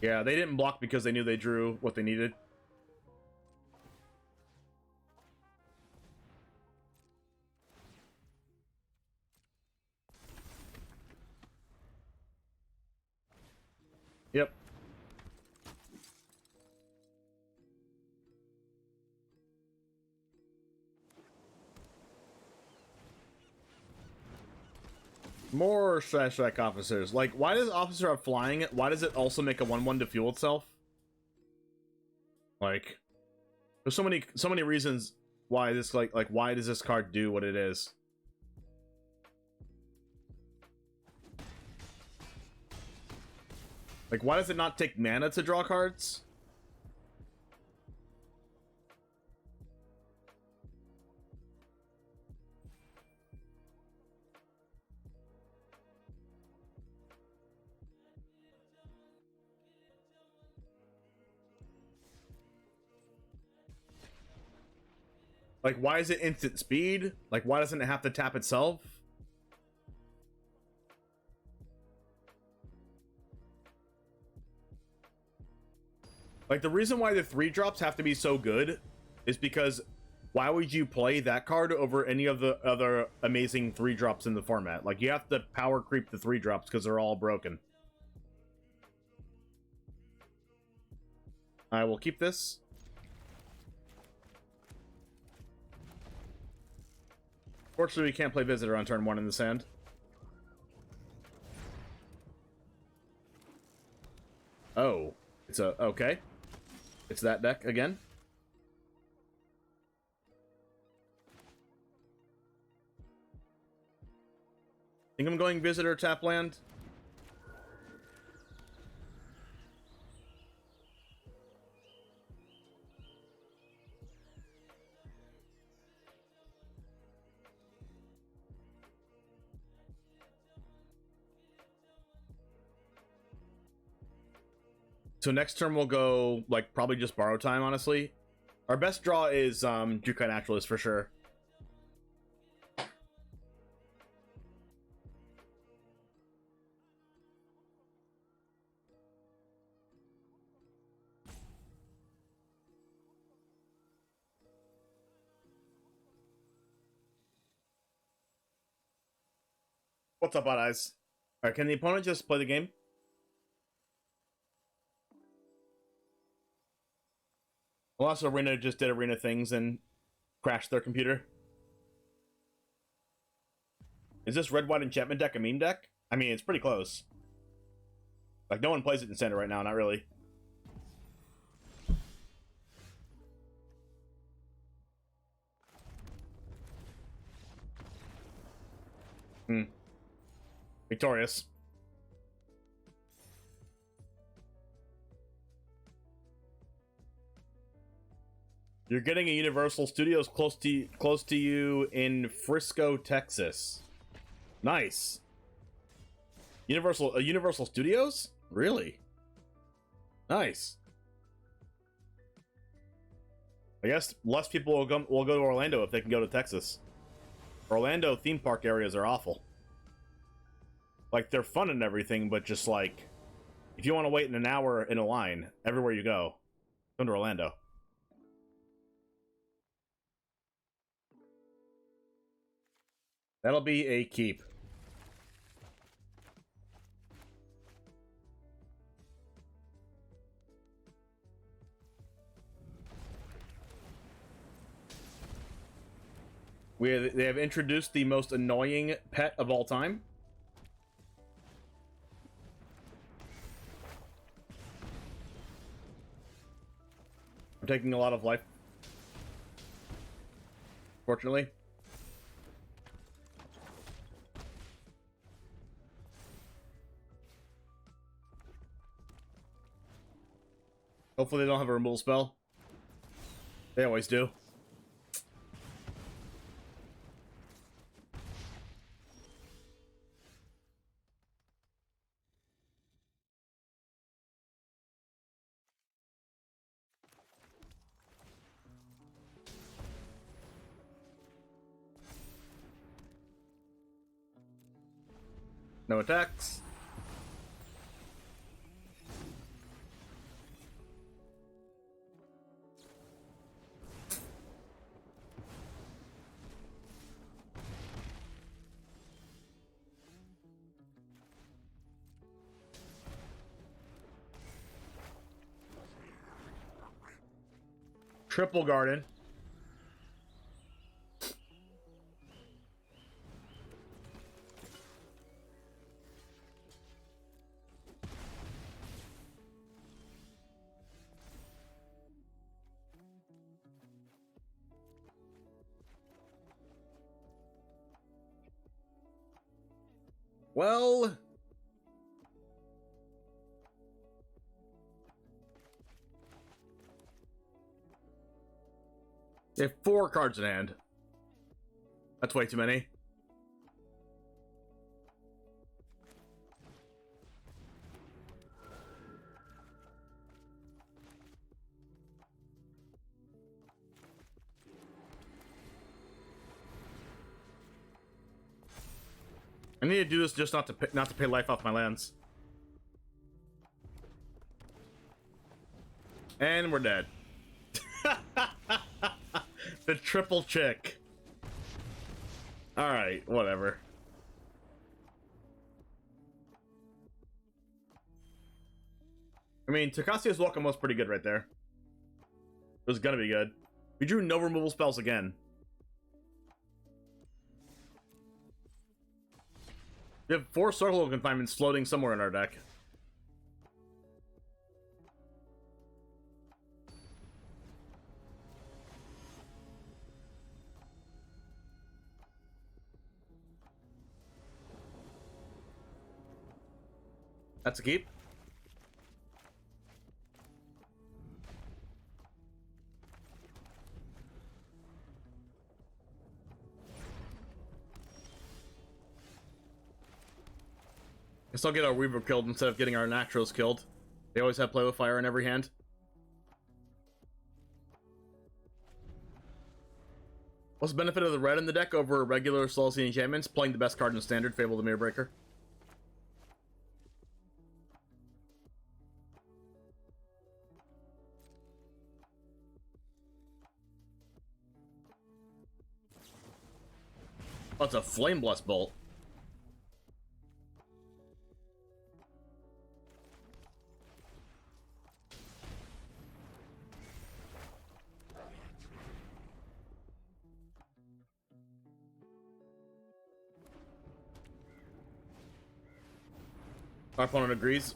Yeah, they didn't block because they knew they drew what they needed. Yep. More Strike officers. Like, why does officer have flying? Why does it also make a 1/1 to fuel itself? Like, there's so many reasons why this like why does this card do what it is? Like, why does it not take mana to draw cards? Like, why is it instant speed? Like, why doesn't it have to tap itself? Like, the reason why the 3-drops have to be so good is because why would you play that card over any of the other amazing 3-drops in the format? Like, you have to power creep the 3-drops because they're all broken. I will keep this. Fortunately, we can't play Visitor on turn 1 in the sand. Oh, it's a... okay. It's that deck again. Think I'm going Visitor tap land. So next turn we'll go, like, probably just Borrow Time, honestly. Our best draw is Jukai Naturalist for sure. What's up, Odd Eyes? Alright, can the opponent just play the game? Unless Arena just did Arena things and crashed their computer. Is this red-white enchantment deck a meme deck? I mean, it's pretty close. Like, no one plays it in Standard right now, not really. Victorious. You're getting a Universal Studios close to you in Frisco, Texas. Nice. Universal Studios? Really? Nice. I guess less people will go to Orlando if they can go to Texas. Orlando theme park areas are awful. Like, they're fun and everything, but just like, if you want to wait in an hour in a line everywhere you go, come to Orlando. That'll be a keep. They have introduced the most annoying pet of all time. I'm taking a lot of life, fortunately. Hopefully they don't have a removal spell. They always do. No attacks. Triple Garden. Well, they have 4 cards in hand. That's way too many. I need to do this just not to pay life off my lands. And we're dead. The triple chick. Alright, whatever. I mean, Takasio's Welcome was pretty good right there. It was gonna be good. We drew no removal spells again. We have 4 Circle of Confinements floating somewhere in our deck. That's a keep. Guess I'll get our Weaver killed instead of getting our Naturals killed. They always have Play with Fire in every hand. What's the benefit of the red in the deck over regular Celestial Enchantments? Playing the best card in Standard, Fable the Mirror Breaker. Oh, it's a Flame Blast Bolt. Our opponent agrees.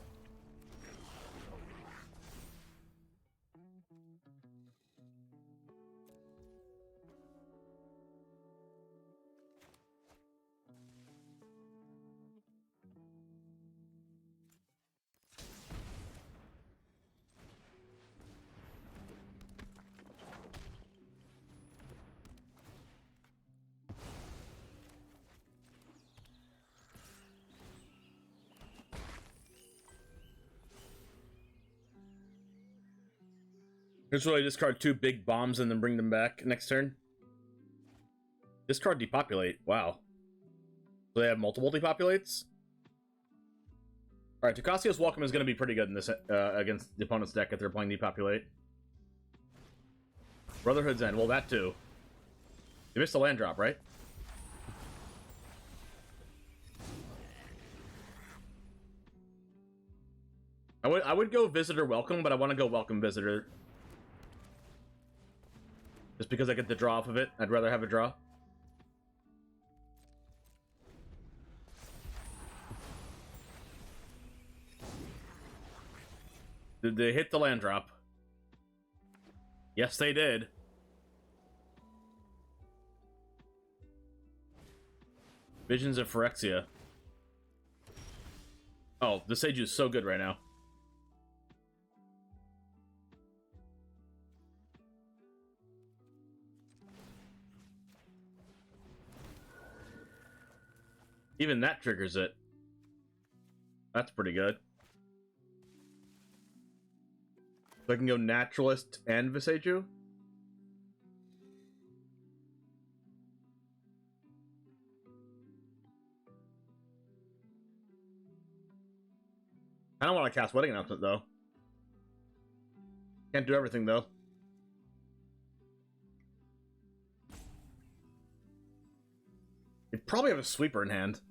Here's where I discard 2 big bombs and then bring them back next turn. Discard depopulate. Wow. So they have multiple depopulates? Alright, Tucasio's Welcome is going to be pretty good in this against the opponent's deck if they're playing depopulate. Brotherhood's End. Well, that too. You missed a land drop, right? I would go Visitor Welcome, but I want to go Welcome Visitor. Just because I get the draw off of it. I'd rather have a draw. Did they hit the land drop? Yes, they did. Visions of Phyrexia. Oh, the Seiju is so good right now. Even that triggers it. That's pretty good. So I can go Naturalist and Viseiju? I don't want to cast Wedding Announcement, though. Can't do everything, though. You probably have a Sweeper in hand.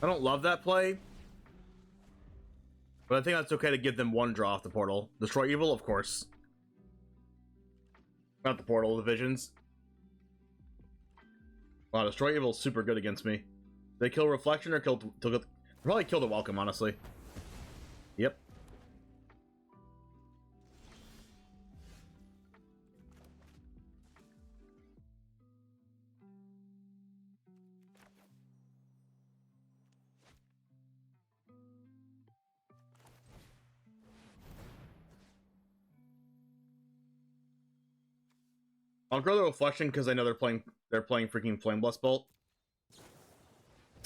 I don't love that play, but I think that's okay to give them 1 draw off the portal. Destroy Evil, of course. Not the portal, the Visions. Wow, Destroy Evil is super good against me. They kill Reflection or probably kill the Welcome, honestly. Yep. I'll grow the Reflection because I know they're playing freaking Flame Blast Bolt.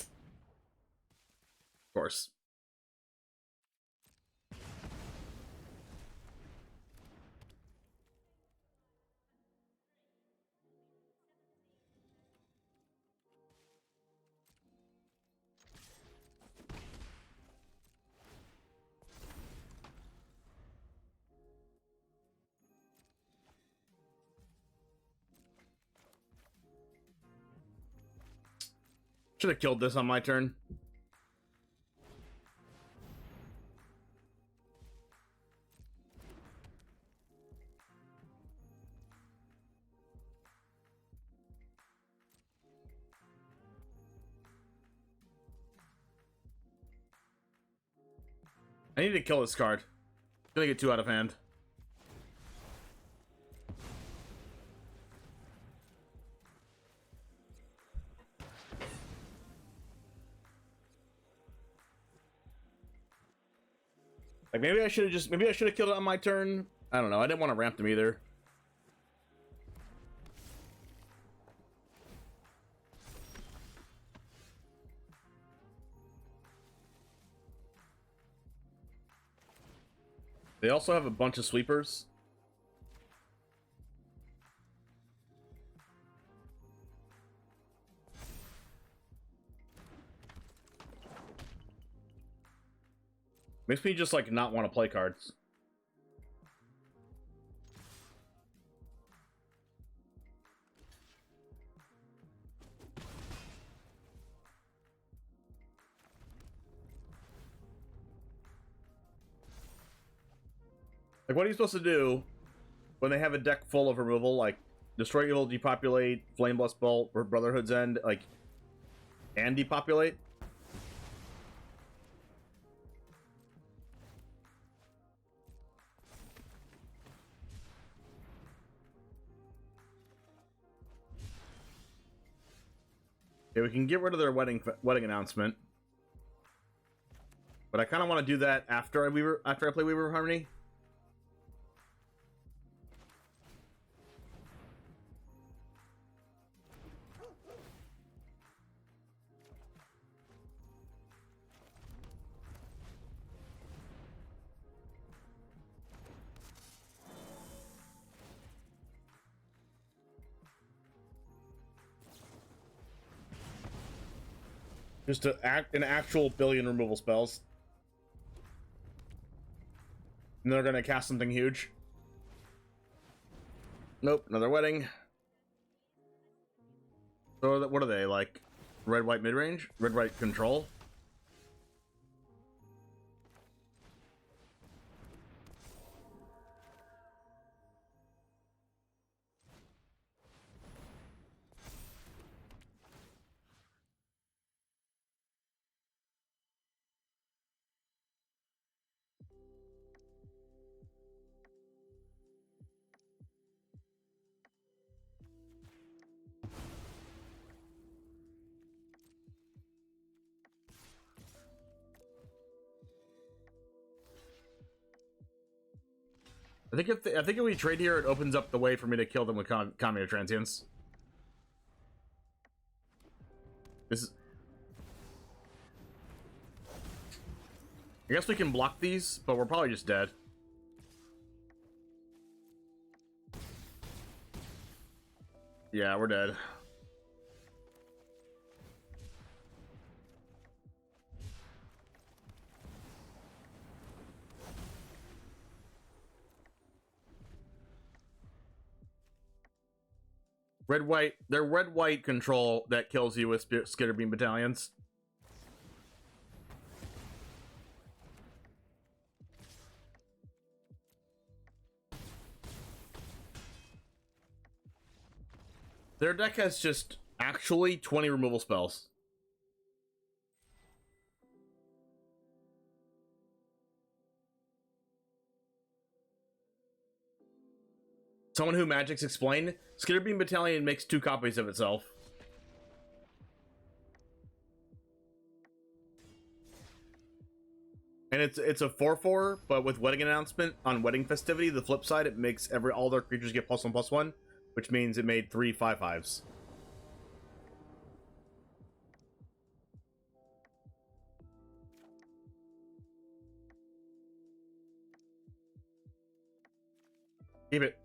Of course. Should have killed this on my turn. I need to kill this card. I'm gonna get 2 out of hand. Like maybe I should have killed it on my turn. I don't know. I didn't want to ramp them either. They also have a bunch of sweepers. Makes me just like not want to play cards. Like, what are you supposed to do when they have a deck full of removal? Like, Destroy Evil, depopulate, Flame Blast Bolt, or Brotherhood's End, like, and depopulate. Yeah, we can get rid of their wedding announcement. But I kind of want to do that after I play Weaver of Harmony. Just to act an actual billion removal spells. And they're gonna cast something huge. Nope, another wedding. So what are they, like red white mid-range? Red white control? I think if we trade here, it opens up the way for me to kill them with Kameo Transients. This is... I guess we can block these, but we're probably just dead. Yeah, we're dead. Red-white, they're red-white control that kills you with Skitter Beam Battalions. Their deck has just actually 20 removal spells. Someone who Magic's explained, Skitter Beam Battalion makes 2 copies of itself. And it's a 4/4, but with Wedding Announcement on Wedding Festivity, the flip side, it makes all their creatures get +1/+1, which means it made 3 5/5s. Keep it.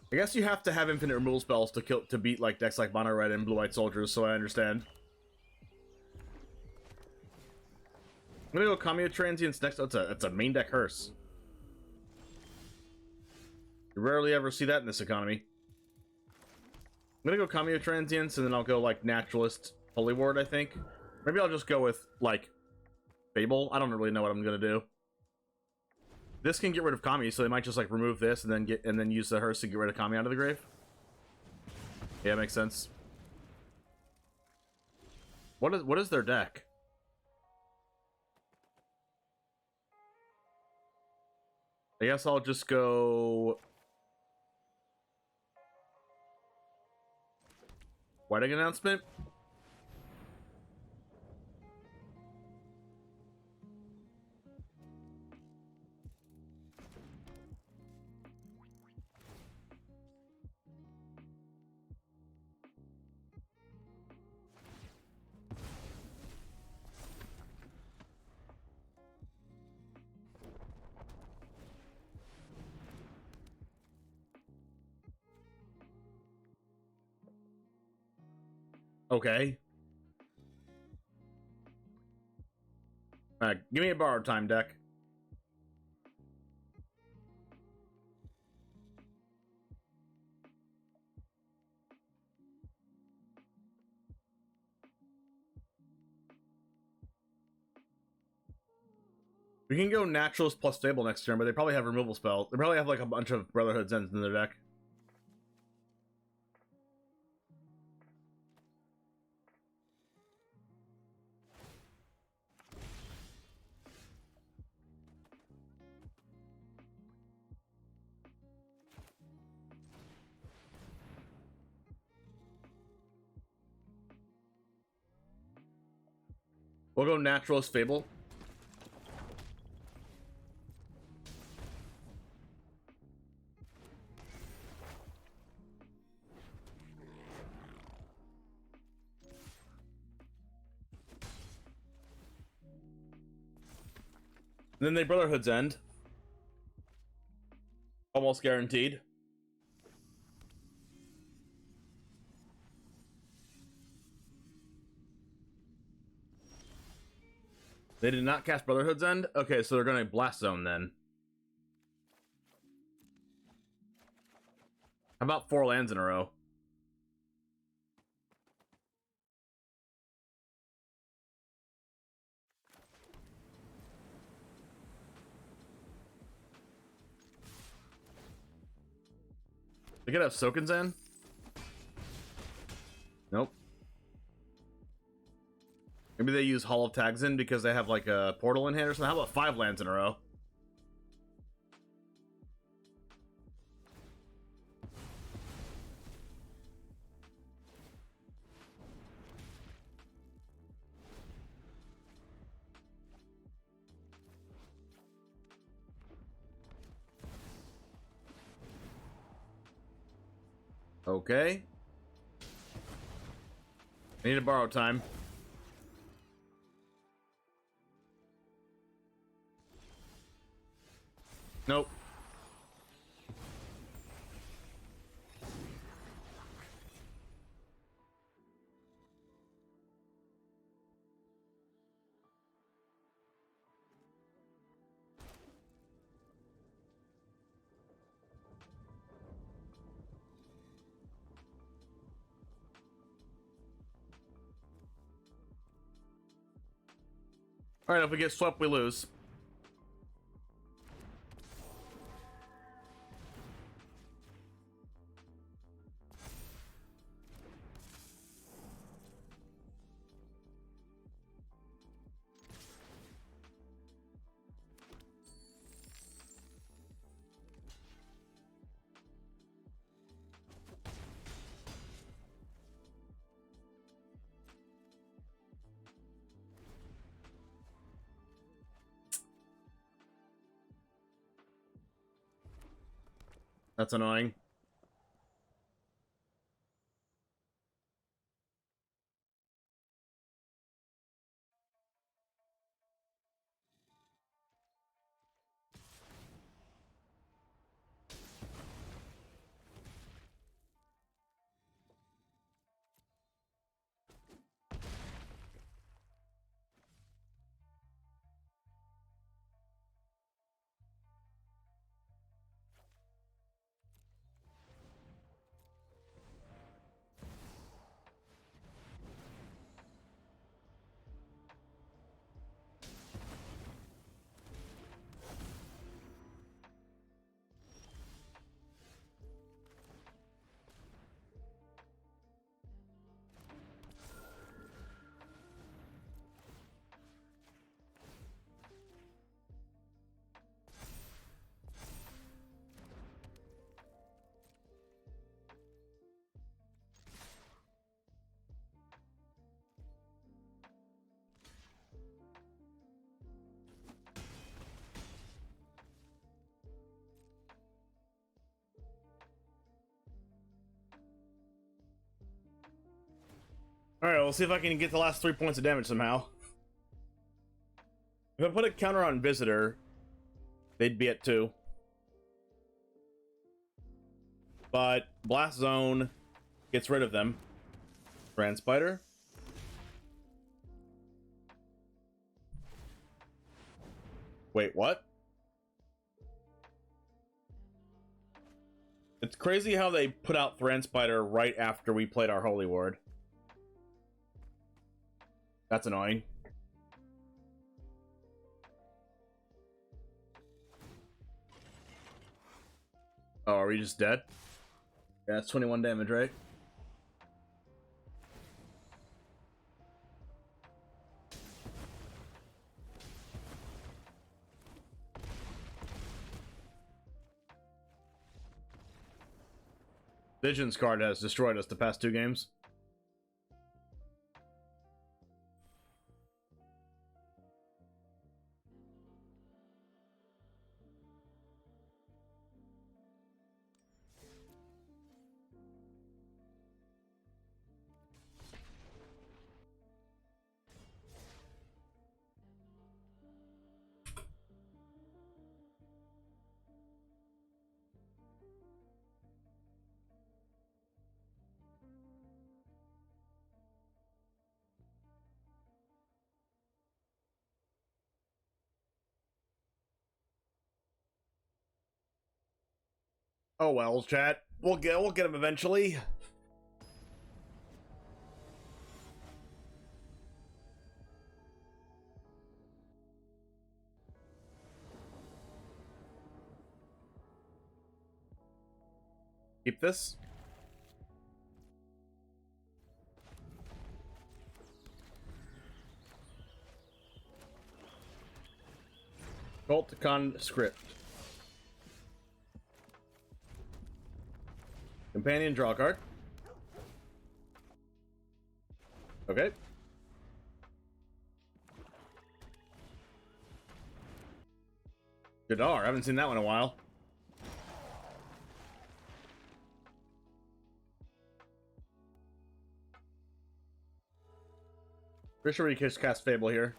I guess you have to have infinite removal spells to beat like decks like Mono Red and Blue White Soldiers, so I understand. I'm gonna go Kameo Transients next. Oh, it's a main deck hearse. You rarely ever see that in this economy. I'm gonna go Kameo Transients, and then I'll go like Naturalist Holy Ward, I think. Maybe I'll just go with like Fable. I don't really know what I'm gonna do. This can get rid of Kami, so they might just like remove this and then use the hearse to get rid of Kami out of the grave. Yeah, makes sense. What is their deck? I guess I'll just go Wedding Announcement. Okay. Alright, give me a borrowed time deck. We can go Naturalist plus Stable next turn, but they probably have removal spell. They probably have like a bunch of Brotherhood's Ends in their deck. We'll go Naturalist Fable. Then they Brotherhood's End. Almost guaranteed. They did not cast Brotherhood's End? Okay, so they're going to Blast Zone then. How about 4 lands in a row? They could have Soken's in? Nope. Maybe they use Hall of Tags in because they have like a portal in hand or something. How about 5 lands in a row? Okay. I need to borrow time. Nope. All right, if we get swept, we lose. That's annoying. All right, we'll see if I can get the last 3 points of damage somehow. If I put a counter on Visitor, they'd be at 2. But Blast Zone gets rid of them. Grand Spider. Wait, what? It's crazy how they put out Thran Spider right after we played our Holy Ward. That's annoying. Oh, are we just dead? Yeah, that's 21 damage, right? Vision's card has destroyed us the past 2 games. Oh well, chat. We'll get him eventually. Keep this. Cult conscript. Companion, draw a card. Okay. Jadar, I haven't seen that one in a while. Pretty sure we just cast Fable here.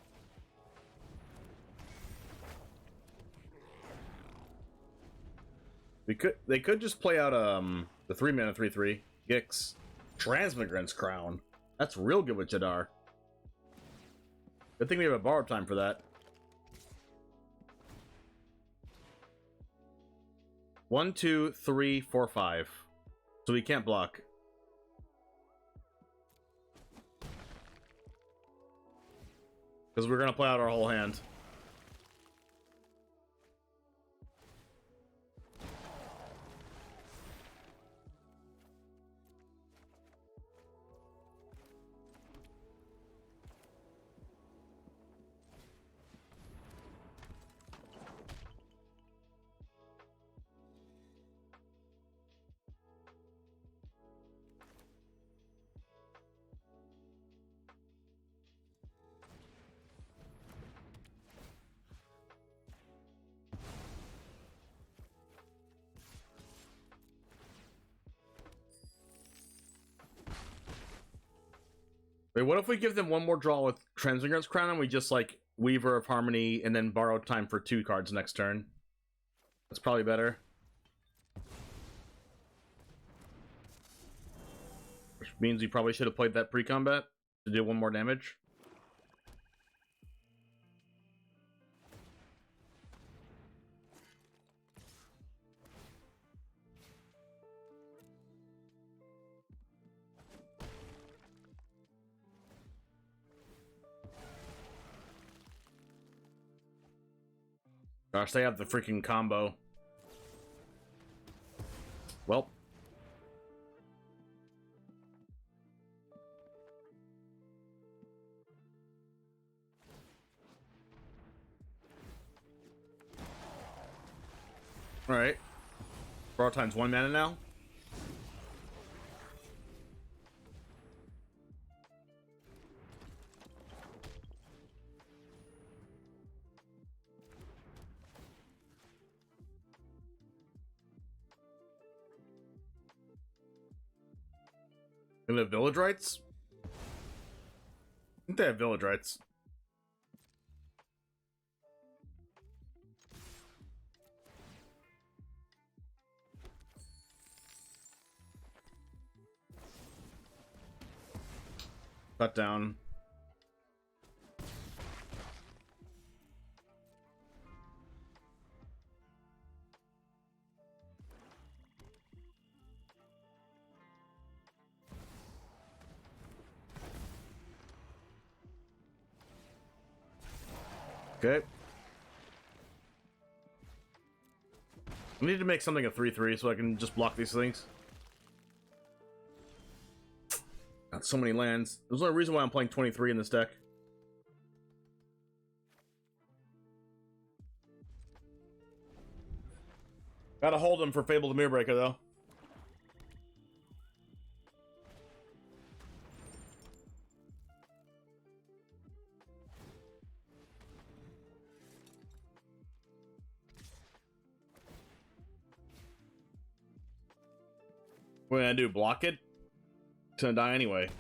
They could just play out the 3-mana 3/3 Gix Transmigrant's Crown. That's real good with Jadar. Good thing we have a borrowed time for that. 1, 2, 3, 4, 5. So we can't block. Because we're gonna play out our whole hand. Wait, what if we give them one more draw with Transmigrant's Crown and we just like Weaver of Harmony and then borrow time for 2 cards next turn? That's probably better. Which means we probably should have played that pre-combat to do 1 more damage. Gosh, they have the freaking combo. Well. Alright. Borrow time's 1 mana now. And they have village rights? I think they have village rights. Cut down. Okay. I need to make something a 3/3 so I can just block these things. Got so many lands. There's no reason why I'm playing 23 in this deck. Gotta hold him for Fable the Mirrorbreaker, though. What gonna do? Block it? It's gonna die anyway.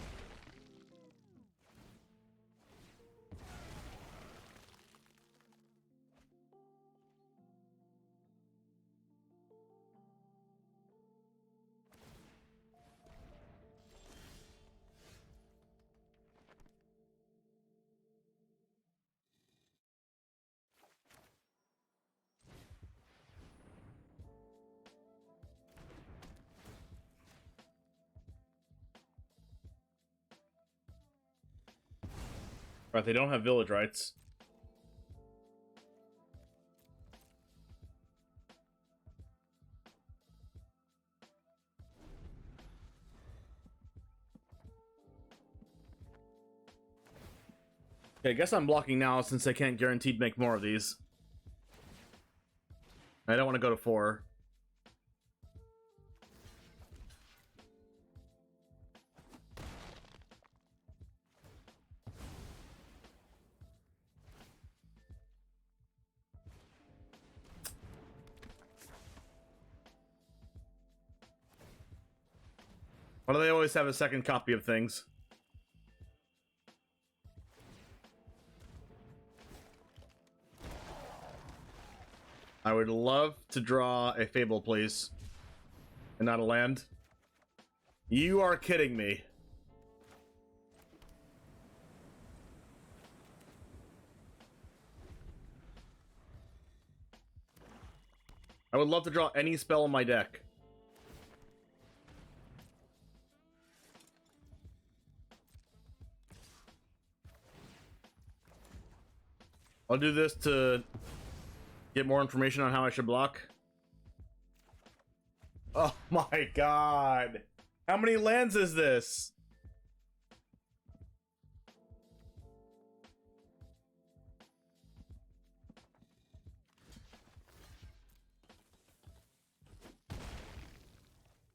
Right, they don't have village rights. Okay, I guess I'm blocking now since I can't guaranteed make more of these. I don't want to go to 4. Why do they always have a second copy of things? I would love to draw a Fable, please. And not a land. You are kidding me. I would love to draw any spell in my deck. I'll do this to get more information on how I should block. Oh my god. How many lands is this?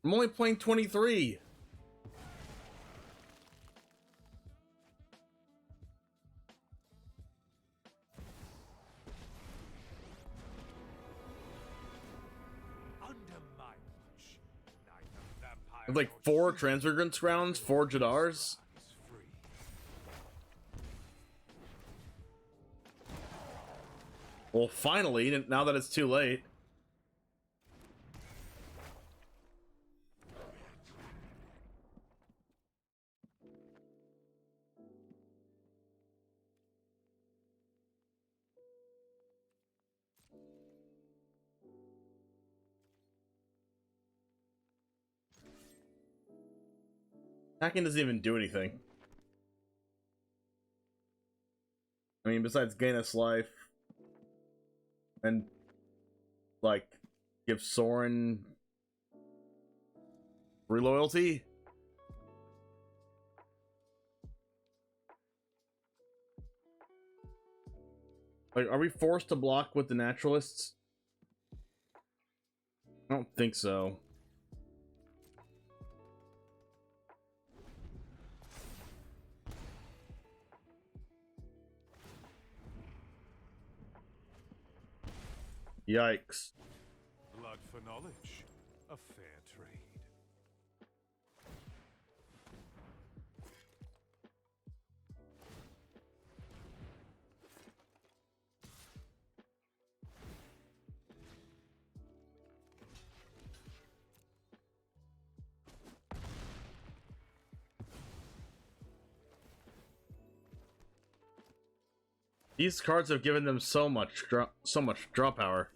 I'm only playing 23. Like 4 Transmigrant Grounds, 4 Jadars. Well, finally, now that it's too late. Hacking doesn't even do anything. I mean, besides gain us life and like give Soren free loyalty. Like, are we forced to block with the naturalists? I don't think so. Yikes. Blood for knowledge. A fair trade. These cards have given them so much draw power.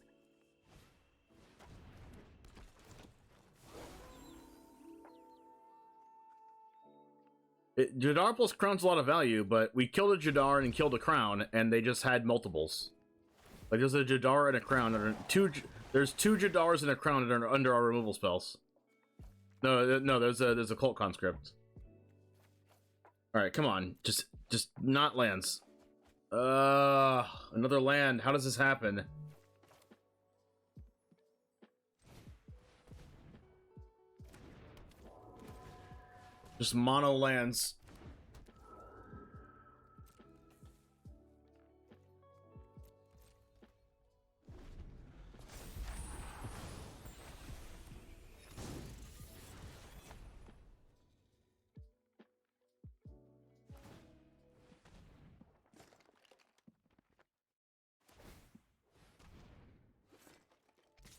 Jadar plus Crown's a lot of value, but we killed a Jadar and killed a Crown, and they just had multiples. Like, there's a Jadar and a Crown, and There's $200 in a crown under our removal spells. No, there's a cult conscript. All right, come on, just not lands. Another land. How does this happen? Just mono lands.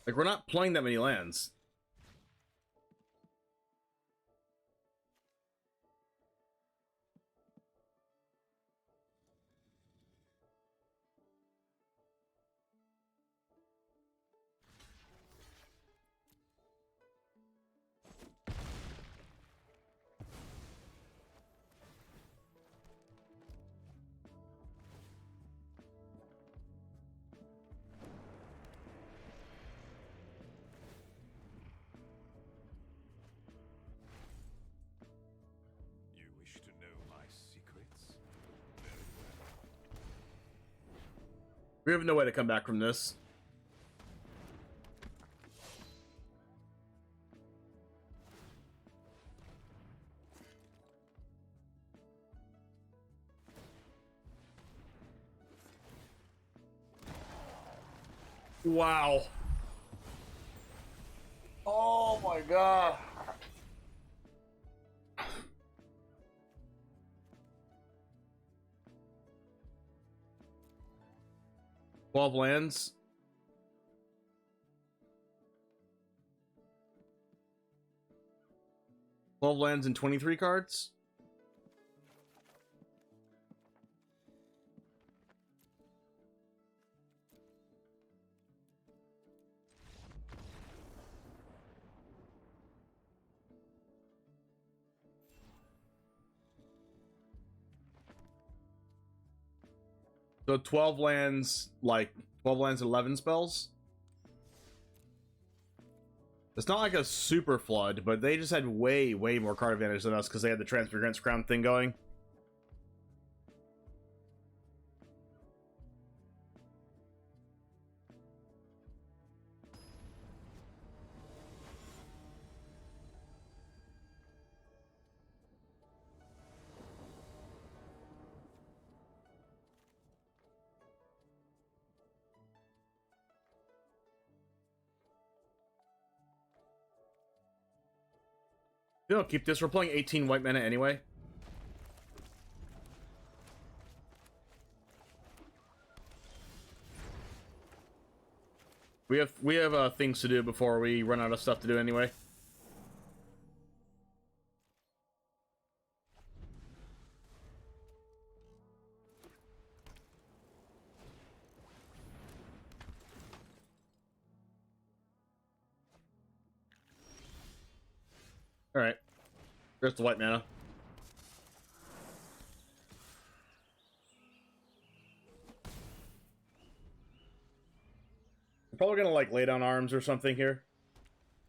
Like, we're not playing that many lands. You wish to know my secrets? Very well. We have no way to come back from this. Wow. Oh my god. Twelve lands. And 23 cards. So 12 lands, like 12 lands and 11 spells. It's not like a super flood, but they just had way more card advantage than us because they had the Transmigrant's Crown thing going. You know, keep this. We're playing 18 white mana anyway. We have things to do before we run out of stuff to do anyway. All right, there's the white mana. We're probably gonna like lay down arms or something here.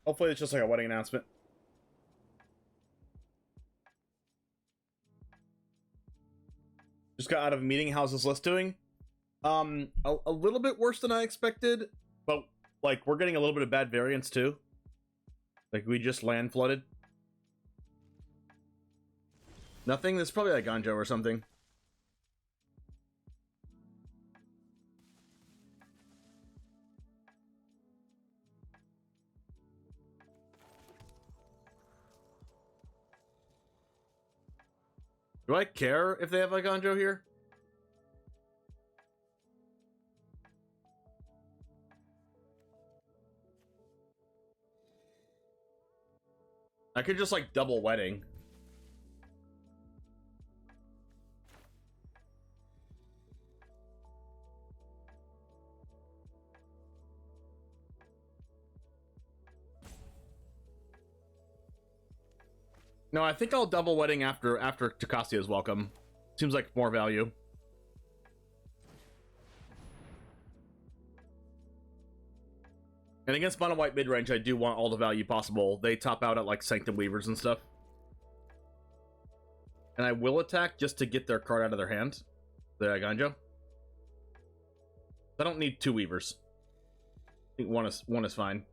Hopefully, it's just like a wedding announcement. Just got out of meeting. How's this list doing? A little bit worse than I expected, but like we're getting a little bit of bad variance too. Like we just land flooded. Nothing? That's probably like Ganjo or something. Do I care if they have like Ganjo here? I could just like double wedding. No, I think I'll double wedding after Takastia's welcome. Seems like more value. And against mono white mid-range, I do want all the value possible. They top out at like Sanctum Weavers and stuff. And I will attack just to get their card out of their hand. The Ganjo. I don't need 2 Weavers. I think one is fine.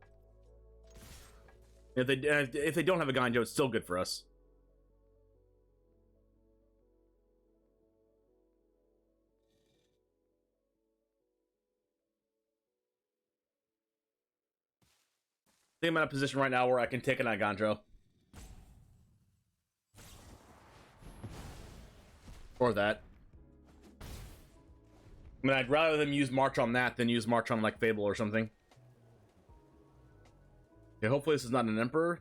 If they don't have a Ganjo, it's still good for us. I think I'm in a position right now where I can take an Ganjo. Or that. I mean, I'd rather them use March on that than use March on, like, Fable or something. Okay, hopefully this is not an Emperor.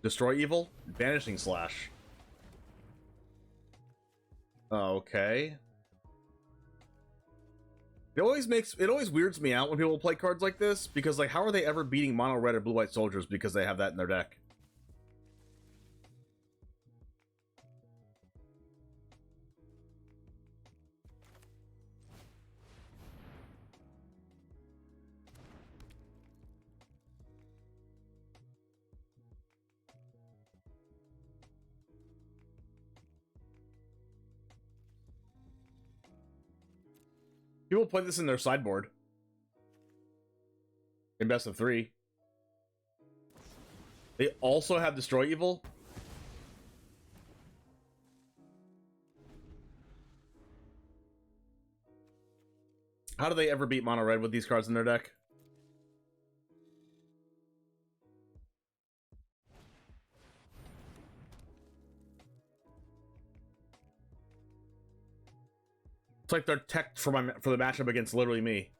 Destroy Evil? Banishing Slash. Okay. It always weirds me out when people play cards like this, because, like, how are they ever beating mono red or blue white soldiers because they have that in their deck? People play this in their sideboard. In best of 3. They also have Destroy Evil. How do they ever beat mono red with these cards in their deck? It's like they're teched for the matchup against literally me.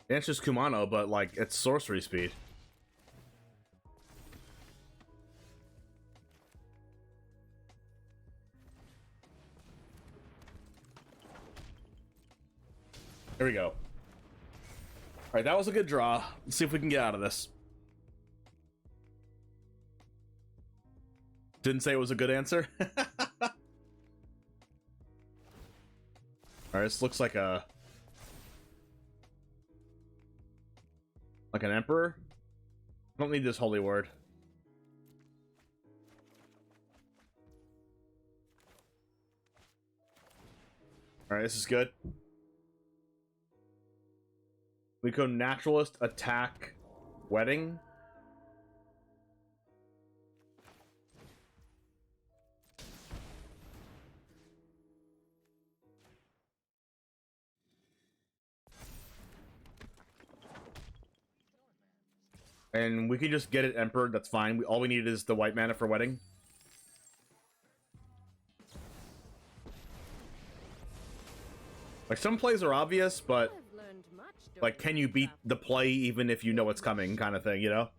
And it's just Kumano, but like it's sorcery speed. There we go. All right, that was a good draw. Let's see if we can get out of this. Didn't say it was a good answer. All right, this looks like an Emperor. I don't need this holy word. All right, this is good. We go Naturalist, attack, Wedding. And we can just get it Emperor, that's fine. All we need is the white mana for Wedding. Like, some plays are obvious, but like, can you beat the play even if you know it's coming, kind of thing, you know?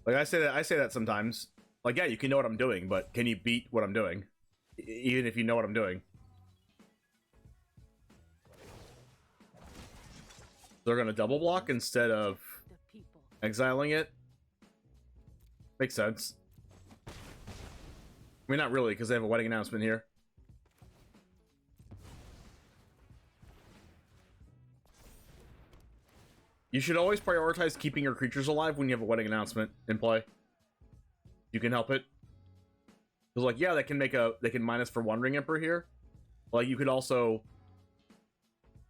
Like, I say that sometimes. Like, yeah, you can know what I'm doing, but can you beat what I'm doing? Even if you know what I'm doing. They're gonna double block instead of exiling it. Makes sense. I mean, not really, because they have a Wedding announcement here. You should always prioritize keeping your creatures alive when you have a Wedding announcement in play. You can help it. Because, like, yeah, they can minus for Wandering Emperor here. Like, you could also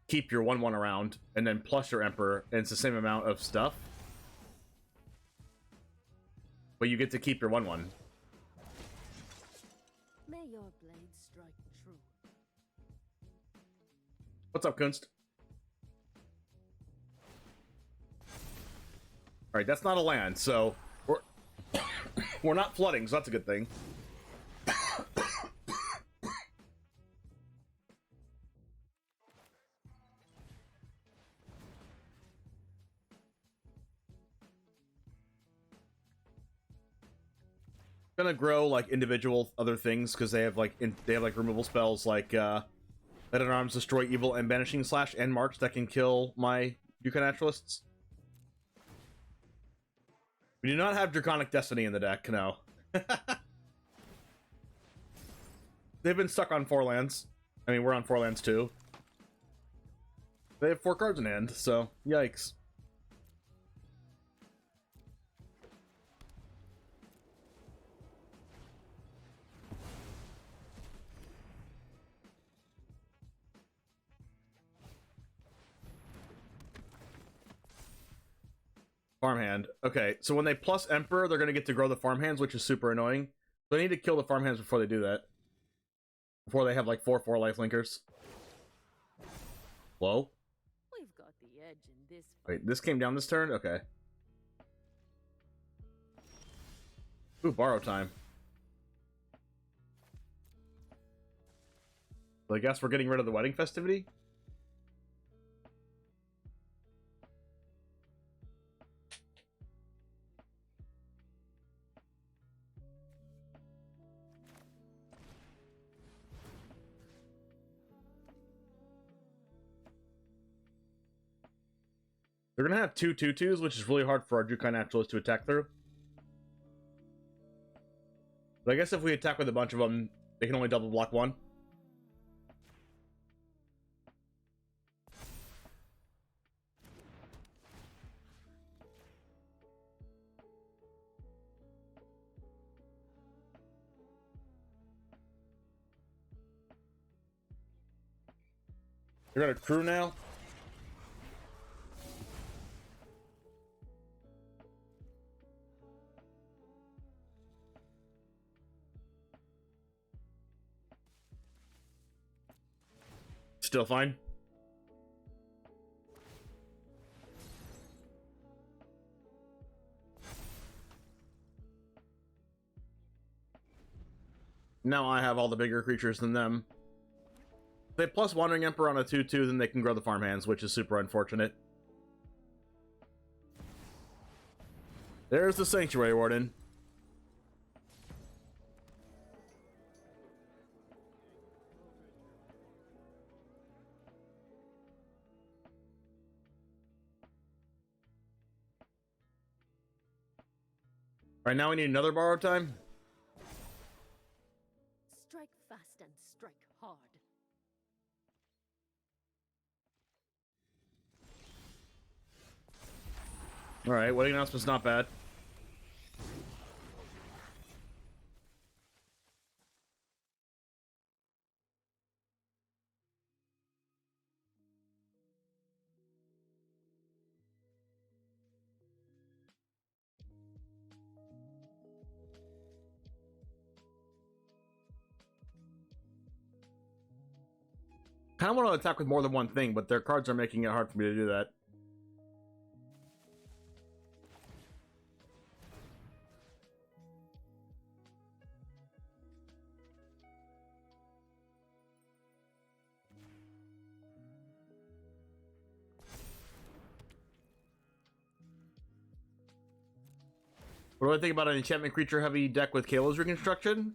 keep your 1/1 around and then plus your Emperor, and it's the same amount of stuff. But you get to keep your 1/1. May your blade strike true. What's up, Kunst? Alright, that's not a land, so we're not flooding, so that's a good thing. Gonna grow like individual other things because they have like removal spells like Let at Arms, Destroy Evil, and Banishing Slash and March that can kill my Yuka Naturalists. We do not have Draconic Destiny in the deck, no. They've been stuck on 4 lands. I mean, we're on 4 lands too. They have 4 cards in hand, so yikes. Farmhand. Okay, so when they plus Emperor, they're going to get to grow the farmhands, which is super annoying. So they need to kill the farmhands before they do that. Before they have like 4/4 lifelinkers. Whoa. We've got the edge in this fight. Wait, this came down this turn? Okay. Ooh, borrow time. So I guess we're getting rid of the wedding festivity? They're gonna have 2 2/2s, which is really hard for our Jukai Naturalist to attack through. But I guess if we attack with a bunch of them, they can only double block 1. They're gonna crew now. Still fine. Now I have all the bigger creatures than them. If they plus Wandering Emperor on a 2/2, then they can grow the farmhands, which is super unfortunate. There's the Sanctuary Warden. Right now we need another borrow time. Strike fast and strike hard. Alright, wedding announcement's not bad. I kind of want to attack with more than one thing, but their cards are making it hard for me to do that. What do I think about an enchantment creature heavy deck with Kalo's Reconstruction?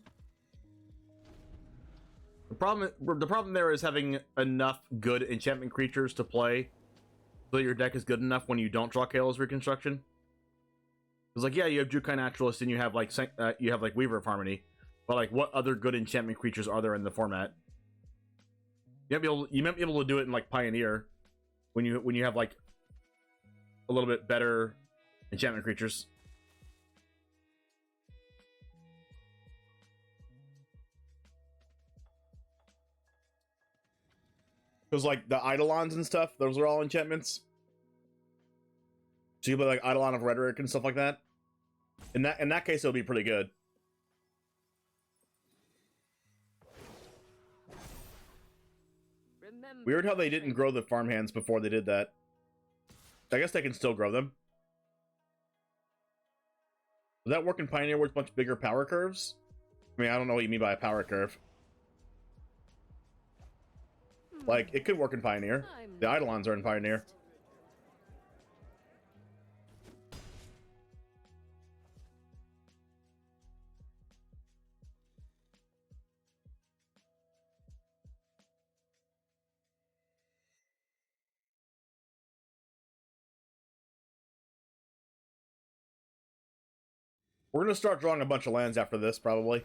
The problem there is having enough good enchantment creatures to play so that your deck is good enough when you don't draw Kalo's Reconstruction. It's like, yeah, you have Jukai Naturalist and you have like Weaver of Harmony, but like, what other good enchantment creatures are there in the format? You might be able to do it in like Pioneer when you have like a little bit better enchantment creatures. Because like the Eidolons and stuff, those are all enchantments. So you play like Eidolon of Rhetoric and stuff like that. In that case, it'll be pretty good. Remember Weird how they didn't grow the farmhands before they did that. I guess they can still grow them. Does that work in Pioneer with much bigger power curves? I mean, I don't know what you mean by a power curve. Like, it could work in Pioneer. The Eidolons are in Pioneer. We're gonna start drawing a bunch of lands after this, probably.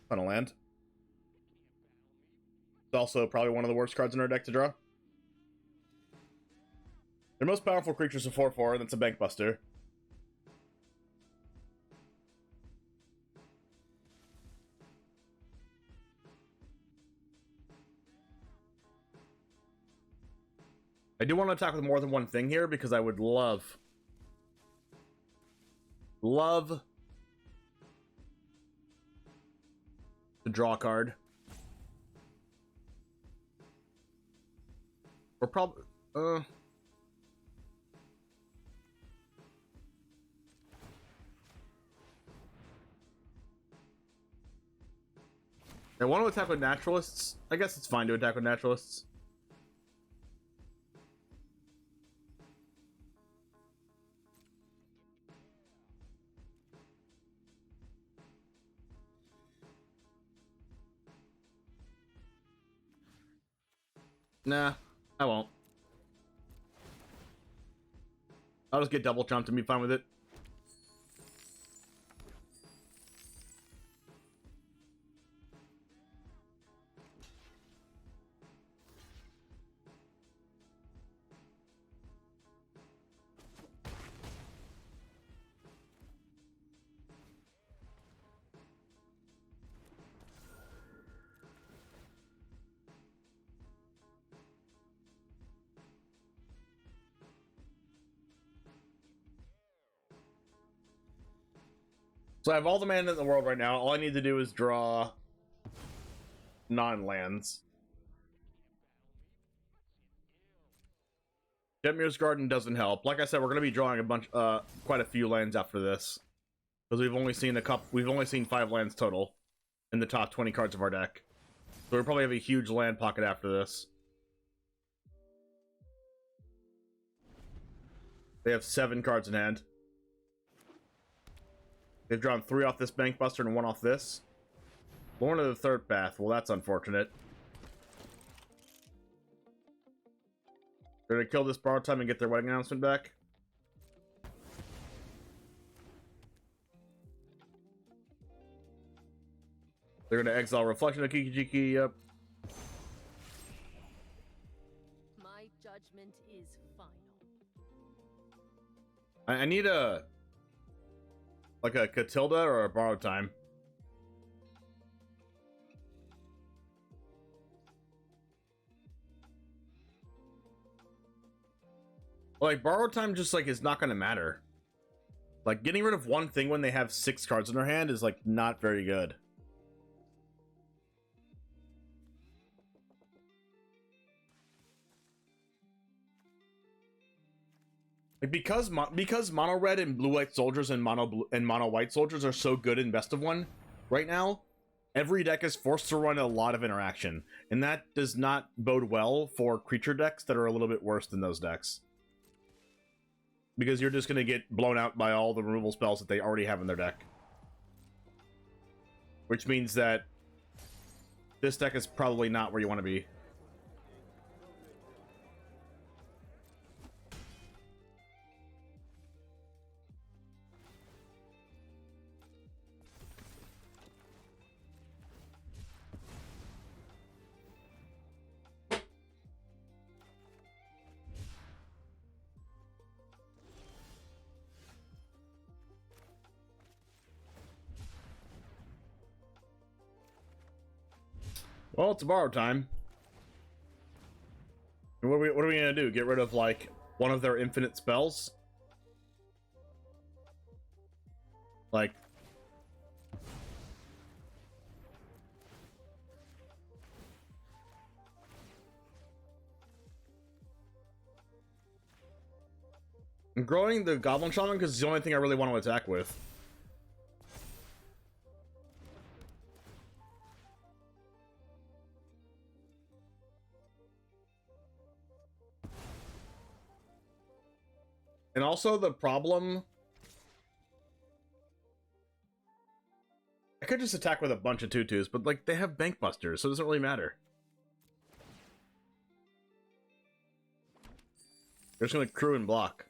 On a land. It's also probably one of the worst cards in our deck to draw. Their most powerful creature is a 4/4, that's a Bank Buster. I do want to attack with more than one thing here because I would love to draw a card. Or probably I want to attack with naturalists. I guess it's fine to attack with naturalists. Nah, I won't. I'll just get double jumped and be fine with it. So I have all the mana in the world right now. All I need to do is draw non-lands. Jetmir's Garden doesn't help. Like I said, we're going to be drawing a bunch, quite a few lands after this, because we've only seen We've only seen 5 lands total in the top 20 cards of our deck. So we'll probably have a huge land pocket after this. They have 7 cards in hand. They've drawn 3 off this Bank Buster and 1 off this. Born of the Third Path. Well, that's unfortunate. They're gonna kill this borrowed time and get their wedding announcement back. They're gonna exile Reflection of Kiki-Jiki, yep. My judgment is final. I need a... like a Catilda or a borrowed time. Like, borrowed time just, like, is not gonna matter. Like, getting rid of one thing when they have 6 cards in their hand is, like, not very good. Like, because mono red and blue white soldiers and mono white soldiers are so good in best of 1 right now, every deck is forced to run a lot of interaction, and that does not bode well for creature decks that are a little bit worse than those decks, because you're just going to get blown out by all the removal spells that they already have in their deck, which means that this deck is probably not where you want to be. Well, it's borrowed time. And what are we gonna do? Get rid of, like, one of their infinite spells? Like... I'm growing the Goblin Shaman because it's the only thing I really want to attack with. And also the problem... I could just attack with a bunch of tutus, but, like, they have Bank Busters, so it doesn't really matter. They're just gonna crew and block.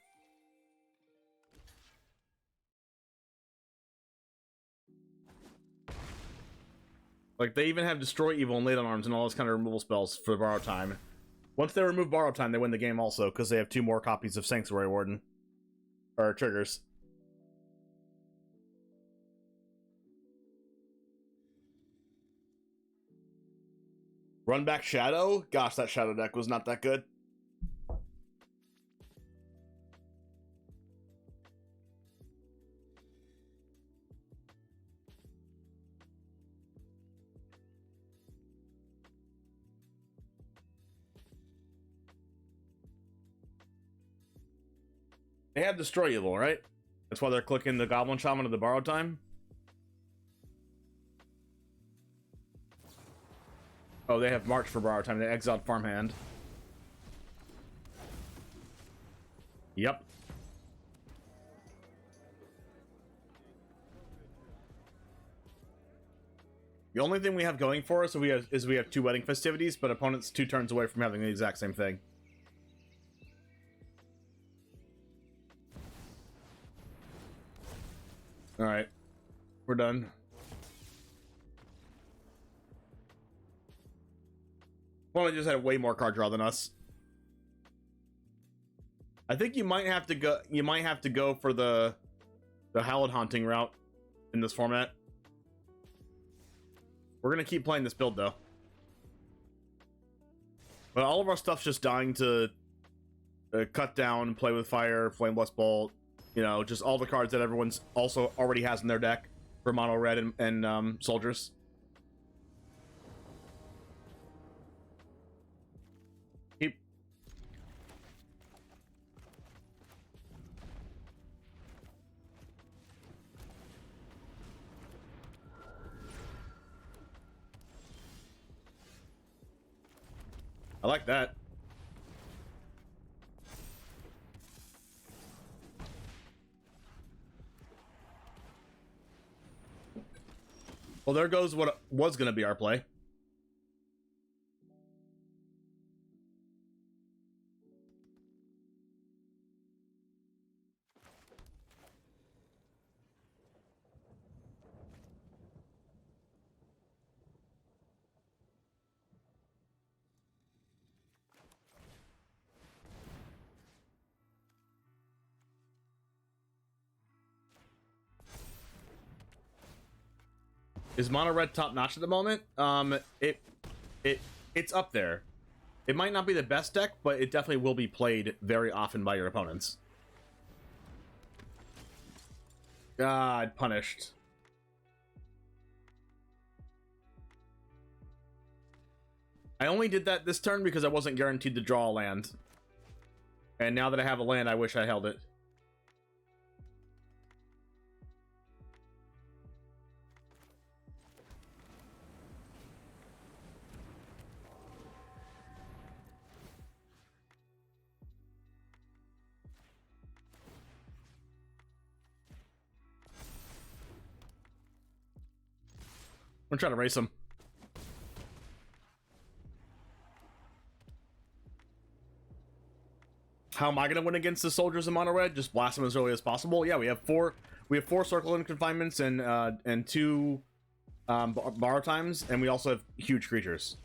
Like, they even have Destroy Evil and Late on Arms and all those kind of removal spells for Borrow Time. Once they remove Borrow Time, they win the game also, because they have 2 more copies of Sanctuary Warden. Or triggers. Run back Shadow? Gosh, that Shadow deck was not that good. They have Destroy Evil, right? That's why they're clicking the Goblin Shaman to the Borrow Time. Oh, they have March for Borrow Time. They exiled Farmhand. Yep. The only thing we have going for us is we have 2 wedding festivities, but opponents 2 turns away from having the exact same thing. All right, we're done. Well, just had way more card draw than us. I think you might have to go. You might have to go for the Hallowed Haunting route in this format. We're gonna keep playing this build though. But all of our stuff's just dying to cut down, play with fire, flame blast bolt. You know, just all the cards that everyone's also already has in their deck for mono red and soldiers. Keep. I like that. Well, there goes what was going to be our play. Is mono red top notch at the moment? It's up there. It might not be the best deck, but it definitely will be played very often by your opponents. God, punished. I only did that this turn because I wasn't guaranteed to draw a land. And now that I have a land, I wish I held it. I'm trying to race him. How am I going to win against the soldiers in mono red? Just blast them as early as possible. Yeah, we have four circle and confinements and 2 borrow times, and we also have huge creatures.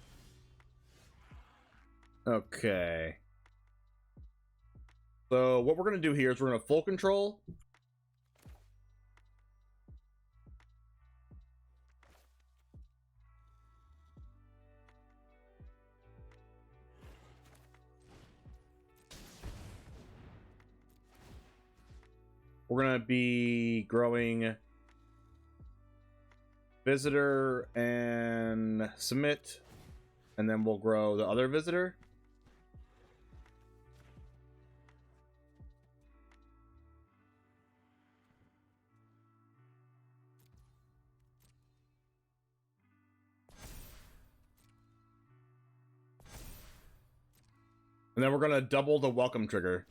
Okay. So what we're going to do here is we're going to full control. We're going to be growing visitor and submit, and then we'll grow the other visitor. And then we're going to double the welcome trigger.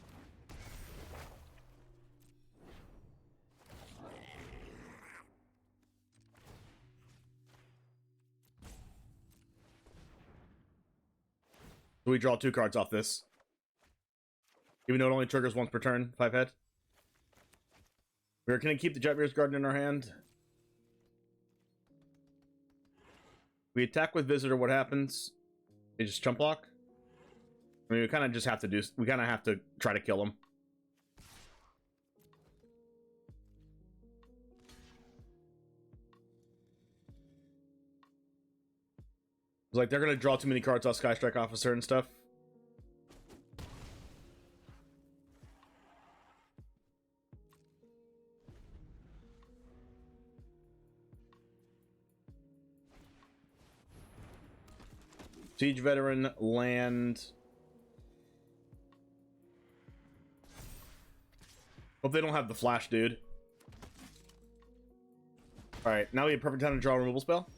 So we draw 2 cards off this. Even though it only triggers once per turn, 5 head. We're going to keep the Jetmir's Garden in our hand. We attack with Visitor, what happens? They just chump block? I mean, we kind of just have to do... We kind of have to try to kill him. It's like, they're going to draw too many cards off Sky Strike Officer and stuff. Siege Veteran, land. Hope they don't have the flash, dude. Alright, now we have perfect time to draw a removal spell.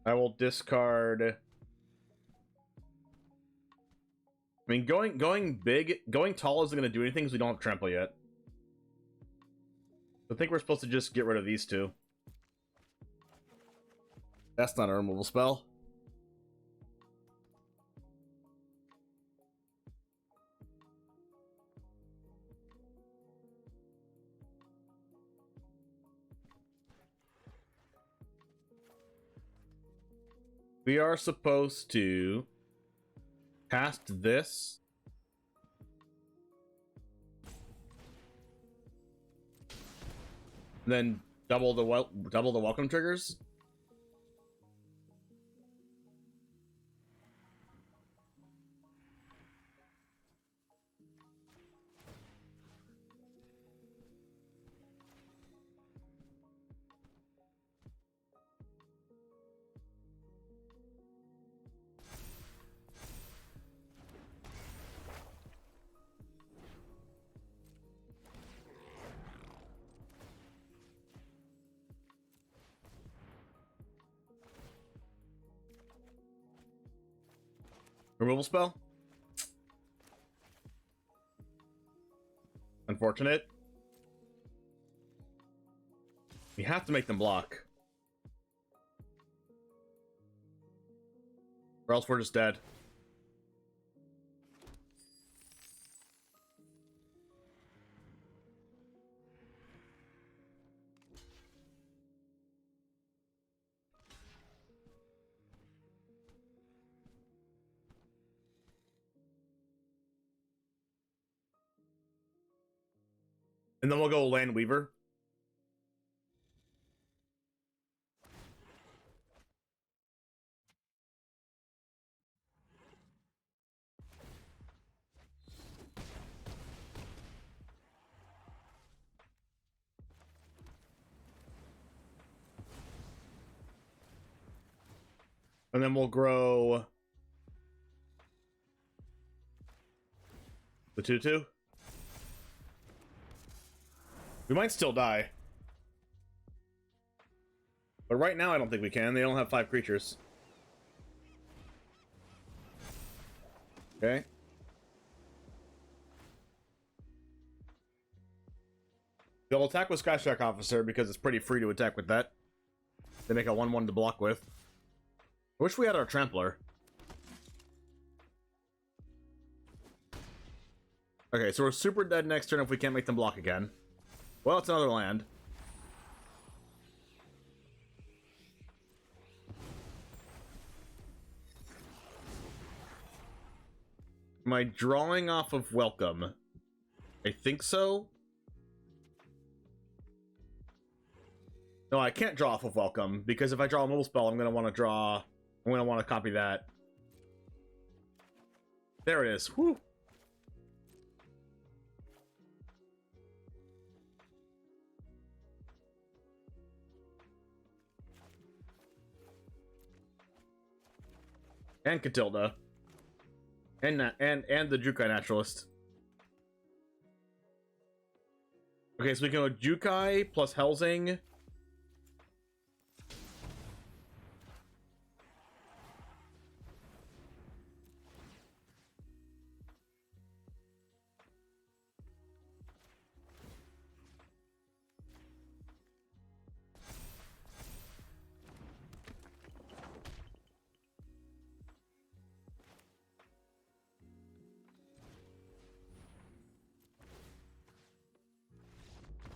I will discard... I mean, going big, going tall isn't going to do anything because we don't have trample yet. I think we're supposed to just get rid of these two. That's not a removal spell. We are supposed to cast this. Then double the welcome triggers. Removal spell? Unfortunate. We have to make them block. Or else we're just dead. And then we'll go Land Weaver. And then we'll grow the 2/2. We might still die. But right now I don't think we can. They don't have 5 creatures. Okay. They'll attack with Sky Strike Officer because it's pretty free to attack with that. They make a 1/1 to block with. I wish we had our Trampler. Okay, so we're super dead next turn if we can't make them block again. Well, it's another land. Am I drawing off of Welcome? I think so. No, I can't draw off of Welcome, because if I draw a mobile spell, I'm going to want to draw... I'm going to want to copy that. There it is. Whew. And Catilda. And the Jukai Naturalist. Okay, so we can go Jukai plus Helsing.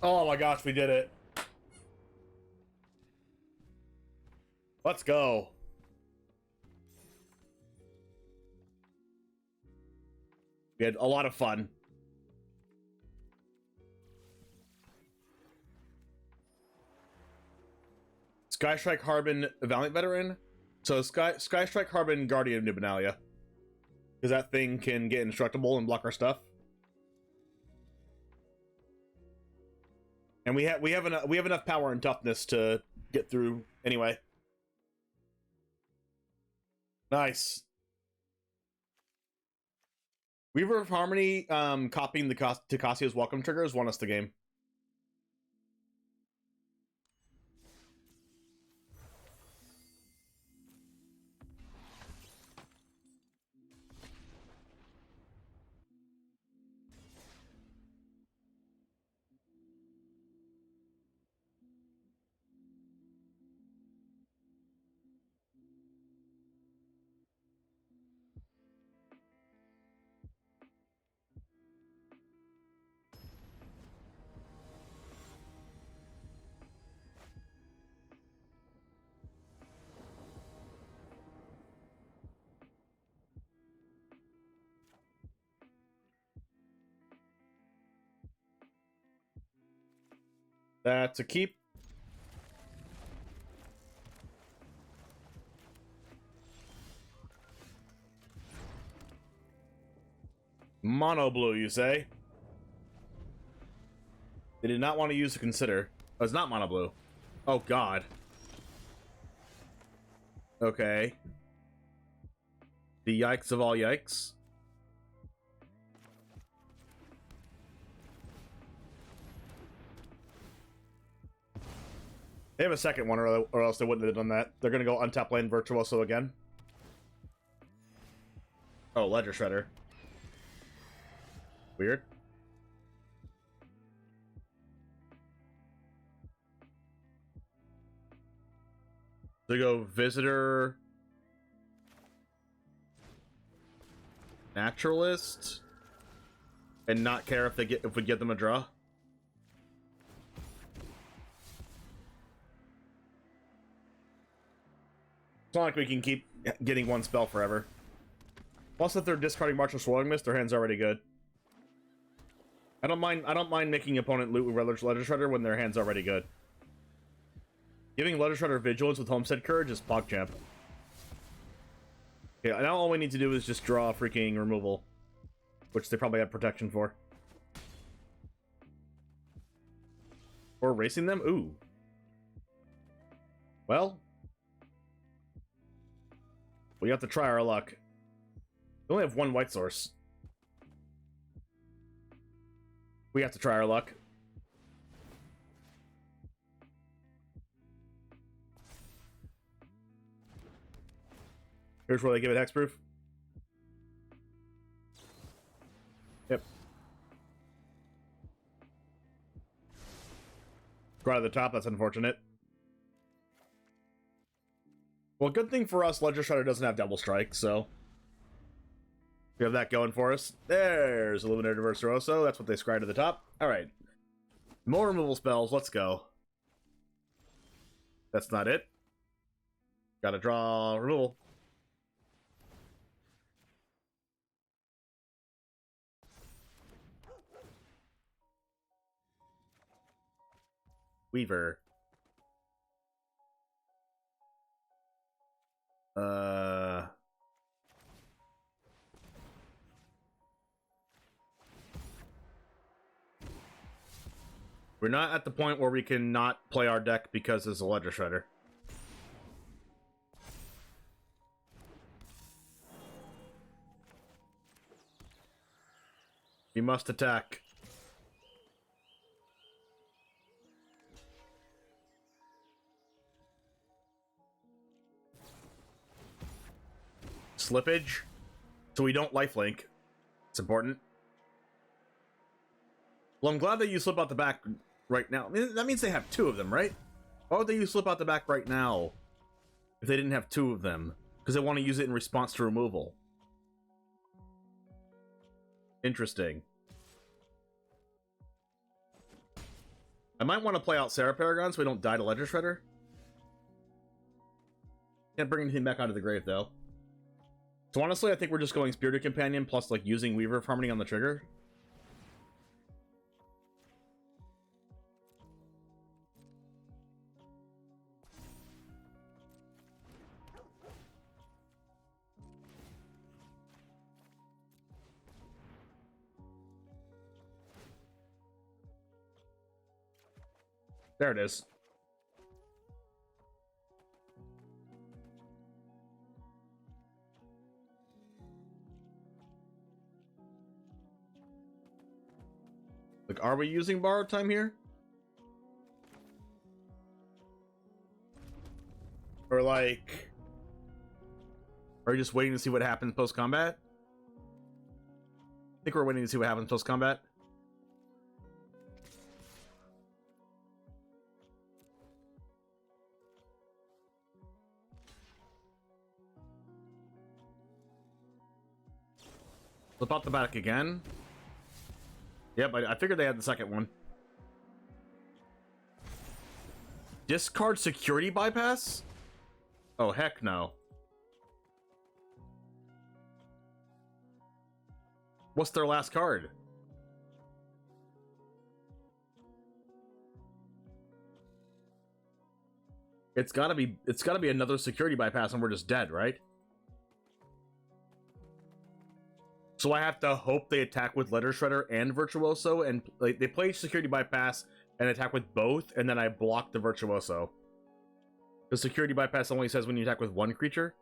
Oh my gosh, we did it. Let's go. We had a lot of fun. Skystrike Harbin Valiant Veteran. So Skystrike Harbin Guardian of Nubenalia. Because that thing can get indestructible and block our stuff. And we have enough power and toughness to get through anyway. Nice. Weaver of Harmony copying the Takasio's welcome triggers won us the game. That's a keep. Mono blue, you say? They did not want to use a consider. Oh, it's not mono blue. Oh, God. Okay. The yikes of all yikes. They have a second one, or else they wouldn't have done that. They're going to go untap lane Virtuoso again. Oh, Ledger Shredder. Weird. They go Visitor, Naturalist, and not care if we get them a draw. It's not like we can keep getting one spell forever. Plus, if they're discarding Martial Swirling Mist, their hand's already good. I don't mind making opponent loot with Ledger Shredder when their hand's already good. Giving Ledger Shredder Vigilance with Homestead Courage is PogChamp. Yeah, now all we need to do is just draw freaking removal, which they probably have protection for. Or racing them? Ooh. Well, we have to try our luck. We only have one white source. We have to try our luck. Here's where they give it hexproof. Yep. Go out of the top, that's unfortunate. Well, good thing for us, Ledger Shredder doesn't have Double Strike, so we have that going for us. There's Illuminator Virtuoso. That's what they scryed to the top. Alright. More removal spells. Let's go. That's not it. Gotta draw removal. Weaver. We're not at the point where we can not play our deck because there's a Ledger Shredder. We must attack. Slippage, so we don't lifelink. It's important. Well, I'm glad that you slip out the back right now. I mean, that means they have two of them, right? Why would they use slip out the back right now if they didn't have two of them? Because they want to use it in response to removal. Interesting. I might want to play out Sarah Paragon so we don't die to Ledger Shredder. Can't bring anything back out of the grave, though. So honestly, I think we're just going Spirited Companion plus, like, using Weaver of Harmony on the trigger. There it is. Like, are we using borrowed time here? Or like, are we just waiting to see what happens post-combat? I think we're waiting to see what happens post-combat. Flip out the back again. Yep, I figured they had the second one. Discard security bypass? Oh, heck no. What's their last card? It's gotta be another security bypass and we're just dead, right? So I have to hope they attack with Letter Shredder and Virtuoso, and like, they play security bypass and attack with both, and then I block the Virtuoso. The security bypass only says when you attack with one creature.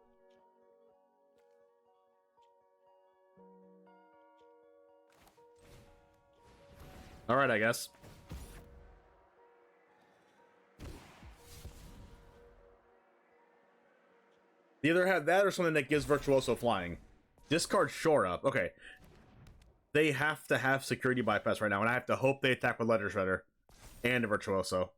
Alright, I guess. Either have that or something that gives Virtuoso flying. Discard Shore Up. Okay. They have to have security bypass right now, and I have to hope they attack with Letter Shredder and a Virtuoso.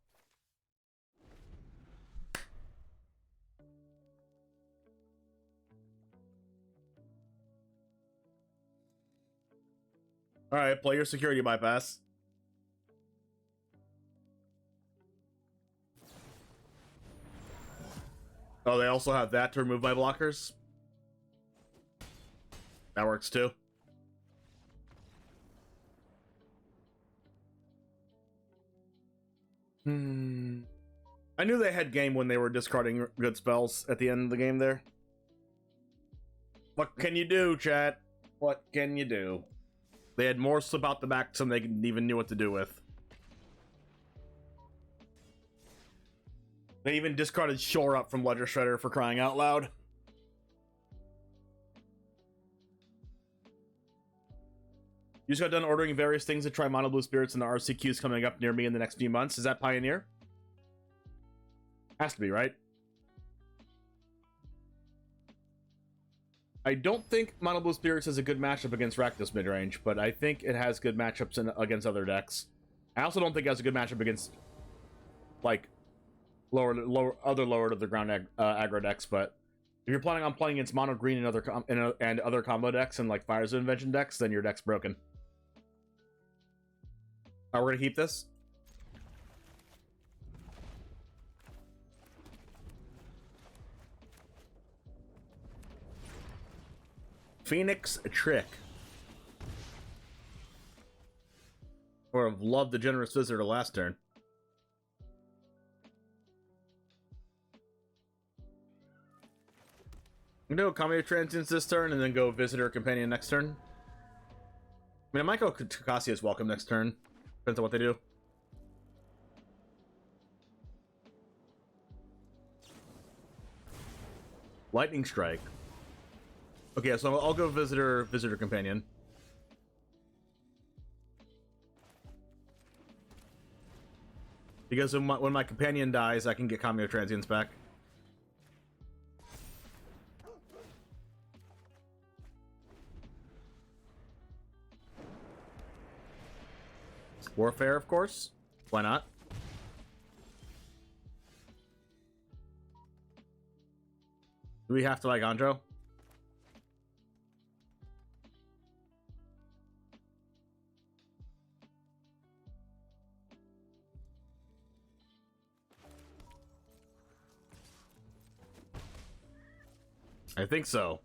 Alright, play your security bypass. Oh, they also have that to remove my blockers? That works too. I knew they had game when they were discarding good spells at the end of the game there. What can you do, chat? What can you do? They had more slip out the back than they even knew what to do with. They even discarded Shore Up from Ledger Shredder for crying out loud. You just got done ordering various things to try Mono Blue Spirits and the RCQs coming up near me in the next few months. Is that Pioneer? Has to be, right? I don't think Mono Blue Spirits is a good matchup against Rakdos midrange, but I think it has good matchups against other decks. I also don't think it has a good matchup against, like, lower to the ground aggro decks, but if you're planning on playing against mono green and other combo decks and like Fire Zone Invention decks, then your deck's broken. Alright, we're gonna keep this. Phoenix Trick. Or have loved the Generous Visitor last turn. I'm gonna go Kameo Transients this turn and then go Visitor Companion next turn. I mean, I might go Cassius Welcome next turn. Depends on what they do. Lightning Strike. Okay, so I'll go Visitor Companion. Because when my companion dies, I can get Kameo Transients back. Warfare, of course. Why not? Do we have to like Andro? I think so.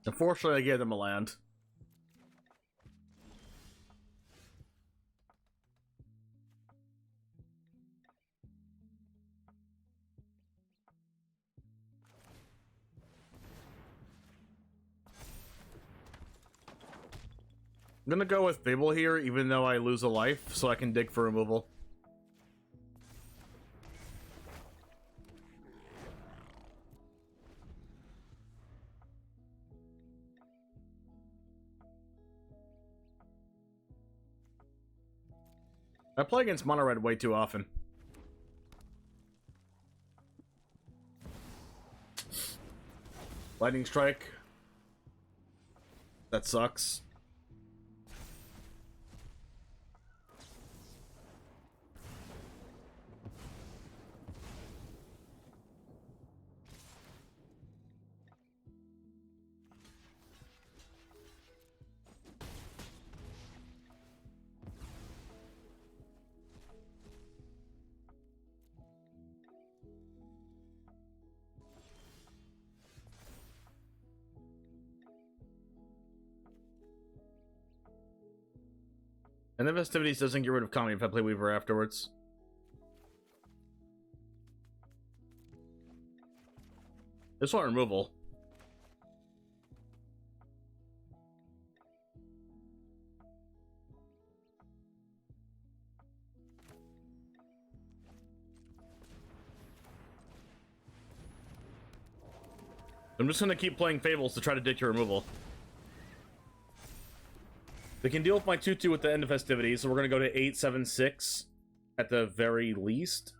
Unfortunately, I gave them a land. I'm gonna go with Fable here, even though I lose a life, so I can dig for removal. I play against mono red way too often. Lightning strike. That sucks. And then Festivities doesn't get rid of Comedy if I play Weaver afterwards. This one removal. I'm just gonna keep playing Fables to try to ditch your removal. They can deal with my 2-2 at the end of Festivities, so we're gonna go to 8-7-6 at the very least.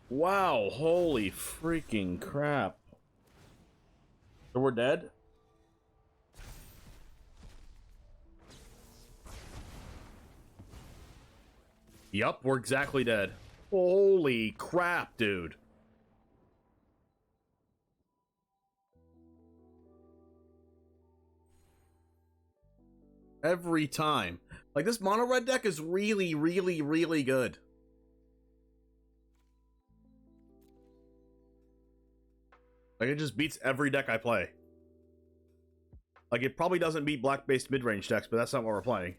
Wow, holy freaking crap. So we're dead? Yup, we're exactly dead. Holy crap, dude. Every time. Like, this mono red deck is really, really, really good. Like, it just beats every deck I play. Like, it probably doesn't beat black-based mid-range decks, but that's not what we're playing.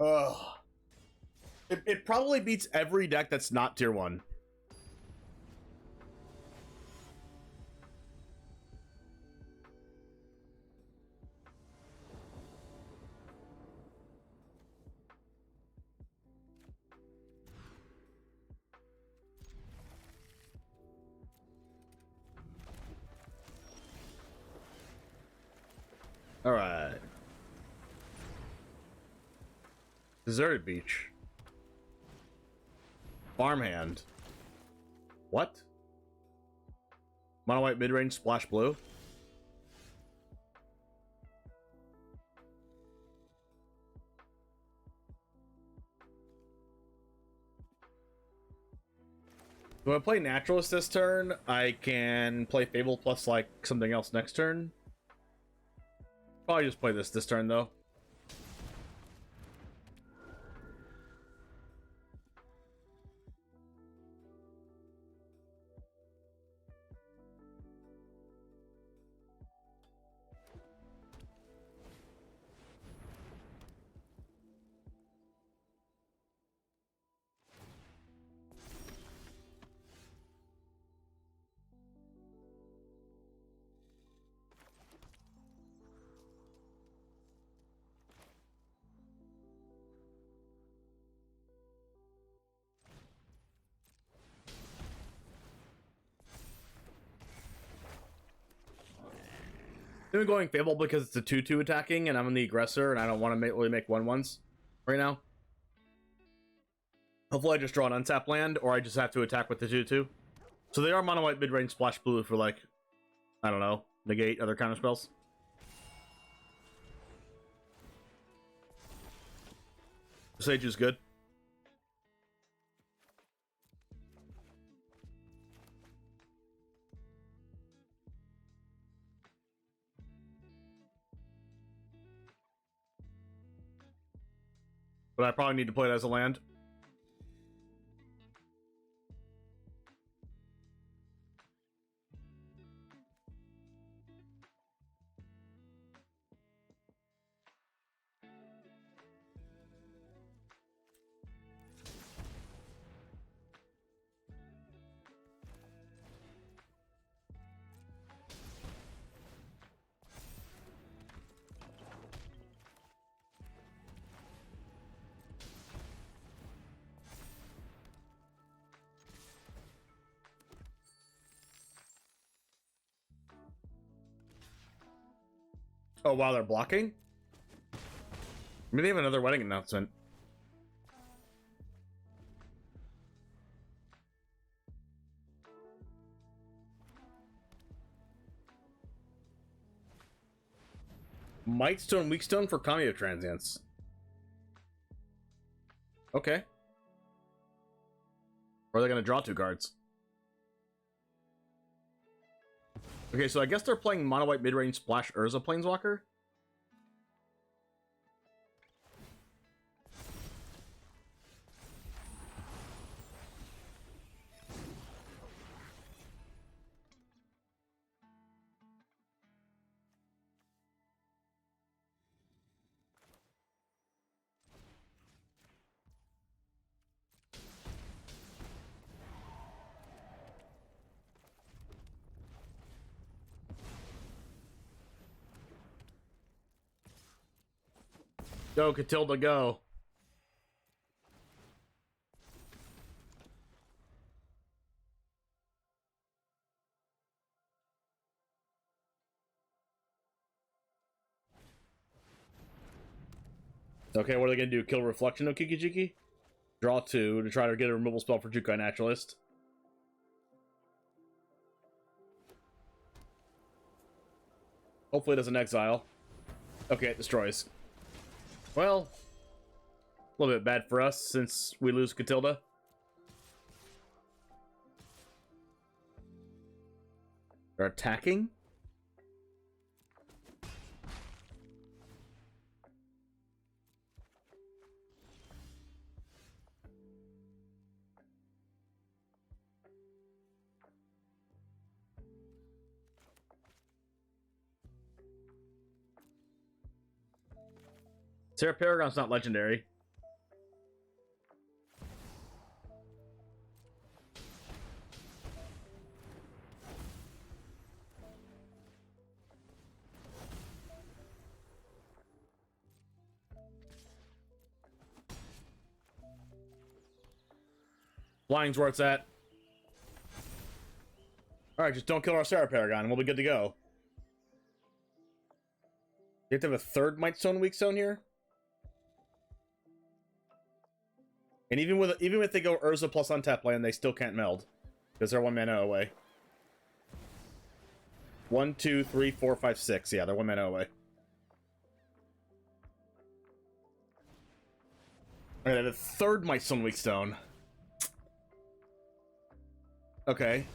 Ugh. It probably beats every deck that's not tier 1. Alright. Deserted Beach. Farmhand. What? Mono white mid-range splash blue? When I play Naturalist this turn, I can play Fable plus like something else next turn. Probably just play this turn though. I'm going Fable because it's a 2/2 attacking, and I'm the aggressor, and I don't want to really make 1/1s right now. Hopefully I just draw an untap land, or I just have to attack with the 2/2. So they are mono white mid-range splash blue for, like, I don't know, negate other counter spells. Sage is good. But I probably need to play it as a land. Oh, wow, they're blocking? Maybe they have another wedding announcement. Might Stone, Weak Stone for Cameo Transients. Okay. Or are they going to draw 2 cards? Okay, so I guess they're playing mono white mid-range splash Urza Planeswalker. Go, Catilda, go. Okay, what are they going to do? Kill Reflection of Kiki-Jiki? Draw 2 to try to get a removal spell for Jukai Naturalist. Hopefully it doesn't exile. Okay, it destroys. Well, a little bit bad for us since we lose Catilda. They're attacking? Sarah Paragon's not legendary. Flying's where it's at. Alright, just don't kill our Sarah Paragon and we'll be good to go. You have to have a third Might Stone Weak Stone here? And even if they go Urza plus untap land, they still can't meld. Because they're 1 mana away. 1, 2, 3, 4, 5, 6. Yeah, they're 1 mana away. Alright, the third Might Stone Weak Stone. Okay.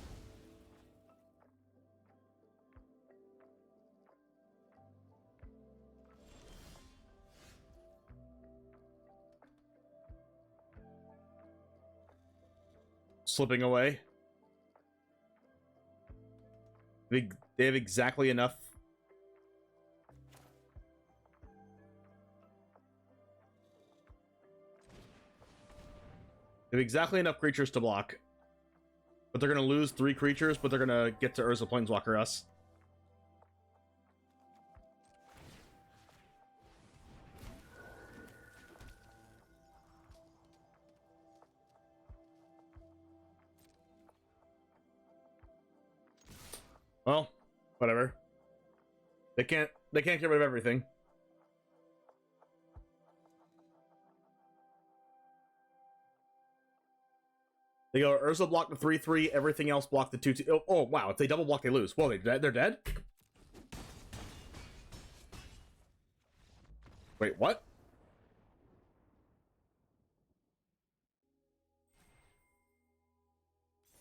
Slipping away. They have exactly enough. They have exactly enough creatures to block. But they're going to lose 3 creatures, but they're going to get to Urza Planeswalker us. Well, whatever. They can't get rid of everything. They go Urza block the 3/3, everything else block the 2/2. Oh wow, if they double block, they lose. Whoa, they're dead? Wait, what?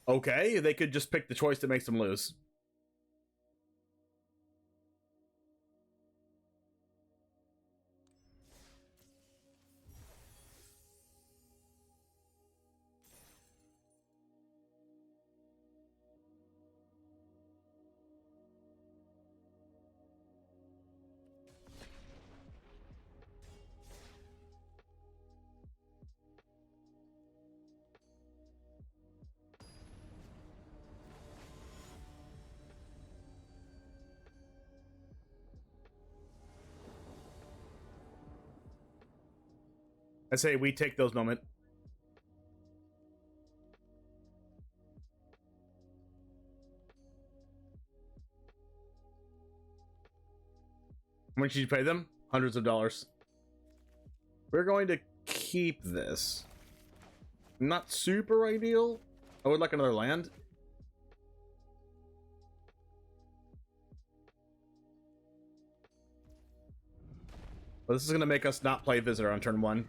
Okay, they could just pick the choice that makes them lose. I say we take those moments. How much did you pay them? Hundreds of dollars. We're going to keep this. Not super ideal. I would like another land. But this is going to make us not play Visitor on turn 1.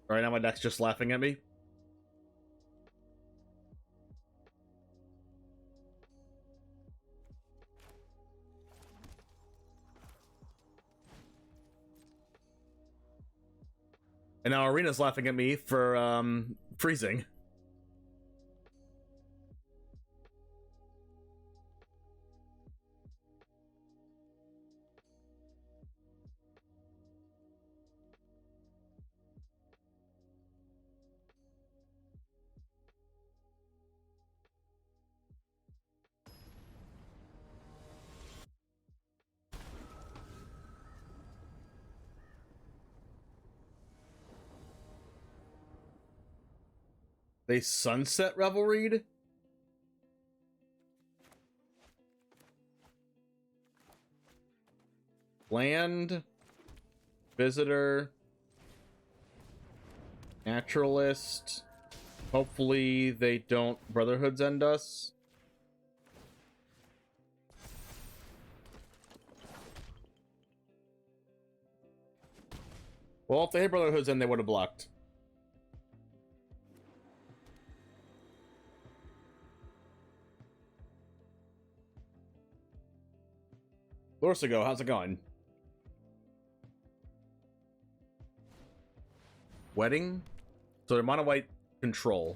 Alright, now my deck's just laughing at me. And now Arena's laughing at me for freezing. They sunset Revelried? Land, Visitor, Naturalist. Hopefully they don't Brotherhood's End us. Well, if they hit Brotherhood's End, they would have blocked. Lorsigo, how's it going? Wedding? So they're mono white control.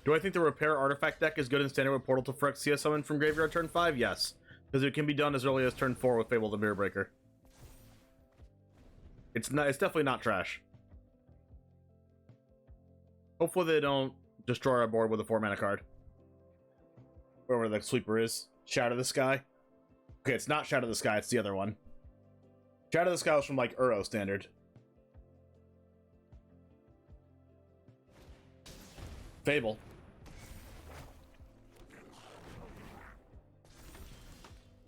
Do I think the repair artifact deck is good in standard with Portal to Phyrexia summon from graveyard turn 5? Yes. Because it can be done as early as turn 4 with Fable the Mirror Breaker. It's definitely not trash. Hopefully they don't destroy our board with a 4-mana card. Wherever the sweeper is. Shadow the Sky. Okay, it's not Shadow the Sky, it's the other one. Shadow the Sky was from like Uro standard. Fable.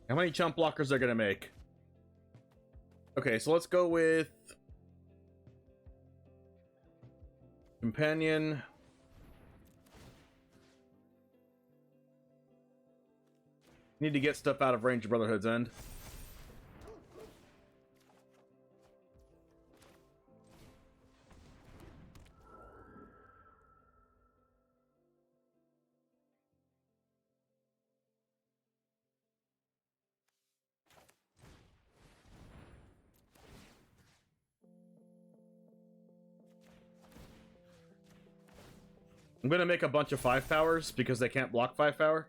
How many chump blockers they're gonna make? Okay, so let's go with Companion. Need to get stuff out of range of Brotherhood's End. I'm gonna make a bunch of 5 powers because they can't block 5 power.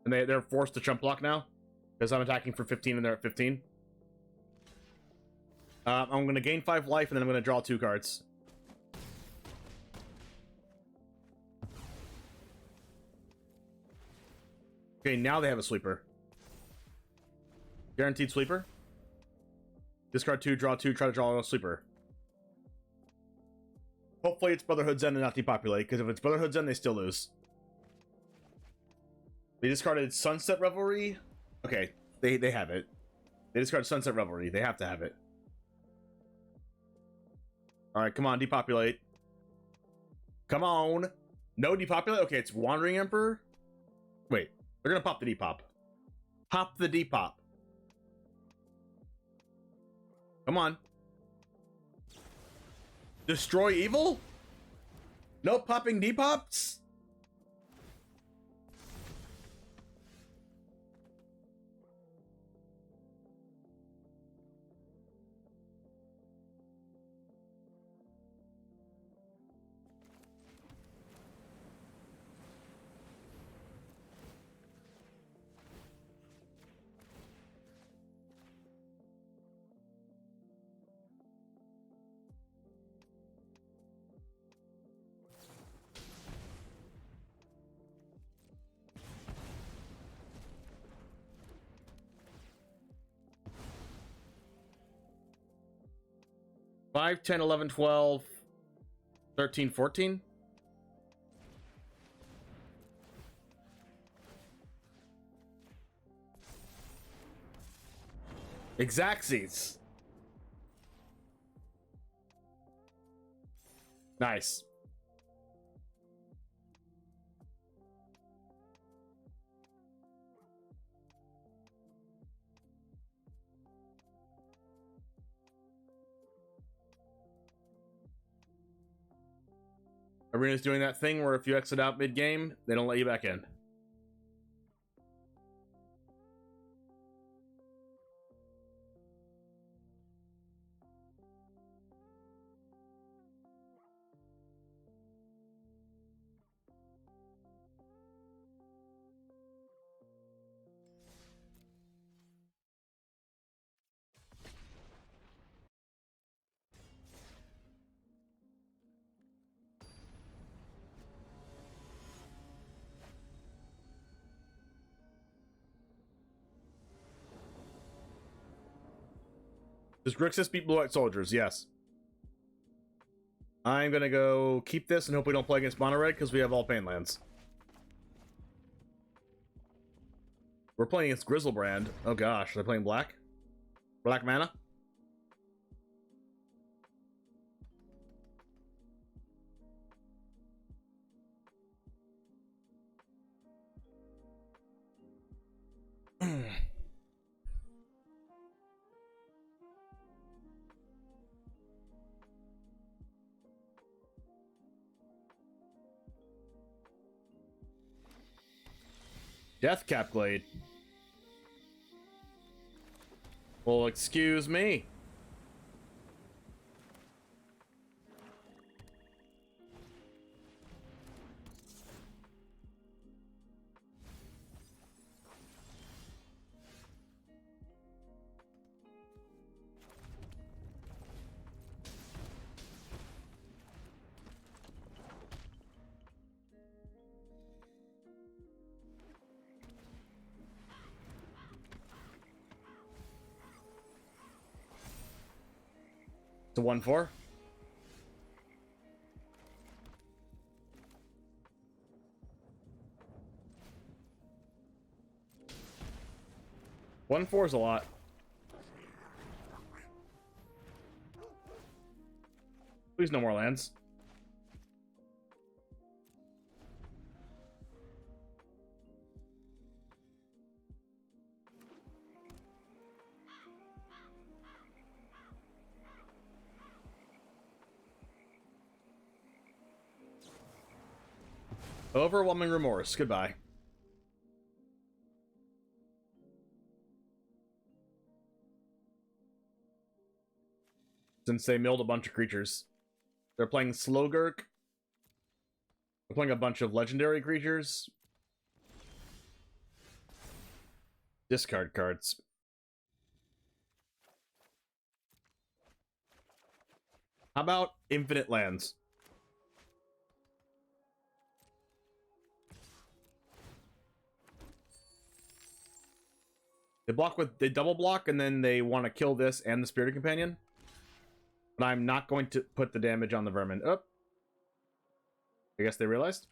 And they're forced to chump block now. Because I'm attacking for 15 and they're at 15. I'm gonna gain 5 life and then I'm gonna draw 2 cards. Okay, now they have a sweeper. Guaranteed sweeper. Discard 2, draw 2, try to draw a sweeper. Hopefully it's Brotherhood Zen and not depopulate, because if it's Brotherhood Zen, they still lose. They discarded Sunset Revelry. Okay, they have it. They discarded Sunset Revelry. They have to have it. Alright, come on, depopulate. Come on. No depopulate? Okay, it's Wandering Emperor. Wait, they're gonna pop the depop. Pop the depop. Come on. Destroy evil? No popping depops? Five, 10, 11, 12, 13, 14. Exactsies. Nice. Arena's doing that thing where if you exit out mid-game, they don't let you back in. Does Grixis beat Blue White Soldiers? Yes. I'm gonna go keep this and hope we don't play against Mono Red because we have all pain lands. We're playing against Grizzlebrand. Oh gosh, they're playing black? Black mana? Deathcap Glade. Well, excuse me. It's a 1/4. One four is a lot. Please no more lands. Overwhelming remorse. Goodbye. Since they milled a bunch of creatures. They're playing Slogurk. They're playing a bunch of legendary creatures. Discard cards. How about infinite lands? They double block and then they want to kill this and the Spirit Companion. But I'm not going to put the damage on the vermin. Oh. I guess they realized.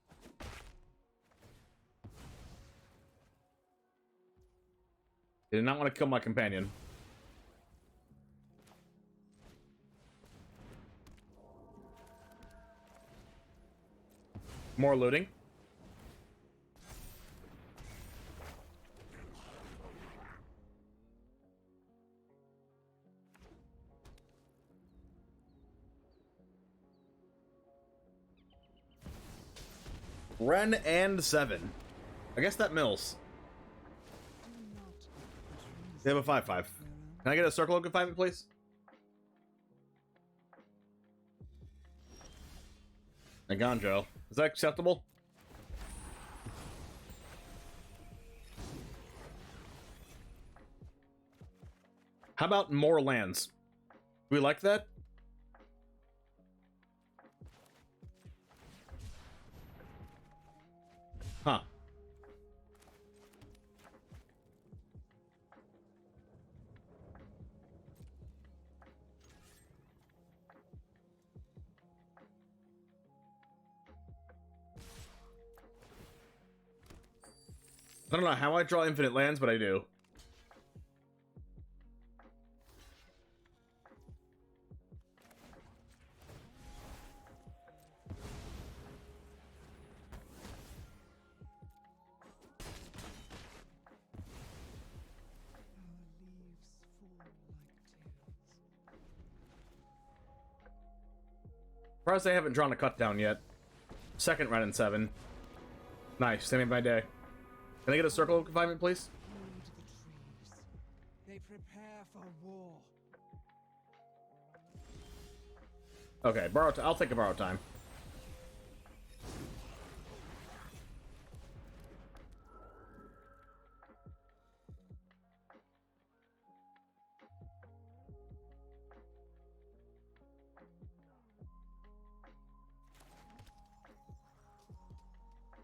They did not want to kill my companion. More looting. Ren and 7. I guess that mills. They have a 5/5. Can I get a circle of confinement, please? A Gonjo. Is that acceptable? How about more lands? Do we like that? Huh. I don't know how I draw infinite lands, but I do. Surprised they haven't drawn a cut down yet. Second run in 7. Nice, saving my day. Can I get a circle of confinement, please? They prepare for war. Okay, I'll take a borrow time.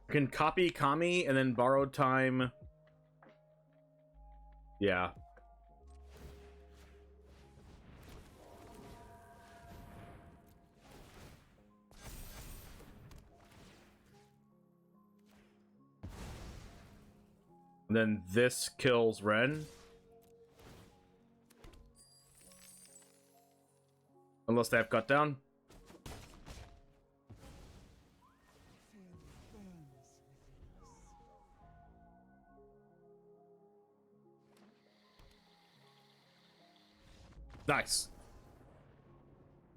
Can copy Kami and then borrowed time. Yeah. And then this kills Ren. Unless they have cut down. Nice.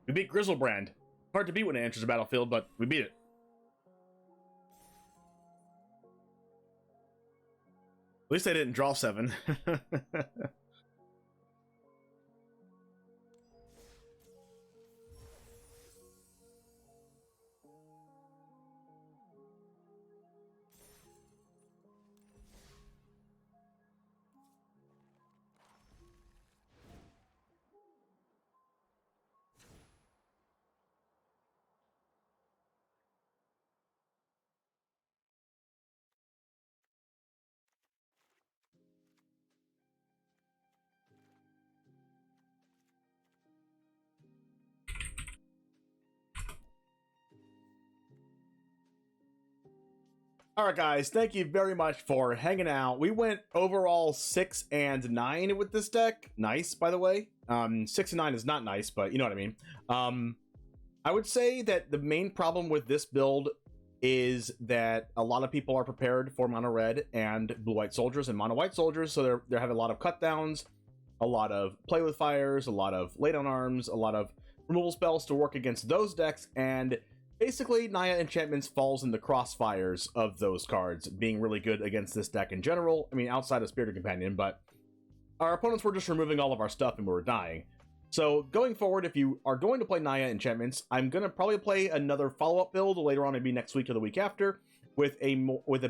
We beat Grizzlebrand. Hard to beat when it enters the battlefield, but we beat it. At least I didn't draw 7. Alright guys, thank you very much for hanging out. We went overall 6 and 9 with this deck. Nice, by the way. 6 and 9 is not nice, but you know what I mean. I would say that the main problem with this build is that a lot of people are prepared for mono red and blue white soldiers and mono white soldiers, so they're having a lot of cut downs, a lot of play with fires, a lot of lay down arms, a lot of removal spells to work against those decks, and basically, Naya Enchantments falls in the crossfires of those cards, being really good against this deck in general. I mean, outside of Spirit Companion, but our opponents were just removing all of our stuff and we were dying. So going forward, if you are going to play Naya enchantments, I'm gonna probably play another follow-up build later on, maybe next week or the week after, with a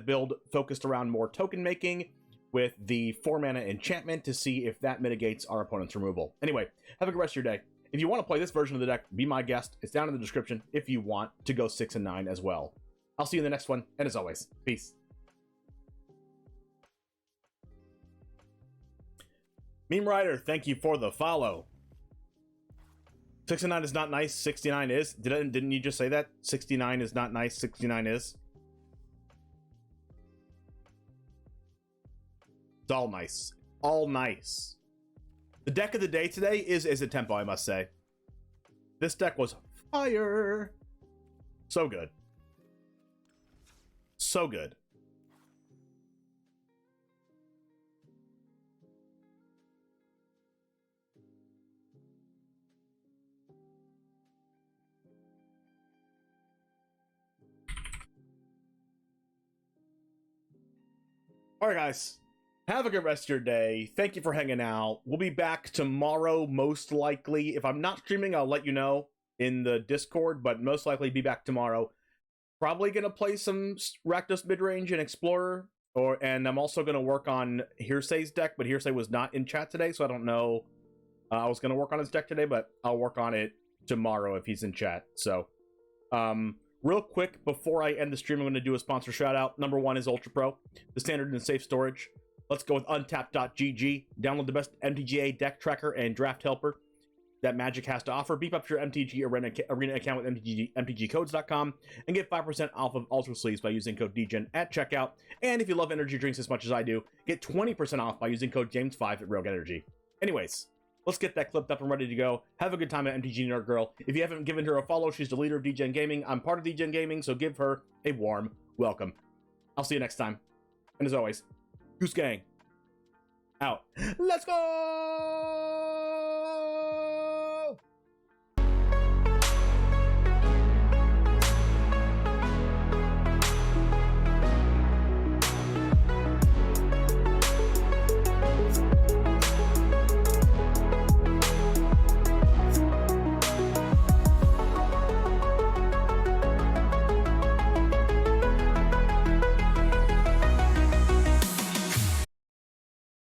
build focused around more token making, with the 4-mana enchantment to see if that mitigates our opponent's removal. Anyway, have a good rest of your day. If you want to play this version of the deck, be my guest. It's down in the description if you want to go 6 and 9 as well. I'll see you in the next one, and as always, peace. Meme Rider, thank you for the follow. 6 and 9 is not nice, 69 is. Didn't you just say that? 69 is not nice, 69 is. It's all nice. All nice. The deck of the day today is a tempo, I must say. This deck was fire. So good. So good. All right, guys. Have a good rest of your day. Thank you for hanging out. We'll be back tomorrow, most likely. If I'm not streaming, I'll let you know in the Discord, but most likely be back tomorrow. Probably going to play some Rakdos Midrange and Explorer, and I'm also going to work on Hearsay's deck, but Hearsay was not in chat today, so I don't know. I was going to work on his deck today, but I'll work on it tomorrow if he's in chat. So, real quick, before I end the stream, I'm going to do a sponsor shout out. Number 1 is Ultra Pro, the standard and safe storage. Let's go with untapped.gg. Download the best MTGA deck tracker and draft helper that Magic has to offer. Beef up your MTG Arena account with mtgcodes.com and get 5% off of Ultra Sleeves by using code DGen at checkout. And if you love energy drinks as much as I do, get 20% off by using code James5 at Rogue Energy. Anyways, let's get that clipped up and ready to go. Have a good time at MTG Nerd Girl. If you haven't given her a follow, she's the leader of DGen Gaming. I'm part of DGen Gaming, so give her a warm welcome. I'll see you next time. And as always, Goose Gang, out. Let's go!